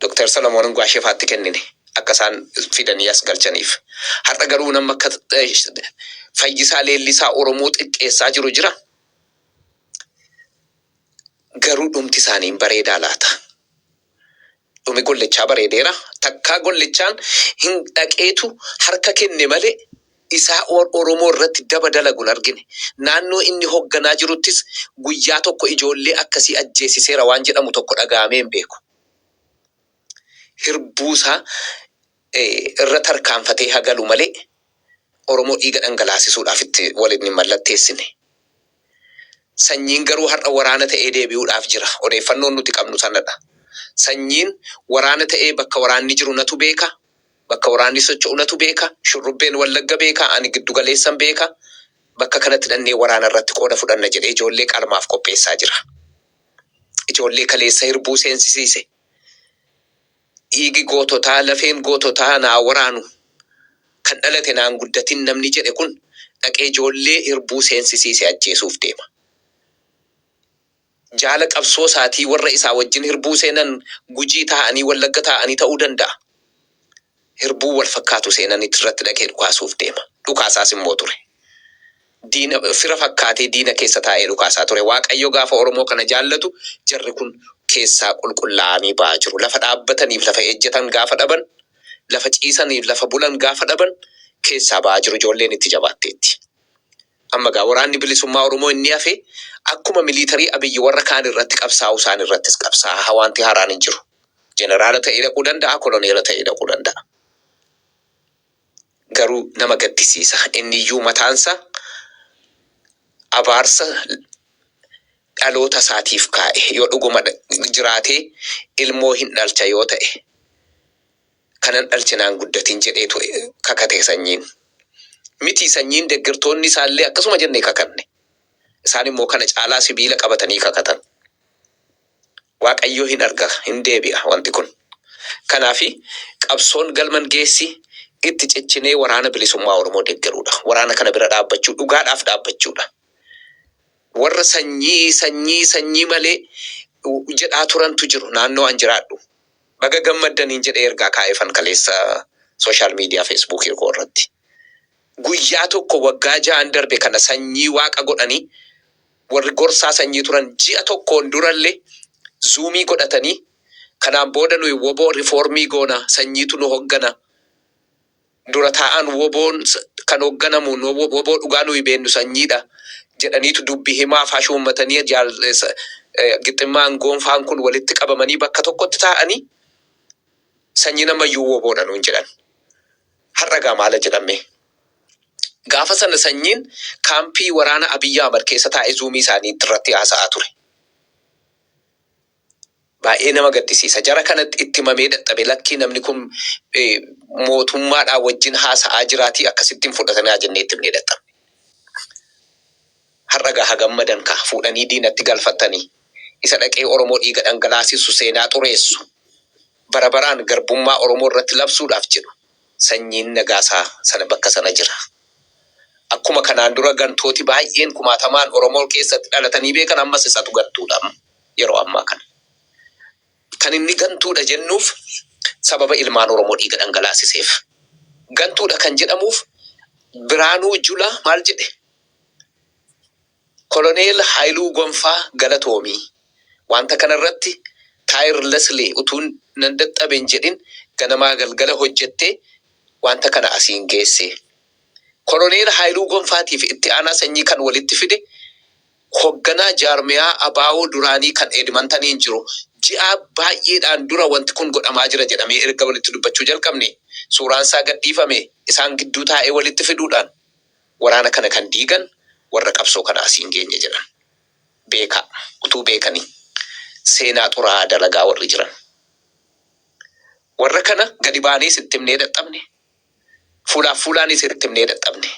Speaker 9: Dr. Salamoon Gwaashefaatti kennine akka isaan fidanii as galchaniif. Har'a garuu nama akka Fayyisaa Leellisaa Oromoo xiqqeessaa jiru jira. Garuu dhumti isaaniin bareedaa laata. Dhumi gollechaa bareedeera. Takkaa gollechaan hin dhaqeetu harka kenne malee isaa Oromoo irratti daba dalaguun argine. Naannoo inni hoogganaa jiruttis guyyaa tokko ijoollee akkasii ajjeesiseera waan jedhamu tokko dhaga'amee hin beeku. Hirbuusaa irra tarkaanfatee hagalu malee Oromoo dhiiga dhangalaasisuudhaaf itti waliin hin mallatteessine. Sanyiin garuu har'a waraana ta'ee deebi'uudhaaf jira. Odeeffannoon nuti qabnu sanadha. Sanyiin waraana ta'ee bakka waraanni jiru natu beeka. Bakka waraanni socho'u natu beeka. Shurrubbeen Wallagga beeka. Ani giddu galeessan beeka. Bakka kanatti dhannee waraana irratti qooda fudhanna jedhee ijoollee qalmaaf qopheessaa jira. Ijoollee kaleessa hirbuu seensisiise. Dhiigi goototaa, lafeen goototaa naa waraanu. Kan dhalate naan guddatin namni jedhe kun dhaqee ijoollee hirbuu seensisiise ajjeesuuf deema. Jaala qabsoo isaatii warra isaa wajjin hirbuu seenan Gujii ta'anii Wallagga ta'anii ta'uu danda'a. Hirbuu wal fakkaatu seenanitti irratti dhaqee dhukaasuuf deema. Dhukaasaas immoo ture. Diina fira fakkaatee diina keessa taa'ee dhukaasaa ture. Waaqayyo gaafa Oromoo kana jaallatu jarri kun keessaa qulqullaa'anii ba'aa jiru. Lafa dhaabbataniif lafa ejjetan gaafa dhaban, lafa ciisaniif lafa bulan gaafa dhaban keessaa ba'aa jiru. Ijoolleen itti jabaatteetti. Amma gaa waraanni bilisummaa Oromoo inni hafe akkuma miliitarii Abiyyi warra kaan irratti qabsaa'u isaan irrattis qabsaa'a. Wanti haaraan hin jiru. Jeneraala ta'ee dhaquu danda'a, koloneela ta'ee dhaquu danda'a. Garuu nama gaddisiisa. Inni iyyuu mataansa abaarsa dhaloota isaatiif kaa'e. Yoo dhuguma jiraatee ilmoo hin dhalcha yoo ta'e kanan dhalchinaan guddatin jedheetu kakate sanyiin. Miti sanyiin deeggartoonni isaallee akkasuma jennee kakanne. Isaan immoo kana caalaa sibiila qabatanii kakatan. Waaqayyo hin arga, hin deebi'a wanti kun. Kanaafi qabsoon galman geessi itti ciccinee waraana bilisummaa Oromoo deeggaruudha. Waraana kana bira dhaabbachuu, dhugaadhaaf dhaabbachuudha. Warra sanyii malee jedhaa turantu jiru naannoo an jiraadhu. Baga gammaddaniin jedhee ergaa kaa'eefan kaleessa sooshaal miidiyaa feesbuukii irratti. Guyyaa tokko waggaa 6 darbe kana sanyii waaqa godhanii warri gorsaa sanyii turan ji'a tokkoon durallee zuumii godhatanii kanaan booda nuyi woboo rifoormii goona sanyiitu nu hoggana. Dura taa'an woboon kan hogganamu woboo dhugaa nuyi beennu sanyiidha jedhaniitu dubbii himaa faashuu uummatanii gixximmaan goonfaan kun walitti qabamanii bakka tokkotti taa'anii sanyii namayyuu woboodha nuun jedhan. Har'a gaa maala jedhame? Gaafa sana sanyiin kaampii waraana Abiyyi Ahmad keessa taa'ee zuumii isaanii irratti haasa'aa ture. Baay'ee nama gaddisiisa. Jara kanatti itti himamee dadhabe lakkii namni kun mootummaadhaan wajjin haasa'aa jiraatii akkasittiin fudhatanii jennee itti himnee dadhabne. Har'a gaa gammadan ka fuudhanii diinatti galfatanii isa dhaqee Oromoo dhiiga dhangalaasisu seenaa xureessu bara baraan garbummaa Oromoo irratti labsuudhaaf jedhu sanyiin nagaasaa sana bakka sana jira. Akkuma kanaan dura gantooti baay'een kumaatamaan Oromoo keessatti dhalatanii beekan ammas isatu gantuudha yeroo ammaa kana. Kan inni gantuudha jennuuf sababa ilmaan Oromoo dhiiga dhangalaasiseef. Gantuudha kan jedhamuuf Biraanuu Julaa maal jedhe? Koloneel Haayiluu Gonfaa Galatoomii wanta kanarratti taayirleslee utuun nan dadhaben jedhin ganamaa galgala hojjettee wanta kana asiin geesse. Koloneel Haayiluu Gonfaatiif itti aanaa sanyii kan walitti fide hoogganaa jaarmiyaa abaawoo duraanii kan Edmontaniin jiru ji'a baay'eedhaan dura wanti kun godhamaa jira jedhamee erga walitti dubbachuu jalqabne suuraan isaa gadhiifame isaan gidduu taa'ee walitti fiduudhaan waraana kana kan diigan warra qabsoo kana asiin geenye jedhan. Beeka utuu beekanii seenaa xuraa dalagaa warri jiran. Warra kana gadi baanee sitti himnee dadhabne. Fuulaaf fuulaanis sitti himnee dadhabne.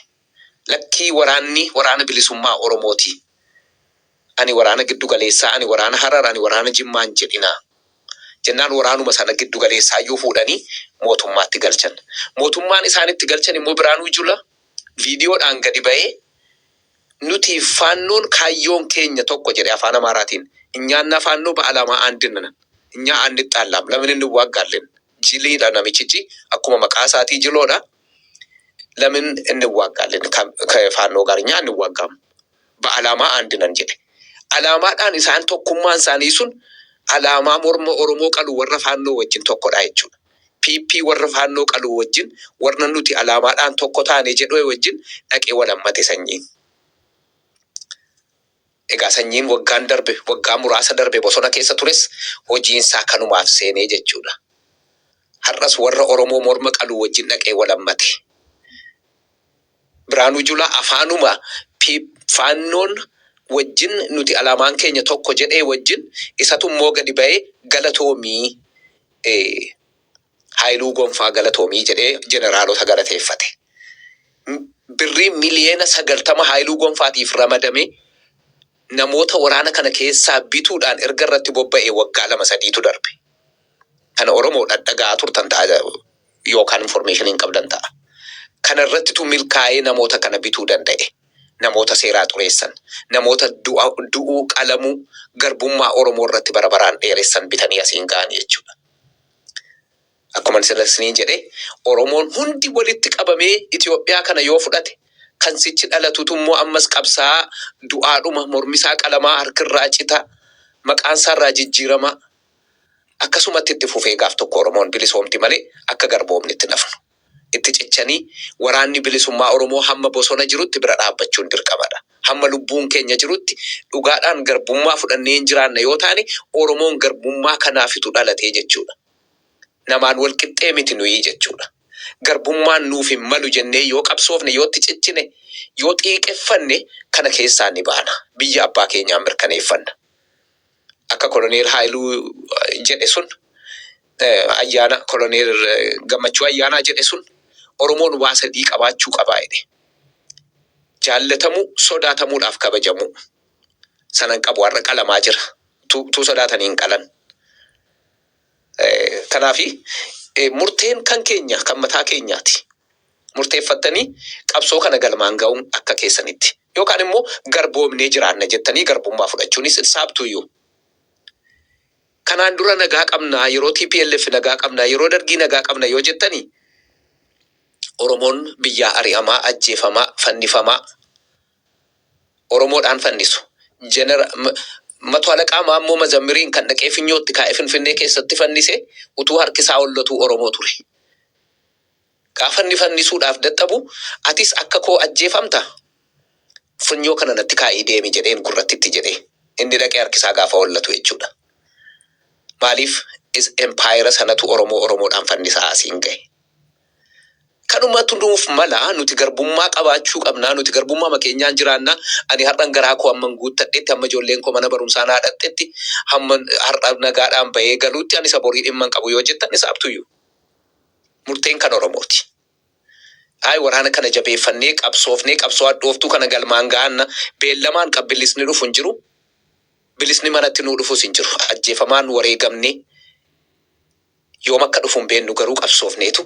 Speaker 9: Lakkii waraana bilisummaa Oromooti. Ani waraana giddu galeessaa, ani waraana Harar, ani waraana Jimmaan jedhinaa. Jennaan waraanuma sana giddu galeessaa yoo fuudhanii mootummaatti galchan. Mootummaan isaanitti galchan immoo Biraanuu Juulaa viidiyoodhaan gadi ba'ee nuti faannoon kaayyoon keenya tokko jedhe afaan Amaaraatiin. Inyaanna faannoo ba'alamaa aandinnana. Inyaa aannittaalaam lamin inni waaggaalleen. Jiliidha namichichi akkuma maqaa isaatii jiloodha. Lamin inni waaggaalleen faannoo gaariinyaa inni waaggaamu. Ba'alamaa aandinan jedhe. Alaamaadhaan isaan tokkummaan isaanii sun alaamaa morma Oromoo qalu warra faannoo wajjin tokkodha jechuudha. PP warra faannoo qalu wajjin warra nuti alaamaadhaan tokko taane jedhee wajjin dhaqee walammate sanyiin. Egaa sanyiin waggaa muraasa darbe bosona keessa tures hojiinsaa kanumaaf seenee jechuudha. Har'as warra Oromoo morma qalu wajjin dhaqee walammate. Biraanuu Juulaa afaanuma faannoon wajjin nuti alaamaan keenya tokko jedhee wajjin isatu immoo gadi ba'ee galatoomii Haayiluu Gonfaa galatoomii jedhee jeneraalota galateeffate. Birrii miliyoona 90 Haayiluu Gonfaatiif ramadame namoota waraana kana keessaa bituudhaan erga irratti bobba'ee waggaa 2-3tu darbe. Kana Oromoo dhadhagaa turtan ta'a yookaan information hin qabdan ta'a. Kana irrattitu milkaa'ee namoota kana bituu danda'e. Namoota seeraa xureessan, namoota du'uu qalamuu garbummaa Oromoo irratti barabaraan dheeressan bitanii asiin ga'anii jechuudha. Akkuma sirreessanii jedhee Oromoon hundi walitti qabamee Itoophiyaa kana yoo fudhate kan sichi dhalatutu immoo ammas qabsaa du'aadhuma mormisaa qalamaa harkirraa cita maqaan isaarraa jijjiirama akkasumatti itti fufee gaaf tokko Oromoon bilisoomti malee akka garboomni itti nafnu. Itti cichanii waraanni bilisummaa Oromoo hamma bosona jirutti bira dhaabbachuun dirqamadha. Hamma lubbuun keenya jirutti dhugaadhaan garbummaa fudhannee hin jiraanne yoo taane Oromoon garbummaa kanaafitu dhalatee jechuudha. Namaan wal qixxee miti nuyi jechuudha. Garbummaan nuuf hin malu jennee yoo qabsoofne yoo itti cichine yoo xiiqeffanne kana keessaa ni baana. Biyya abbaa keenyaan mirkaneeffanna. Akka koloneel Haayiluu jedhe sun ayyaana koloneel Gammachuu ayyaanaa jedhe sun Oromoon waa sadii qabaachuu qabaa jedhe. Jaallatamuu, sodaatamuudhaaf kabajamuu. Sanan qabu har'a qalamaa jira. Tu sodaatanii hin qalan. Kanaafi murteen kan keenya kan mataa keenyaati. Murteeffattanii qabsoo kana galmaan ga'uun akka keessanitti. Yookaan immoo garboomnee jiraanna jettanii garbummaa fudhachuunis saabtuyyuu. Kanaan dura nagaa qabnaa yeroo TPLF nagaa qabnaa yeroo dargii nagaa qabna yoo jettanii Oromoon biyyaa ari'amaa ajjeefamaa fannifamaa Oromoodhaan fannisu. Matu alaqaa Maammoo Mazammiriin kan dhaqee Finyootti kaa'ee Finfinnee keessatti fannise utuu harkisaa hollatuu Oromoo ture. Gaafa inni fannisuudhaaf dadhabu atis akka koo ajjeefamta. Finyoo kana natti kaa'ii deemi jedheen gurrattitti jedhee inni dhaqee harkisaa gaafa hollatu jechuudha. Maaliif empire sanatu Oromoodhaan fannisaa asiin gahe. Kanumatu nuuf mala nuti garbummaa qabaachuu qabnaa nuti garbummaa makeenyaan jiraannaa ani har'an garaa koo hamman guuttadheetti hamma ijoolleen koo mana barumsaa naadhattetti hamman har'a nagaadhaan bahee galuutti ani isa borii dhimman qabu yoo jettan isaabtuyyuu. Murteen kan Oromooti. Waraana kana jabeeffannee qabsoofnee qabsoo hadhooftuu kana galmaan ga'anna beellamaan qabbilisni dhufu hin jiru. Bilisni manatti nuu dhufus hin jiru. Ajjeefamaan wareegamnee yoom akka dhufu hin beennu garuu qabsoofneetu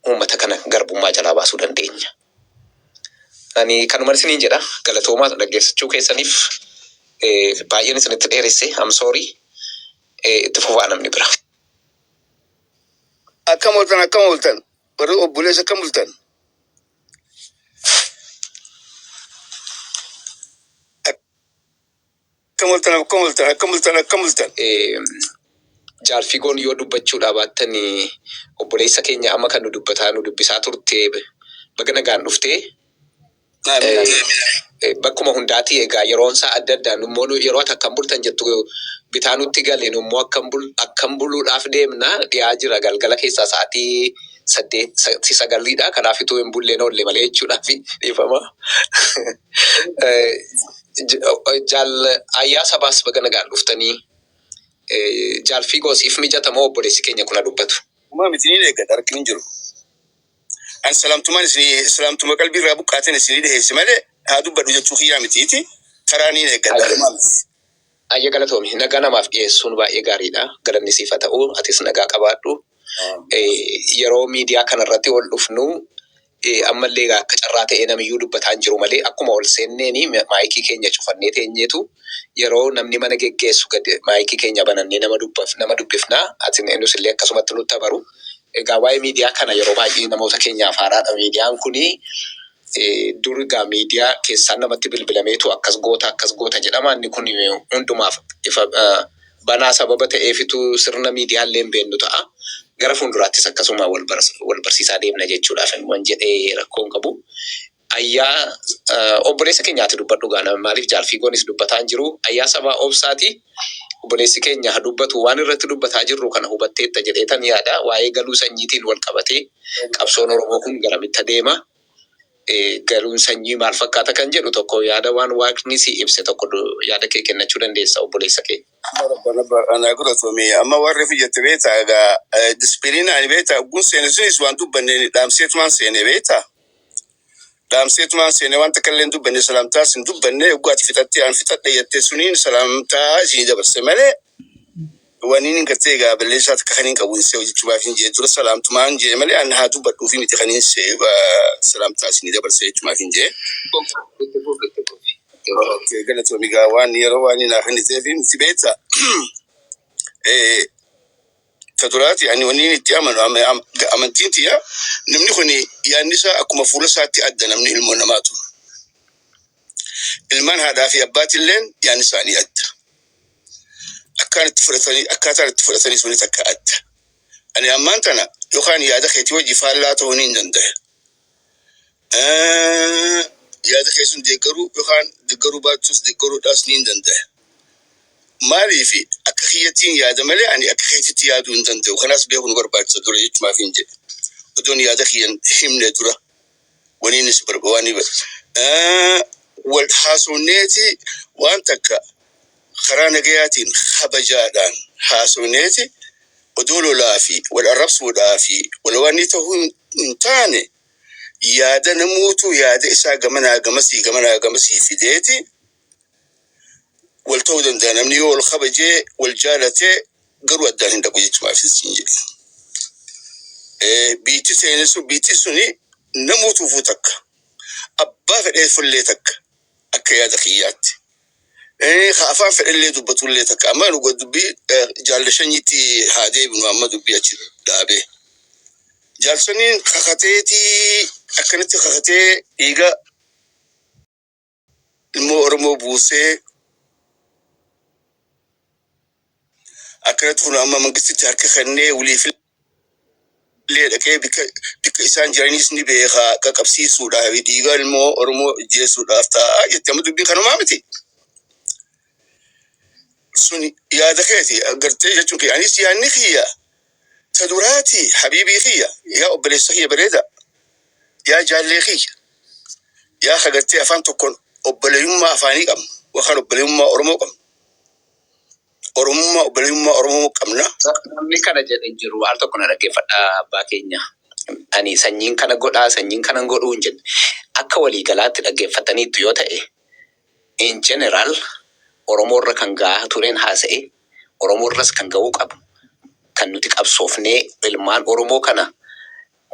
Speaker 9: uummata kana garbummaa jalaa baasuu dandeenya. Ani kanuma isiniin jedha galatoomaa dhaggeeffachuu keessaniif baay'een isinitti dheeresse I'm sorry itti fufaa namni bira.
Speaker 10: Akkam ooltan warri obboleessa akkam bultan. Akkam bultan.
Speaker 9: Jaalfigoon yoo dubbachuudhaa baattanii obboleessa keenya amma kan nu dubbisaa turte baga nagaan dhuftee bakkuma hundaati egaa yeroon isaa adda addaan immoo yeroo akkam bultan jettu bitaa nutti galeen immoo akkam buluudhaaf deemna dhiyaa jira galgala keessaa sa'aatii saddeet sagalidha. Kanaafituu hin bulleen oolle malee jechuudhaaf dhiifama. Jaal ayyaa sabaas baga nagaan dhuftanii jaal fiigoosiif mijatamoo obboleessi keenya kuna dubbatu.
Speaker 10: Uma mitini lega darkin jiru. An salamtuman salamtuma qalbi irraa buqqaateen isinii dhiheesse malee haa dubbadhu jechuu kiyyaa mitiiti. Karaanii lega darmaam.
Speaker 9: Ayya galatoomi nagaa namaaf dhiyeessuun baay'ee gaariidha. Galanni siif haa ta'u atis nagaa qabaadhu. Yeroo miidiyaa kanarratti ol dhufnu ammallee akka carraa ta'ee namiyyuu dubbataa hin jiru malee akkuma ol seenneeni maayikii keenya cufannee teenyeetu yeroo namni mana geggeessu gad maayikii keenya banannee nama dubbifnaa ati nus illee akkasumatti nutti baru. Egaa waa'ee miidiyaa kana yeroo baay'ee namoota keenyaaf haaraadha. Miidiyaan kuni durgaa miidiyaa keessaan namatti bilbilameetu akkas goota jedhama. Inni kun hundumaaf ifa banaa sababa ta'eefitu sirna miidiyaa illee hin beeknu ta'a. Gara fuulduraattis akkasuma wal barsiisaa deemna jechuudhaaf waan jedhee rakkoon qabu. Ayyaa obboleessa keenyaatti dubbadhu gaana maaliif jaal fiigoonis dubbataa jiru. Ayyaa sabaa obsaati. Obboleessi keenya haa dubbatu waan irratti dubbataa jirru kana hubatteetta jedheetan yaada. Waa'ee galuu sanyiitiin wal qabatee qabsoon Oromoo kun garamitti deema. Galuun sanyii maal fakkaata kan jedhu tokko yaada waan waaqni si ibse tokko yaada kee kennachuu dandeessa obboleessa kee.
Speaker 10: Ana guratoome amma warri fiyyatti beeta egaa dispiriina ani beeta gun seenesinis waan dubbanne dhaamseetumaan seene beeta. Dhaamseetumaan seene waan takkalleen dubbanne salamtaa sin dubbanne ugaati fixattee aan fixadhe jettee suniin salamtaa isin dabarse malee waniin hin gartee egaa balleessaa takka kan hin qabuun see jechuudhaaf hin jee dura salamtumaan jee malee an haa dubbadhuu fi miti kan hin see salamtaa isin dabarse jechuudhaaf hin jee. Galatoomi egaa waan yeroo waan naaf hin ta'eef miti beeta. Taduraati ani waniin itti amanu amantiin tiya namni kun yaadni isaa akkuma fuula isaatti adda namni ilmoo namaatu. Ilmaan haadhaa fi abbaatilleen yaadni isaanii adda. Akkaataan itti fudhatanii sunis akka adda. Ani ammaan tana yookaan yaada keetii hojii faallaa ta'uu hin danda'a. Yaada kee sun deeggaruu yookaan deeggaruu baatus deeggaruudhaas ni hin danda'a. Maaliifi akka kiyyattiin yaada malee ani akka keetitti yaaduu hin danda'u. Kanaas beekuun barbaachisa dura jechuudhaaf hin jedhe. Odoon yaada kiyyan himne dura waniinis barbaani wal haasofneeti waan takka karaa nagayaatiin habajaadhaan haasofneeti odoo lolaa fi wal arrabsuudhaa fi wal waan ta'uu hin taane yaada namuutu yaada isaa gamanaa gamasii fideeti wal ta'uu danda'a. Namni yoo wal kabajee wal jaalatee garuu addaan hin dhaqu jechuudhaaf hin jedhe. Biitti suni namuutuufuu takka abbaa fedhee fullee takka akka yaada kiyyaatti. Afaan fedhallee dubbatullee takka amma nu dubbii jaallashanyitti haa deebinu amma dubbii achi dhaabee. Jaalsaniin kakateetii akkanatti kakatee dhiiga ilmoo Oromoo buusee akkanatti kun amma mangistitti harka kennee waliif illee dhaqee bikka isaan jiranis ni beekaa qaqqabsiisuudhaaf dhiiga ilmoo Oromoo jeessuudhaaf ta'a jettee amma dubbii kanumaa miti. Sun yaada keeti gartee jechuun kee anis yaadni kiyya taduraati habiibii kiyya yaa obboleessa kiyya bareeda yaa jaallee kiyya yaa hagartee afaan tokkoon obboleeyyummaa afaanii qabna yookaan obboleeyyummaa Oromoo qabna. Obboleeyyummaa Oromoo qabna.
Speaker 9: Namni kana jedhe jiru al tokko na dhaggeeffadhaa abbaa keenya. Ani sanyiin kana godhaa sanyiin kana godhuu hin jedhe akka waliigalaatti dhaggeeffataniitu yoo ta'e in general Oromoorra kan gahaa tureen haasa'e Oromoorras kan gahuu qabu kan nuti qabsoofnee ilmaan Oromoo kana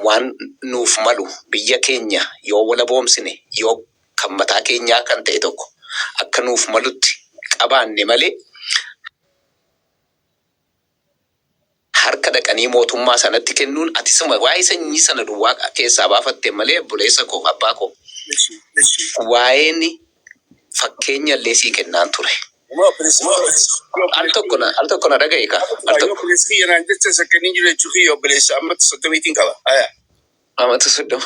Speaker 9: waan nuuf malu biyya keenya yoo wala boomsine yoo kan mataa keenyaa kan ta'e tokko akka nuuf malutti qabaanne malee harka dhaqanii mootummaa sanatti kennuun atisuma waa'ee sanyii sana duwwaa keessaa baafatte malee obboleessa koo abbaa koo waa'een fakkeenya illee sii kennaan ture. Al tokko na dhagaye ka. Al tokko.
Speaker 10: Obboleessi kiyya naan jecha sakkanii jiru jechuu kiyya obboleessa ammatti 30 qaba.
Speaker 9: Ammatti 30.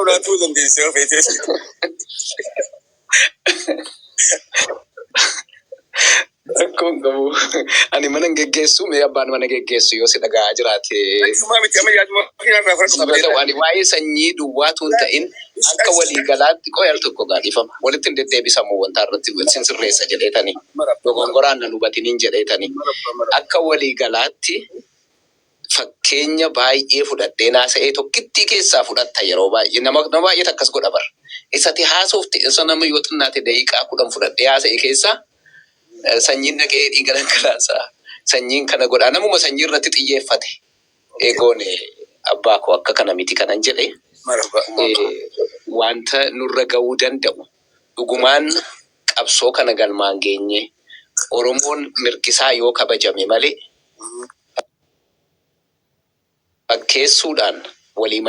Speaker 10: Ulaatuu dandeessee of eetees.
Speaker 9: qabu. Ani mana geggeessu mee abbaan mana geggeessu yoo si dhagaa jiraate. Ani waa'ee sanyii duwwaatu hin ta'in akka walii galaatti qoyal tokko gaadifama. Walitti hin deddeebisamu wanta irratti sin sirreessa jedheetanii. Dogongoraan nan hubatiniin jedheetanii. Akka walii galaatti fakkeenya baay'ee fudhadhee naasa'ee tokkittii keessaa fudhatta yeroo baay'ee nama baay'ee akkas godha bara. Isatti haasofte isa nama yoo xinnaate daqiiqaa 10 fudhadhee haasa'e keessaa sanyiin dhaqee dhiiga dhangalaasaa. Sanyiin kana godha namuma sanyii irratti xiyyeeffate. Eegoon abbaa koo akka kana miti kanan jedhe wanta nurra ga'uu danda'u dhugumaan qabsoo kana galmaan geenye Oromoon mirgisaa yoo kabajame malee fakkeessuudhaan walii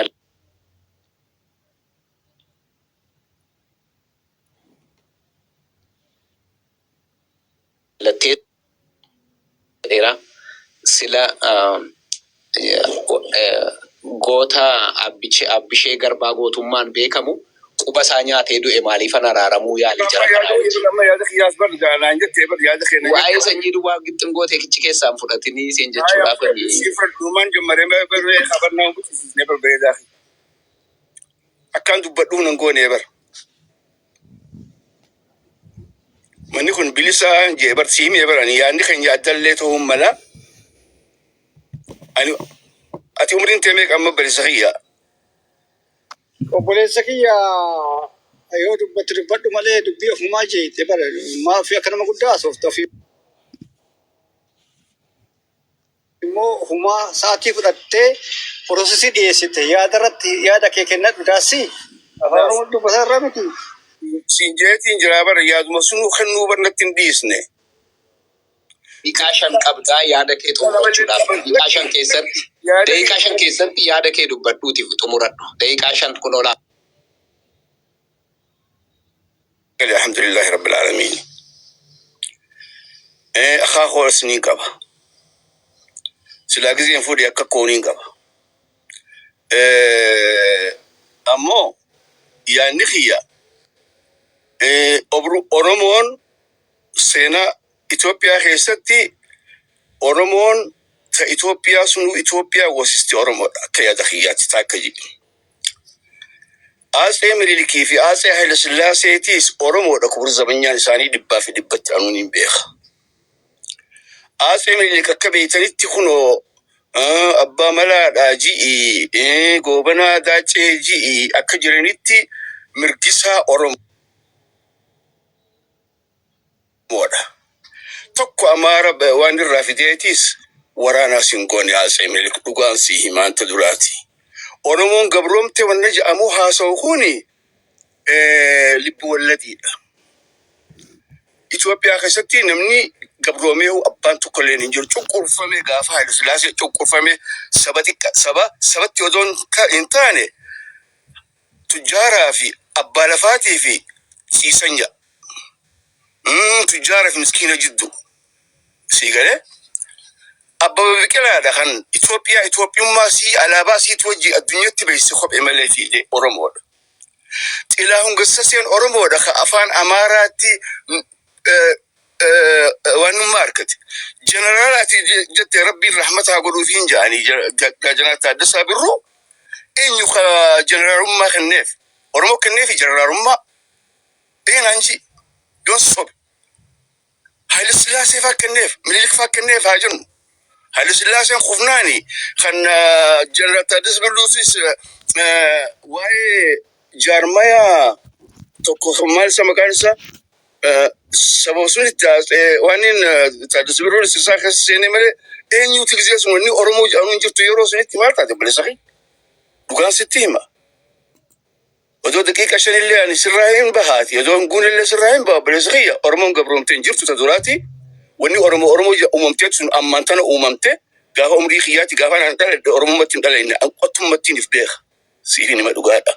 Speaker 9: mallattee dheeraa sila goota abbishee garbaa gootummaan beekamu quba isaa nyaatee du'e maaliifan araaramuu yaali jira. Waa'ee sanyii duwwaa gixxin gootee kichi keessaan fudhatinii seen jechuudhaaf.
Speaker 10: Akkaan dubbadhuu nan goonee bara. Manni kun bilisaa jee barsiimee barani yaadni keenya addallee ta'uu mala. Ati umriin teemee qamma balisa kiyyaa.
Speaker 3: Obboleessa kiyyaa yoo dubbadhu malee dubbii ofumaa jeete bara maafi akka nama guddaa soofta ofii. Immoo ofumaa sa'aatii fudhattee poroosesii dhiyeessite yaada kee kennadhu daasii afaan oromoo dubbatarra miti.
Speaker 10: Sinjeetiin jiraa bara yaaduma sunuu kennuu barnatti hin dhiisne.
Speaker 9: Daqiiqaa 5 qabdaa yaada kee xumuruudhaaf. Daqiiqaa 5 keessatti yaada kee dubbadhuutiif xumuradhu. Daqiiqaa 5 kun oolaa.
Speaker 10: Alhamdulillahi rabbil alamin. Akhaakoo isniin qaba. Silaa gizeen fuudhee akka kooniin qaba. Ammoo yaadni kiyya Oromoon seenaa Itoophiyaa keessatti Oromoon ta Itoophiyaa sunuu Itoophiyaa wasisti Oromoodha akka yaada kiyyaatti taakka jedhu. Atsee Minilikii fi Atsee Haile Sillaaseetiis Oromoodha kubur zabanyaan isaanii 100% anuun hin beeka. Atsee Minilik akka beeytanitti kunoo abbaa malaadhaa ji'i goobanaa daacee ji'i akka jiranitti mirgisaa Oromoodha. Tokko amaara waan irraa fideetis waraanaa singoonni Atsee Minilik dhugaan si himaanta duraati. Oromoon gabroomte wanna jedhamu haasa'u kuni lubbu walladiidha. Itoophiyaa keessatti namni gabroomee abbaan tokkolleen hin jiru cunqurfamee gaafa Haile Sillaasee cunqurfamee sabatti odoon hin taane tujjaaraa fi abbaa lafaatii fi ciisanya. Tujjaaraa fi miskiina jiddu. Sigalee Abbaa Biqilaadha kan Itoophiyummaa si alaabaa siitu wajji addunyaatti beeksise kophee malee fiide Oromoodha. Xilaahun Gassaseen Oromoodha kan afaan Amaaraatti waan nummaa harkate. Jeneraalaati jettee Rabbiin rahmataa godhuufi hin jedhanii Jeneraal Taaddasaa Birruu eenyu ka jeneraalummaa kenneef Oromoo kenneefi jeneraalummaa eenanji yoon sobe. Haile Sillaasee faa kenneef Minilik faa kenneef haa jennu. Haile Sillaaseen kufnaani kan Jeneraal Taaddasaa Birruusis waa'ee jaarmayaa tokko maal isa maqaan isaa sababa sunitti waan Taaddasaa Birruun isaa keessa seenee malee eenyuuti gizees wanni Oromoo jedhamu jirtu yeroo sunitti maal taate bilisa fi dhugaan sitti hima. Odoo daqiiqa 5 illee ani sirraa hin bahaati odoo guun illee sirraa hin baha bilisa kiyya Oromoon gabroomte hin jirtu ta duraati. Wanni Oromoo uumamtee sun ammaan tana uumamte gaafa umrii kiyyaatti gaafa naan dhaladhe Oromoomatti hin dhalanne qottumatti hin beeka. Siif nima dhugaadha.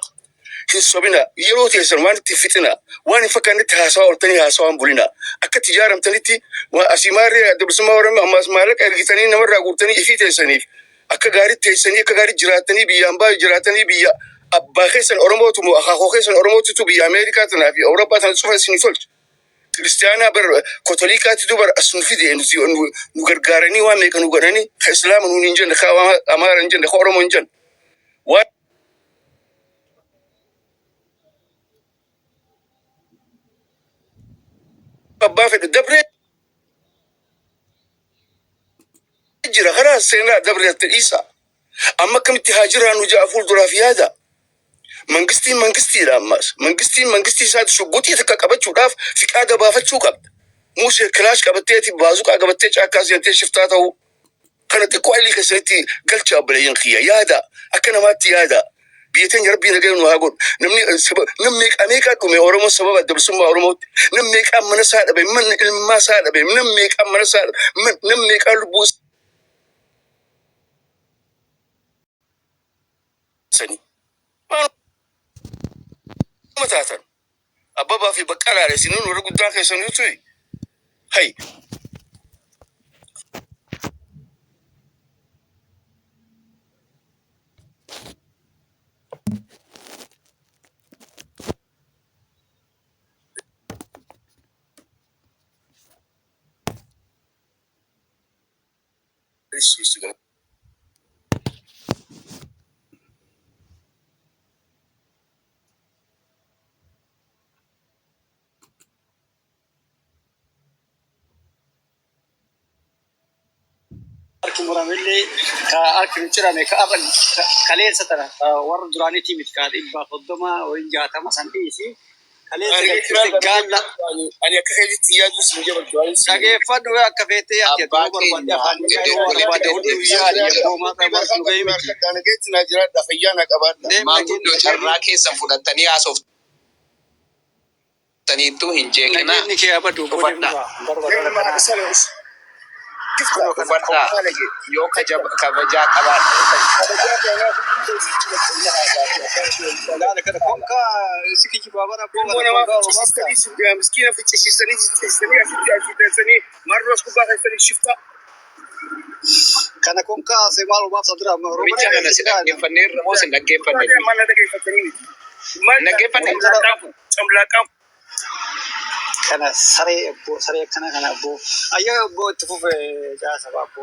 Speaker 10: Hin sobina yeroo teessan waan itti fixina waan hin fakkaannetti haasawaa oltanii haasawaan bulina akka itti ijaaramtanitti asii maarree dabsummaa Oromoo ammaas maallaqa ergitanii namarraa guurtanii ifii teessaniif akka gaarii teessanii akka gaarii jiraattanii biyyaan baay'ee jiraatanii biyya abbaa keessan Oromootu akaakoo keessan Oromootu biyya Ameerikaa tanaa fi Awurooppaa tana cufa isinii tolcha. kiristaanaa bar katolikaatti dubar asun fide nu gargaaranii waan meeqa nu godhanii ka islaama nuun hin jenne ka amaara hin jenne ka oromoo hin jenne waan abbaa fedhe dabree jira karaa seenaa dabreette dhiisa amma akkamitti haa jiraannu ja'a fuulduraaf yaada mangistiidha ammas mangistii isaati shugguxii takka qabachuudhaaf fiqaada baafachuu qabda muusee kilaash qabatteeti baazuqaa qabattee caakkaa seentee shiftaa ta'uu kana xiqqoo alii keessatti galcha abbalayyan kiyya yaada akka namaatti yaada biyya teenya rabbii nagaya nu haa godhu namni meeqaa dhume oromoo sababa adda bilisummaa oromootti namni meeqaa mana isaa dhabe mana ilmaa isaa dhabe namni meeqaa mana isaa dhabe namni meeqaa lubbuu sani matatan abbabaa fi baqqalaadha isinin warra guddaa keessaniitu hay
Speaker 6: Muramillee ka arkin cirame ka aban kaleessa tana warra duraanii tiimit ka dhibba soddoma waliin jaatama san dhiisi kaleessa galchite gaalla
Speaker 10: ani akka keetitti yaadu sin jaba du'aanis
Speaker 6: dhageeffadhu akka feetee ati barbaadde afaan barbaadde hunduu yaadi yemmuu qabaatu gahee miti
Speaker 10: kana keetti na jiraadha fayyaa na qabaadha
Speaker 9: Maanguddoo carraa keessan fudhattanii haasoftaniittuu hin jeeqinaa.
Speaker 6: nageenyi kee abadu
Speaker 9: Uffadhaa yoo kabajaa qabaadha.
Speaker 10: miskiina ficcisiisanii asitti marroos gubbaa keessanii shiftaa
Speaker 6: kana konkaa seemaalumaaf sadira
Speaker 9: Micha kana si dhaggeeffannee irra moo sin dhaggeeffanne?
Speaker 10: mana dhaggeeffatanii
Speaker 9: Dhaggeeffanne.
Speaker 10: camlaaqaan
Speaker 6: kana saree kana abbo ayya abbo itti fufe jaasa abbo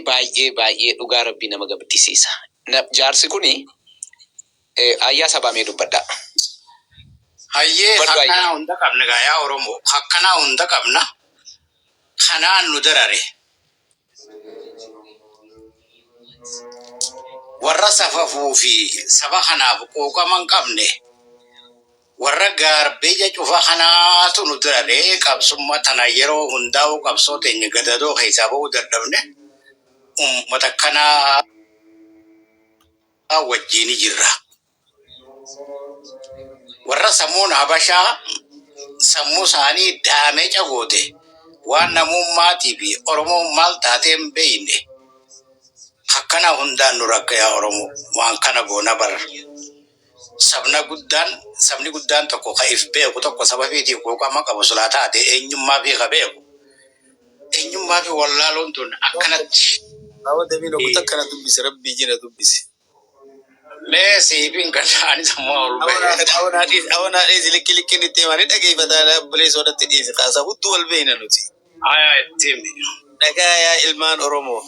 Speaker 9: Baay'ee dhugaa rabbii nama gaddisiisa. Jaarsi kuni ayyaa sabamee dubbadha.
Speaker 1: Hayyee hakkanaa hunda qabna gaayaa Oromoo hakkanaa hunda qabna kanaan nu darare warra safafuu fi saba kanaaf quuqaman qabne warra gaarbeeja cufa kanaatu nu darare qabsummaa tana yeroo hundaa'u qabsoo teenya gadadoo keessaa ba'uu dadhabne uummata kanaa wajjin jirra. Warra sammuun habashaa sammuu isaanii daamee cagoote waan namummaatii fi Oromoon maal taateen beeyne hakkana hundaan nu rakka yaa Oromoo waan kana goona bara. Sabni guddaan tokko ka if beeku tokko saba fiitiif quuqama qabu sulaa taate eenyummaa fi ka beeku. Eenyummaa fi wallaaloon tun akkanatti.
Speaker 10: Awa deebiin oguuta akkana dubbise rabbii jina dubbise.
Speaker 1: Mee siifin gadhaani sammaa ol bahee.
Speaker 10: Awanaa dhiisi likki nitti himanii dhageeffataa bilee soodatti dhiisi kaasaa hudduu wal beeyna nuti.
Speaker 1: Ayaa ittiin.
Speaker 10: Dhagaa yaa ilmaan Oromoo.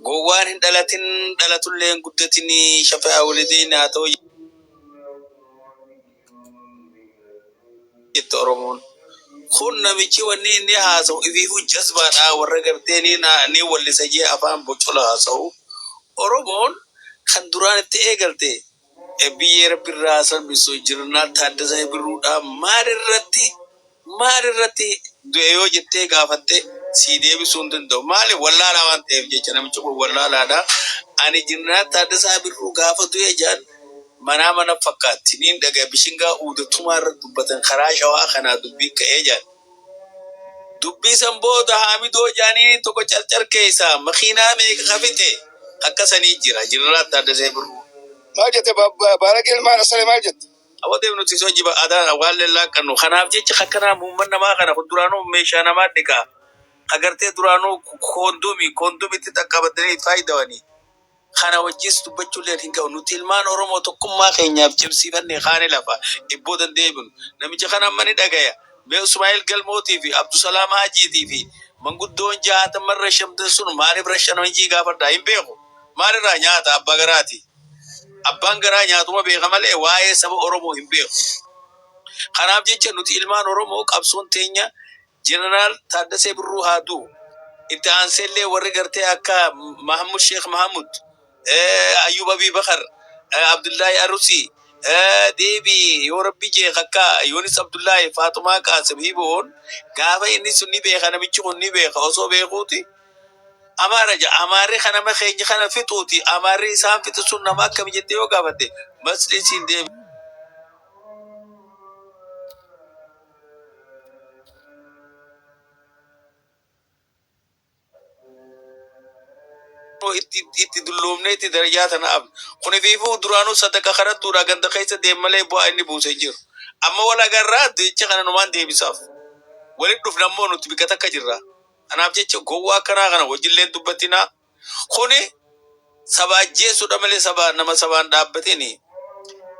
Speaker 10: Gowwaan hin dhalatin dhalatullee hin guddatin shafaa walidiin haa ta'u jette Oromoon. Kun namichi wanni inni haasa'u ifiifuu jazbaadhaa warra gartee ni wallisa jee afaan bocola haasa'u. Oromoon kan duraan itti eegalte biyyee rabbirraa salphisoo jirnaa Taaddasaa Birruudhaa maalirratti du'e yoo jettee gaafatte sii deebisuu hin danda'u. Maali wallaalaa waan ta'eef jecha namichi kun wallaalaadha. Ani jirnaa Taaddasaa Birruu gaafa du'e jaan mana fakkaatti. Niin dhagaa bishingaa uudatumaa irra dubbatan karaa shawaa kanaa dubbii ka'ee jaan. Dubbii san booda Haamidoo jaanii tokko carcar keessaa makiinaa meeqa kafite akkasanii jirraa Taaddasaa Birruu. Maal jette baaraqee ilmaan asale maal jette? Awwadeef nuti soo jiba adaan waan lellaa qannu. Kanaaf jecha akkanaa muumman namaa kana duraanuu meeshaa namaa dhiqaa. Agartee duraanuu koondomitti qaqqabatanii faayidawanii.
Speaker 11: kana wajjis dubbachuullee hin qabu nuti ilmaan Oromoo tokkummaa keenyaaf cimsiifannee kaane lafa ibboo dandeebinu namicha kana amma ni dhagaya mee Ismaa'eel Galmootii fi Abdusalaam Haajiitii fi manguddoon jaatamarra shamtan sun maaliif rashanamjii gaafadhaa hin beeku maalirraa nyaata abbaa garaati abbaan garaa nyaatuma beeka malee waa'ee saba Oromoo hin beeku. Kanaaf jecha nuti ilmaan Oromoo qabsoon teenya Jeneraal Taaddasee Birruu Haaduu itti aanseellee warri gartee akka Mahamud Sheekh Mahamud Ayyub Abii Bakar Abdullahi Arusi deebi yoo rabbi jee akka Yoonis Abdullahi Faatumaa Qaasim hiboon gaafa inni sun ni beeka namichi kun ni beeka osoo beekuuti Amaraja amarri kana ma keenya kana fixuuti amarri isaan fitu sun nama akkam jettee yoo gaafatte masliisiin deebi itti dulloomne itti darajaa tana abna kuni fiifuu duraanuu sadaqa kadhattuudha ganda keessa deemalee bu'aa inni buusee jiru amma wal agarraa jecha kana numaan deebisaaf walitti dhufnammoo nuti bika takka jirra anaaf jecha gowwaa akkanaa kana wajjilleen dubbattinaa kuni saba ajjeesuudha malee saba nama sabaan dhaabbatini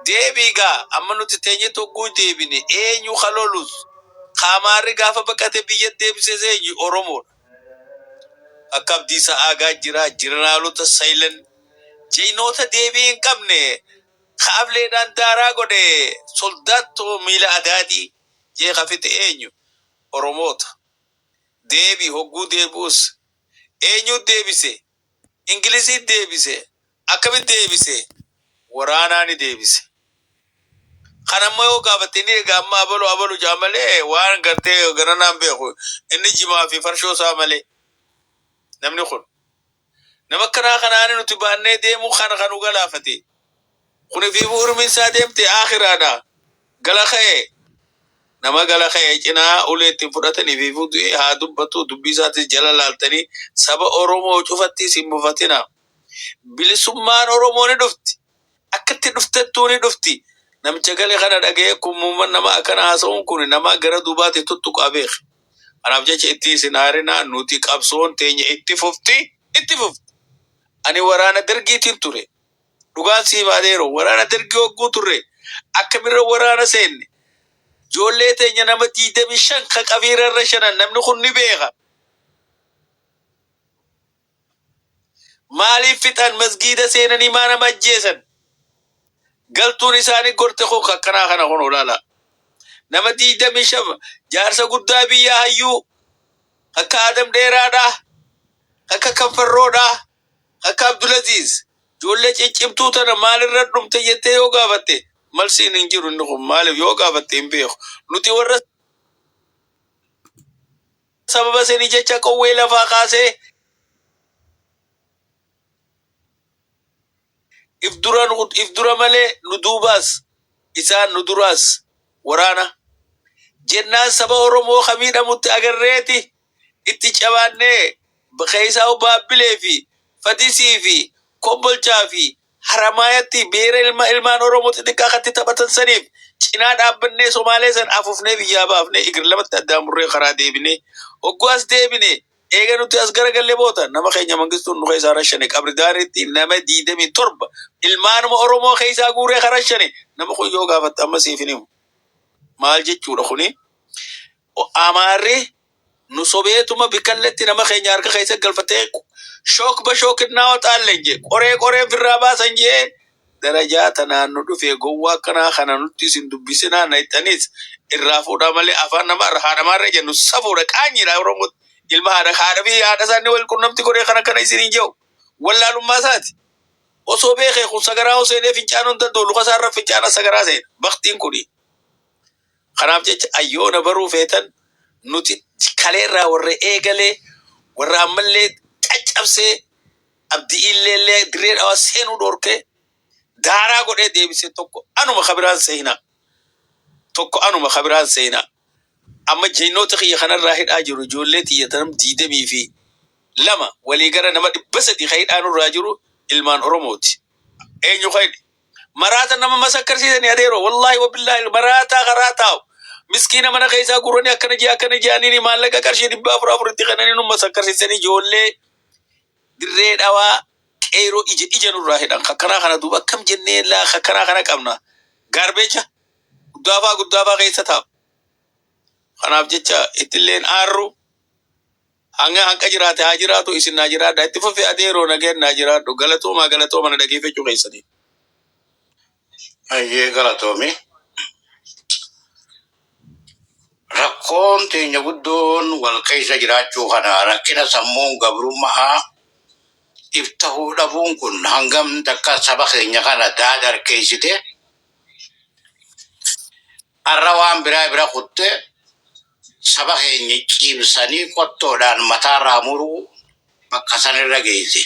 Speaker 11: deebii gaa amma nuti teenye tokkuu deebine eenyu kalolus kaamaarri gaafa baqate biyya deebisee eenyu Oromoodha akka Abdiisaa Aagaa jira Jeneraalota Saayilan jeynoota deebii hin qabne kaableedhaan daaraa godhe soldaatoo miila adaadii jee kafite eenyu Oromoota deebii hogguu deebuus eenyu deebise Ingilizii deebise akkamitti deebise waraanaani deebise kanammoo yoo gaafatanii gamma abalu jaamalee waan gartee garanaan beeku inni jimaa fi farshoo isaa malee namni kun nama kanaan nuti baannee deemu kana kanu galaafate kuni fi urmin isaa deemte akhiraadha galakhaye nama galakhaye cinaa uleetti fudhatanii fi fuudhee haa dubbatu dubbii isaatis jala laaltanii saba Oromoo cufatti simbufatina bilisummaan Oromoo ni dhufti akkatti dhuftettuu ni dhufti namicha galee kana dhagee kummuman nama akkana haasa'uun kun nama gara duubaatti tuttuqaa beeka anaaf jecha itti sinaarina nuti qabsoon teenya itti fufti ani waraana dargiitiin ture dhugaan sii baadeero waraana dargii hogguu turre akkamirra waraana seenne joollee teenya nama 25 ka qabiirarra shanan namni kun ni beeka maaliif fixan masgiida seenanii maa nama ajjeesan galtuun isaanii gorte koo akkanaa kana kun olaala nama 25 jaarsa guddaa biyyaa hayyuu akka Adam Dheeraadha akka Kanfarroodha akka Abdulaziz joollee ciccimtuu tana maalirra dhumte jettee yoo gaafatte malsiin hin jiru inni kun maaliif yoo gaafatte hin beeku nuti warra sababa seenii jecha qowwee lafaa kaasee if dura malee nu duubaas isaan nu duraas waraana jennaan saba Oromoo kamiidhamutti agarreeti itti cabaannee bakkeessaa baabbilee fi fadisii fi kombolchaa fi haramaayatti beera ilmaan Oromoo xixiqqaa katti taphatan saniif cinaa dhaabbannee Somaalee san afuufnee biyyaa baafnee igir lamatti addaan murree karaa deebinee hoggaas deebine eega nuti as garagallee boota nama keenya mangistuun nu keessaa rashane qabri daariitti nama 27 ilmaanuma Oromoo keessaa guuree karashane nama kun yoo gaafatte amma siif hin himu maal jechuudha kuni amaarri nu sobeetuma bikalletti nama keenya harka keessa galfatee shook ba shookidnaa waxaalle je qoree firraa baasan jee darajaa tanaan nu dhufee gowwaa kanaa kana nutti isin dubbisinaa nayxanis irraa fuudhaa malee afaan namarra haadhamaarra jennu safuudha qaanyiidha Oromoo ilma haadha fi haadha isaanii wal qunnamti godhee kana isin hin jiru wallaalummaa isaati osoo beekee kun sagaraa oseenee fincaan hunda doolu kasaarra fincaana sagaraa seen baktiin kuni kanaaf jecha ayyoona baruu feetan nuti kaleerraa warra eegalee warra ammallee caccabsee abdii illeellee dirree dhawaa seenuu dhorkee daaraa godhee deebisee tokko anuma kabiraan seenaa amma jeynoota kiyya kanarraa hidhaa jiru ijoollee xiyyatanam 22 walii gara nama 300 hidhaa nurraa jiru ilmaan Oromooti eenyu kaydi maraata nama masakkarsiisanii adeero wallaahi wabillahi maraataa karaa taa'u miskiina mana keessaa gurranii akkana jaaniini maallaqa qarshii 400 itti kananii nu masakkarsiisanii ijoollee dirree dhawaa qeeroo ija nurraa hidhan kakkanaa kana duuba akkam jennee laa kakkanaa kana qabna garbeecha guddaafaa keessa taa'u. Kanaaf jecha ittilleen aarru hanga jiraate haa jiraatu isin naa jiraadha itti fufee adeeroo nageen naa jiraadhu galatooma na dhageeffachuu keessanii.
Speaker 1: Ayyee galatoomi. Rakkoon teenya guddoon wal keessa jiraachuu kana rakkina sammuun gabrummaa iftahuu dhabuun kun hangam takka saba keenya kana daadarkeessite arra waan bira kutte saba keenya ciibsanii qottoodhaan mataarraa muruu bakka sanirra geesse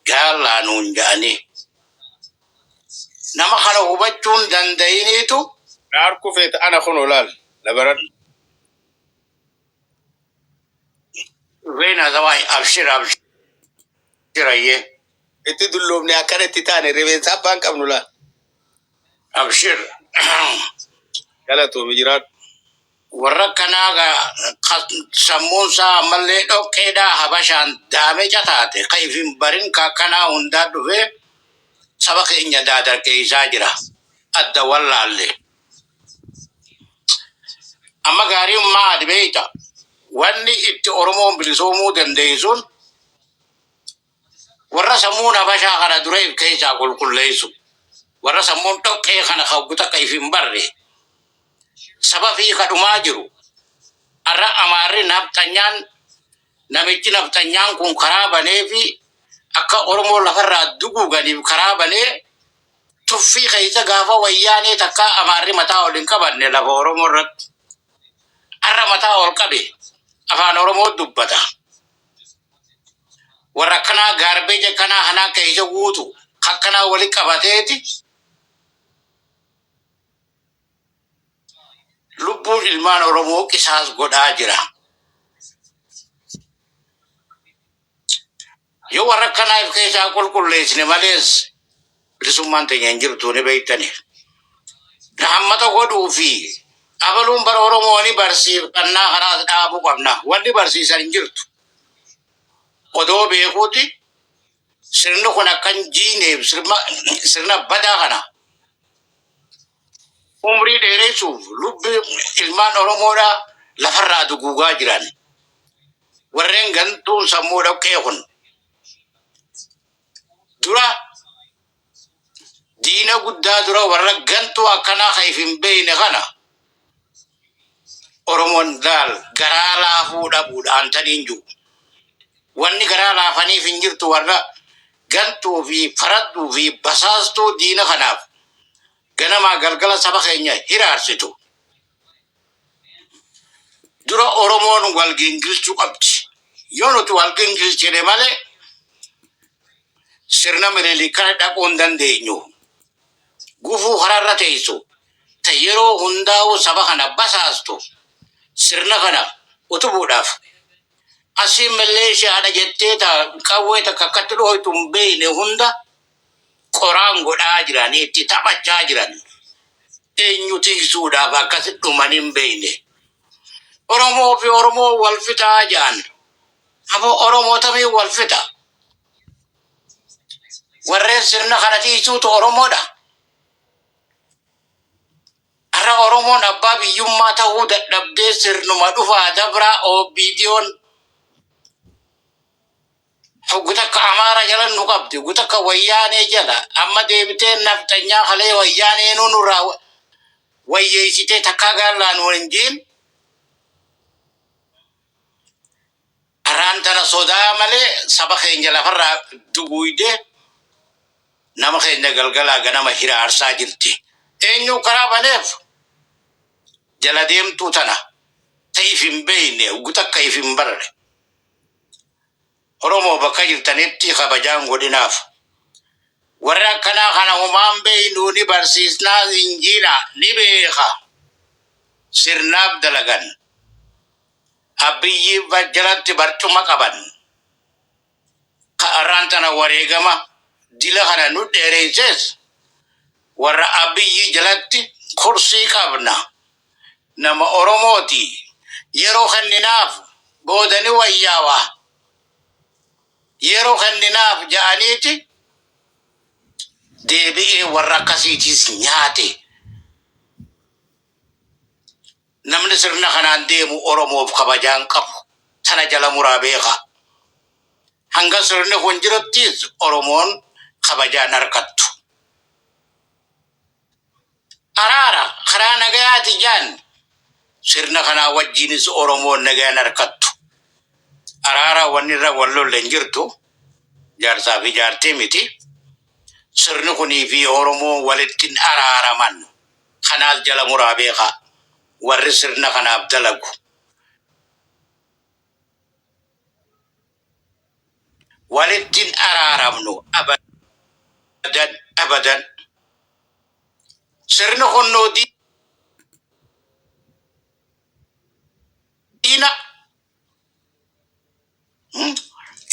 Speaker 1: gaallaanuun ja'anii nama kana hubachuun danda'iniitu
Speaker 11: Harku feeta ana kun olaal labaran.
Speaker 1: Reena zawai abshirayyee
Speaker 11: Itti dulloomne akkana itti taane rifeensa abbaan qabnu laa.
Speaker 1: abshir
Speaker 11: Galatoomi jiraadhu.
Speaker 1: warra kanaaga sammuunsaa ammallee dhoqqeedhaa habashaan daame cataate kaifin barin kakkanaa hundaa dhufee saba keenya daadarkeessaa jira adda wallaallee. Amma gaariin maali beeyta wanni itti Oromoon bilisoomuu dandeessuun warra sammuun habashaa kana dura keessaa qulqulleessu warra sammuun dhoqqee kana hawwuta kaifin barre saba fi kadhumaa jiru arra amaarri namichi nafxanyaan kun karaa banee fi akka Oromoo lafarraa duguuganiif karaa banee tuffii keessa gaafa wayyaanee takka amaarri mataa ol hin qabanne lafa Oromoo irratti arra mataa ol qabe afaan Oromoo dubbata warra kanaa gaarbeeja kanaa hanaa keessa guutu akkanaa wali qabateeti lubbuun ilmaan Oromoo qisaas godhaa jira. Yoo warra kanaaf keessaa qulqulleessine malees bilisummaan teenya hin jirtu ni beektani. Hammata godhuu fi abaluun bara Oromoo ni barsiifannaa kanaas dhaabuu qabna. Wanni barsiisan hin jirtu. Odoo beekuuti sirni kun akkan jiineef sirna badaa kana umrii dheeressuuf lubbi ilmaan Oromoodhaa lafarraa duguugaa jiran. Warreen gantuun sammuu dhoqqee kun dura diina guddaa dura warra gantuu akkanaa kaif hin beeyne kana Oromoon daal garaa laafuu dhabuudhaan taniin jiru. Wanni garaa laafaniif hin jirtu warra gantuu fi faradduu fi basaastuu diina kanaaf ganamaa galgala saba keenya hiraarsitu. Dura Oromoon wal gingilchuu qabdi. Yoo nuti wal gingilchine malee sirna Minilik kana dhaquu hin dandeenyu. Gufuu karaarra teessu ta yeroo hundaa'u saba kana basaastu sirna kana utubuudhaaf asii Maleeshiyaadha jettee ta qawwee takka akkatti dhooytu hin beeyne hunda qoraan godhaa jiran itti taphachaa jiran eenyu tiisuudhaaf akkasitti dhuman hin beeyne. Oromoo fi Oromoo wal fitaa jedhan ammoo Oromoo tamii wal fita. Warreen sirna kana tiisuutu Oromoodha. Arra Oromoon abbaa biyyummaa ta'uu dadhabdee sirnuma dhufaa dabraa OBDO'n gutakka Amaara jala nu qabdi gutakka wayyaanee jala amma deebitee nafxanyaa kalee wayyaanee nurraa wayyeessitee takkaa gaallaan waliin araan tana sodaa malee saba keenya lafarraa duguuydee nama keenya galgalaa ganama hiraarsaa jirti. Eenyu karaa baneef jala deemtuu tana ta'if hin beeyne gutakka if hin barre. Oromoo bakka jirtanitti kabajaan godhinaaf. Warra akkanaa kana homaan beeynuu ni barsiisnaa injiina ni beeka. Sirnaaf dalagan. Abiyyi jalatti barcuma qaban. Ka'arraan tana wareegama dila kana nu dheereesses. Warra abiyyi jalatti kursii qabna. Nama Oromooti yeroo kenninaaf boodani wayyaawaa. yeroo kenninaaf ja'aniiti deebi'ee warra akkasiitis nyaate. Namni sirna kanaan deemu Oromoof kabajaan qabu tana jala muraa beeka. Hanga sirni kun jiruttis Oromoon kabajaan harkattu. Araara karaa nagayaati jaan sirna kanaa wajjinis Oromoon nagayaan harkattu. Araara wanni irra wal lolleen jirtu jaarsaa fi jaartii miti. Sirni kunii fi Oromoon walittiin araaraman kanaas jala muraa beeka. Warri sirna kanaaf dalagu. Walittiin araaramnu abadan. Sirni kun noo diina.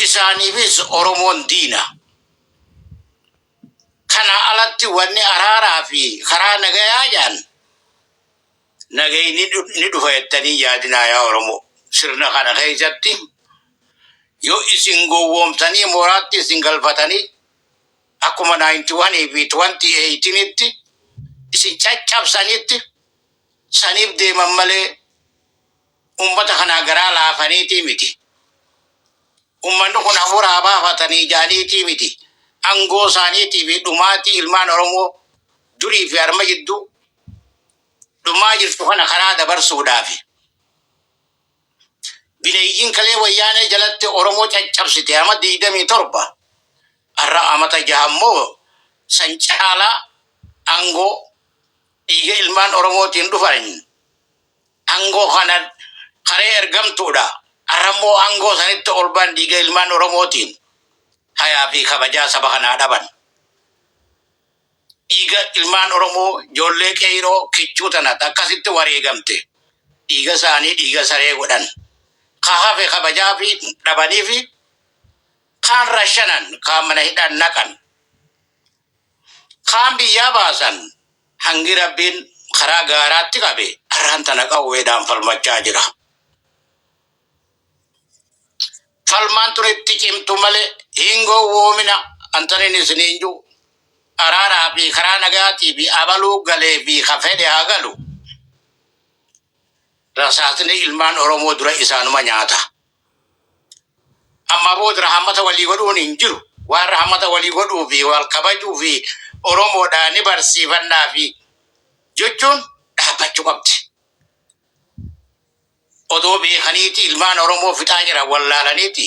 Speaker 1: Isaaniifis Oromoon diina. Kana alatti wanni araaraa fi karaa nagayaa jaan nagay ni dhufa jettanii yaadinaa yaa Oromoo. Sirna kana keessatti yoo isin gowwoomtanii mooraatti isin galfatanii akkuma 91 fi 2018tti isin caccabsanitti saniif deeman malee ummata kana garaa laafaniitii miti. Ummanni kun hafuuraa baafatanii jaaniitii miti. Angoo isaaniitii fi dhumaatii ilmaan Oromoo durii fi harma jidduu dhumaa jirtu kana karaa dabarsuudhaafi. Bineeyyiin kalee wayyaanee jalatti Oromoo caccabsite ama 27 har'a amata 6 immoo san caalaa angoo dhiiga ilmaan Oromootiin dhufan angoo kana karee ergamtuudha. Har'a immoo angoo sanitti ol baan dhiiga ilmaan Oromootiin hayaa fi kabajaa saba kanaa dhaban. Dhiiga ilmaan Oromoo ijoollee qeeroo kichuu tanatti akkasitti wareegamte. Dhiiga isaanii dhiiga saree godhan. Kahafe kabajaa fi dhabanii fi kaan rashanan kaan mana hidhaan naqan. Kaan biyyaa baasan hangi Rabbiin karaa gaaraatti qabe har'aan tana qawweedhaan falmachaa jira. Falmaan turetti cimtu malee hin gowwoomina antanin isiniin jiru. Araaraa fi karaa nagaatii fi abaluu galee fi kafedhe haa galu. Rasaasni ilmaan Oromoo dura isaanuma nyaata. Amma booda rahammata walii godhuun hin jiru. Waan rahammata walii godhuu fi wal kabajuu fi Oromoodhaan ni barsiifannaa fi jechuun dhaabbachuu qabdi. Odoo beekaniiti ilmaan Oromoo fixaa jira wallaalaniiti.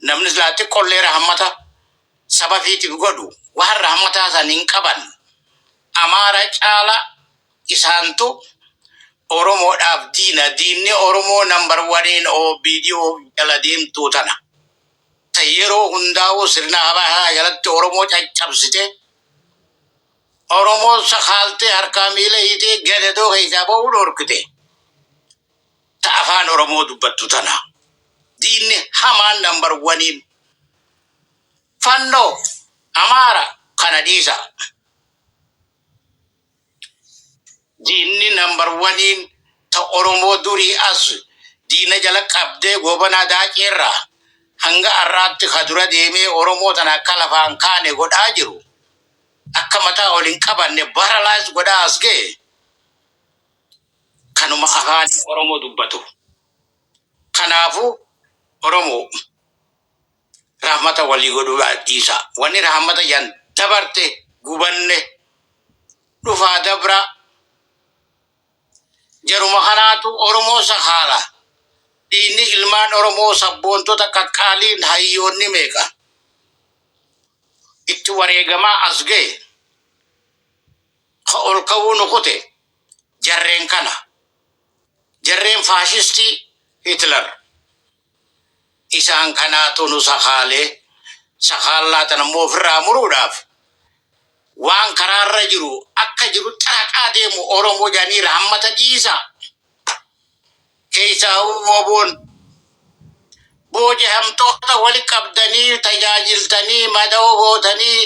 Speaker 1: Namni silaatti qollee rahammata saba fiitiif godhu waan rahammataa san hin qaban. Amaara caala isaantu Oromoodhaaf diina. Diinni Oromoo number 1 OBDO jala deemtuu tana. Yeroo hundaa'u sirna habaa jalatti Oromoo caccabsite. Oromoo sakaaltee harkaa miila hiitee gadadoo keessaa ba'uu dhorkite. Ta afaan Oromoo dubbattu tana. Diinni hamaan number 1. Fannoo Amaara kana dhiisa. Diinni number 1 ta Oromoo durii as diina jala qabdee gobanaa daaqeerraa hanga arraatti kadura deemee Oromoo tana akka lafaan kaane godhaa jiru. Akka mataa waliin qabanne baralaas godhaa as ga'e. Kanuma afaan Oromoo dubbatu. Kanaafuu Oromoo rahmata walii godhuu dhiisa. Wanni rahmata yan dabarte gubanne dhufaa dabra. Jaruma kanaatu Oromoo sakaala. Diinni ilmaan Oromoo sabboontota qaqqaaliin hayyoonni meeqa. Itti wareegamaa as ga'e. Ka ol ka'uu nukute jarreen kana. Jarreen faashistii Hitler. Isaan kanaatu nu sakaalee sakaallaa tana immoo ofirraa muruudhaaf waan karaarra jiru akka jiru xaraqaa deemu Oromoo jaanii rahammata dhiisa. Keessaa Oromoon booji'amtoota wali qabdanii tajaajiltanii mada'oo gootanii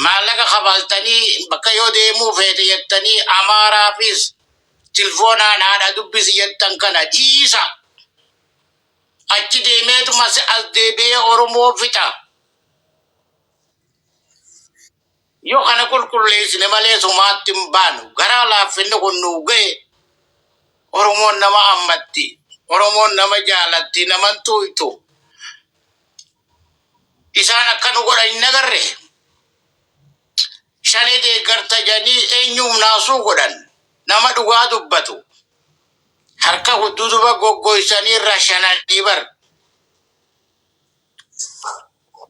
Speaker 1: maallaqa kabaltanii bakka yoo deemuu feete jettanii Amaaraafis tilfoonaan haadha dubbisi jettan kana dhiisa. achi deemeetu as deebi'ee Oromoo fixa. Yoo kana qulqulleessine malee sumaatti hin baanu. Garaa laaffinni kun nuu ga'e Oromoon nama ammatti. Oromoon nama jaalatti, naman tuuytu. Isaan akka nu godhan hin agarre. Shanii deeggarta jedhanii eenyuuf naasuu godhan. Nama dhugaa dubbatu. Harka hudduutuba goggoysanii irraa shananii bar.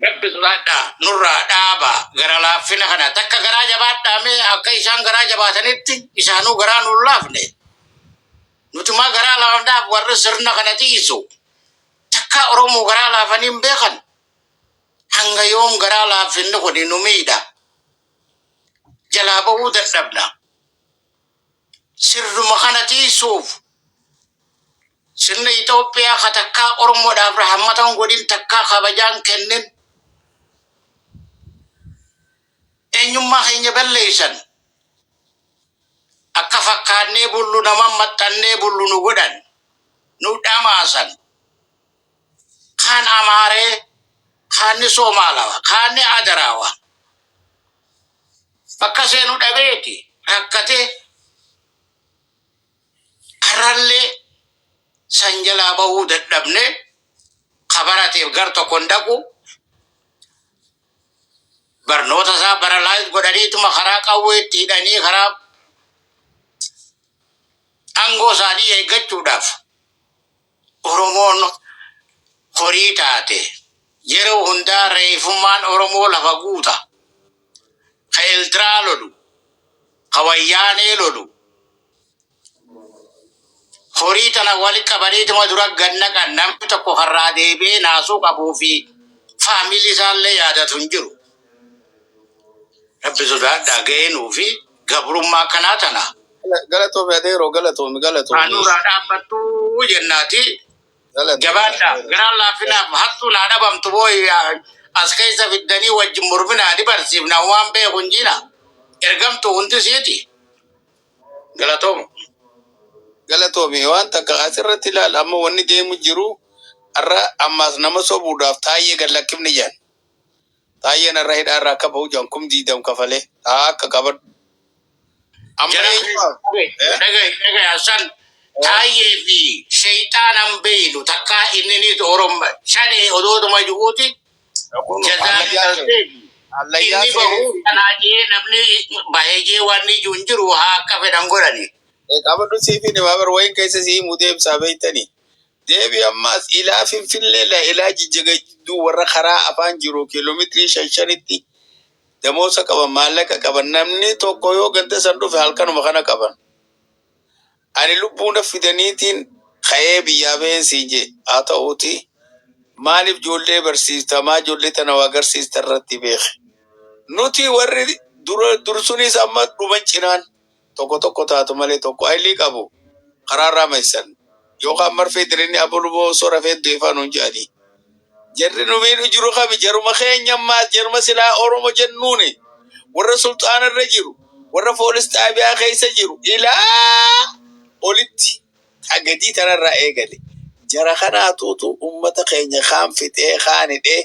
Speaker 1: Rabbisuudhaadhaa nurraa dhaaba gara laaffina kana. Takka garaa jabaadhaamee akka isaan garaa jabaatanitti isaanuu garaa nuun laafne. Nutuma garaa laafnaaf warri sirna kana tiisu. Takka Oromoo garaa laafanii hin beekan. Hanga yoom garaa laaffinni kun nu miidha. Jalaa bahuu dadhabna. Sirnuma kana tiisuuf sirna Itoophiyaa ka takkaa Oromoodhaaf rahmatan godhin takkaa kabajaan kennin. Eenyummaa keenya balleessan. Akka fakkaannee bullu naman maxxannee bullu nu godhan. Nu dhamaasan. Kaan Amaaree, kaanni Somaalawa, kaanni Adaraawa. Bakka seenu dhabeeti rakkate harallee san jalaa bahuu dadhabne kabarateef gar tokkon dhaqu barnoota isaa baralaayit godhaniituma karaa qawweetti hidhanii karaa aangoo isaanii eeggachuudhaaf Oromoon horii taate yeroo hundaa reeffummaan Oromoo lafa guuta. Ka Eeltiraa lolu, ka Wayyaanee lolu. Horii tana wali qabaniituma dura gannaqan namni tokko har'aa deebi'ee naasuu qabuu fi faamilii isaallee yaadatu hin jiru. Rabbi sodaadhaa ga'eenuu fi gabrummaa kanaa tana.
Speaker 11: Galatoomi adeeroo galatoomi.
Speaker 1: Anuuraa dhaabbattuu jennaati. Jabaadhaa garaan laaffinaaf hattuu naa dhabamtu booyi as keessa fiddanii wajjin morminaa ni barsiifna waan beeku hin jina. Ergamtu hundi siiti.
Speaker 11: Galatoomi waan takka asirratti ilaala amma wanni deemu jiru har'a ammaas nama sobuudhaaf taayee gallakkifni jedhan. Taayeen irra hidhaa irraa akka bahu jedhan kum diidam kafalee akka qabadhu.
Speaker 1: Dhagaya san taayee fi sheeyxaanan beeynu takkaa inni ni Oromo shanii odootuma jiruuti. Inni bahu kanaa jee namni bahee jee waan ijuu hin jiru haa akka fedhan godhani.
Speaker 11: Qabadhu siifin maabar wayin keessa sii himuu deemsaa beeytanii. Deebi ammaas ilaa Finfinnee ilaa Jijjiga jidduu warra karaa afaan jiru kiiloomeetirii 5 damoosa qaban maallaqa qaban namni tokko yoo ganda san dhufe halkanuma kana qaban. Ani lubbuun fidaniitiin ka'ee biyyaa beensii je haa ta'uuti maaliif ijoollee barsiiftamaa ijoollee tana waa agarsiista irratti beeke. Nuti warri dursunis amma dhuman cinaan tokko taatu malee tokko ayilii qabu karaa raamaysan yookaan marfee dirinni abuluboo sora feedduu ifaan hun jedhanii. Jarri nu miidhu jiru qabi jaruma keenyammaa jaruma silaa Oromo jennuuni warra sulxaana irra jiru warra poolis xaabiyaa keessa jiru ilaa olitti agadii tanarraa eegale. Jara kanaatuutu ummata keenya kaan fixee kaan hidhee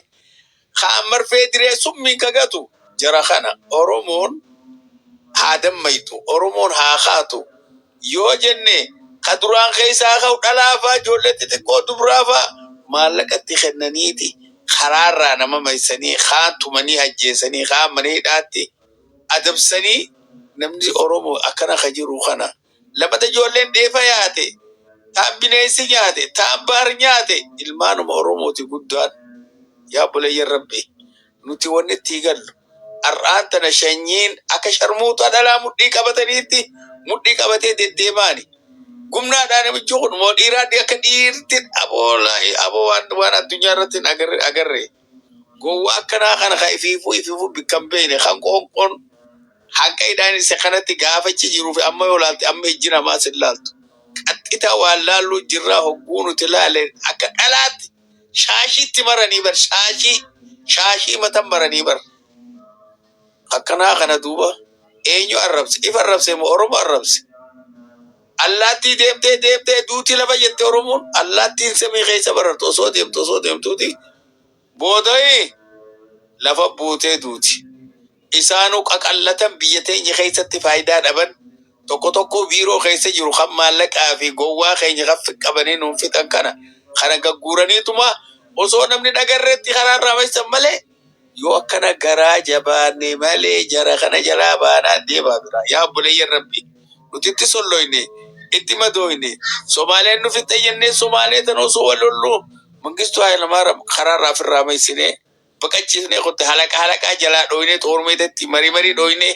Speaker 11: kaan marfee diree summiin kagatu. Jara kana Oromoon haa dammaytu Oromoon haa kaatu yoo jenne ka duraan keessaa ka'u dhalaafaa ijoollee xixiqqoo dubaraafaa maallaqatti kennaniiti karaarraa nama maysanii kaan tumanii ajjeesanii kaan mana hidhaatti adabsanii namni Oromoo akkana ka jiru kana lamata ijoolleen dheefa yaate taan bineensi nyaate taan baar nyaate ilmaanuma Oromooti guddaan yaa buleeyyan rabbi nuti wanni itti gallu har'aan tana shanyiin akka sharmuuta dhalaa mudhii qabataniitti mudhii qabatee deddeemaani. Gumnaadhaan namichi kun moo dhiiraadhi akka dhiirti aboo waan addunyaa irratti agarre. Gowwaa akkanaa kana ka ifiifuu bikkan beekne kan qoonqoon hanqa hidhaan isa kanatti gaafachi jiruuf amma yoo laalte amma ijji namaa sin laaltu. Qaxxita waan laalluu jirraa hogguu nuti laale akka dhalaatti shaashiitti maranii bar shaashii matan maranii bar. Akkanaa kana duuba eenyu arrabse? If arrabse moo Oromo arrabse? Allaattii deemtee duuti lafa jette Oromoon allaattiin samii keessa barartu osoo deemtuuti booda'ee lafa buutee duuti. Isaanuu qaqallatan biyya teenya keessatti faayidaa dhaban tokko biiroo keessa jiru kan maallaqaa fi gowwaa keenya kan qabanii nuun fixan kana gagguuraniituma osoo namni dhagarreetti karaa raawwachiisan malee yoo akkana garaa jabaanne malee jara kana jalaa baanaa deemaa bira. Yaa buleeyyan rabbi nuti itti solloyne itti madooyne Somaaleen nu fixe jennee Somaalee tan osoo walollu Mangistuu Hayilamaariyaam karaa raafirraa meessinee baqachiisnee qotte halaqaa jalaa dhooyne xoormeetetti marii dhooyne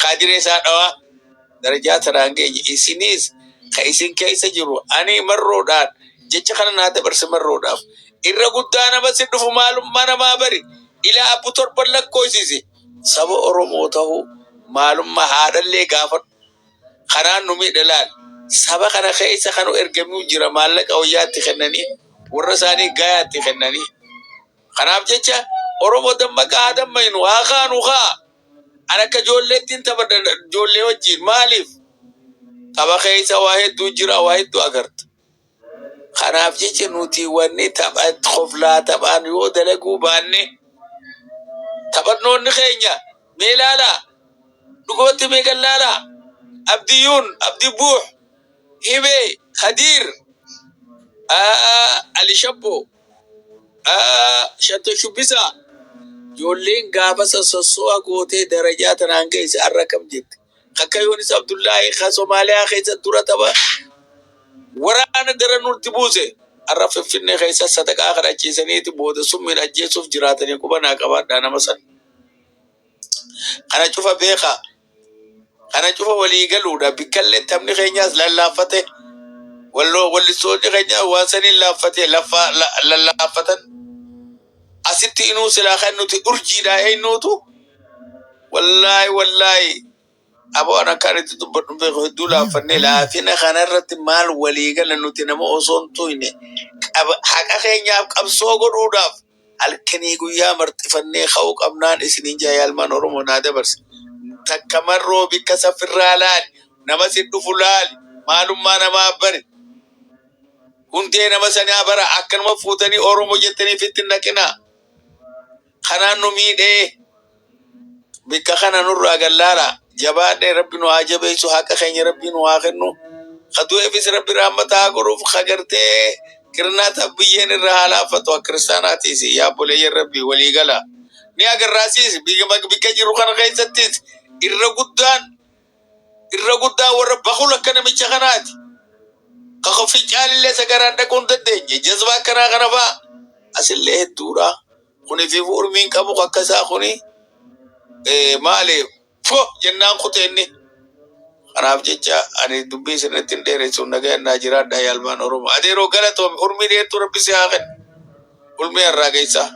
Speaker 11: kaadiree isaa dhawaa darajaa tanaan geenye isinis ka isin keessa jiru ani marroodhaan jecha kana naa dabarse marroodhaaf irra guddaa nama si dhufu maalummaa namaa bari ilaa abbu torban lakkoofsise saba Oromoo ta'uu maalummaa haadhallee gaafadhu kanaan nu miidhalaal saba kana keessa kanu ergamuu jira maallaqa wayyaatti kennanii warra isaanii gaayaatti kennanii kanaaf jecha Oromoo dammaqaa dammaynu haa kaanu haa ana akka ijoolleettiin tapha ijoollee wajjin maaliif tapha keessa waa hedduu jira waa hedduu agarta. Kanaaf jecha nuti wanni tapha qoflaa taphaan yoo dalaguu baanne taphannoonni keenya mee ilaalaa dhugootti mee gallaalaa Abdiyuun Abdi Buux Hibee Khadiir Ali Shabbo Shanto Shubbisaa ijoolleen gaafa sosso'a gootee darajaa tanaan keessa har'a kam jette akka Yoonis Abdullaahi ka Somaaliyaa keessa dura tapha waraana dara nutti buuse har'a Finfinnee keessa sadaqaa kadhachiisaniiti booda summiin ajjeesuuf jiraatanii qubanaa qabaadhaa nama san kana cufa beekaa kana cufa walii galuudha bikkallee taphni keenyaas lallaaffate wallistoonni keenya waan saniin laaffate lallaaffatan asitti inuu silaa kan nuti urjiidhaa eenyuutu wallaahi aboo ana kaanitti dubbadhu beeku hedduu laaffannee laafina kanarratti maal walii gala nuti nama osoo hin tuyne haqa keenyaaf qabsoo godhuudhaaf halkanii guyyaa marxifannee ka'uu qabnaan isiniin jaayaalmaan Oromoo naa dabarse takka marroo bikka safirraa laali nama si dhufu laali maalummaa namaa bari hundee nama sanaa bara akkanuma fuutanii Oromoo jettanii fitti naqinaa kanaan nu miidhee bikka kana nurraa gallaala jabaadhee rabbi nu haa jabeessu haqa keenya rabbi nu haa kennu kadu'eefis rabbi rahmataa godhuuf kagartee kirnaata biyyeen irra haa laaffatu akka kiristaanaatiis yaa buleeyyan rabbi walii gala ni agarraasiis bikka jiru kana keessattis irra guddaan warra bakul akka namicha kanaati ka qofii caalillee sagaraan dhaquun dandeenye jazbaa akkanaa kana fa'a asillee hedduudha kuni fi urmiin qabu akka isaa kuni maaliif jennaan kuteenni kanaaf jecha ani dubbii isinitti hin dheeressuun nagayannaa jiraadhaa yaalmaan Oromoo adeeroo galatoome urmii dheertuu rabbi si haa kennu ulmii irraa geessaa.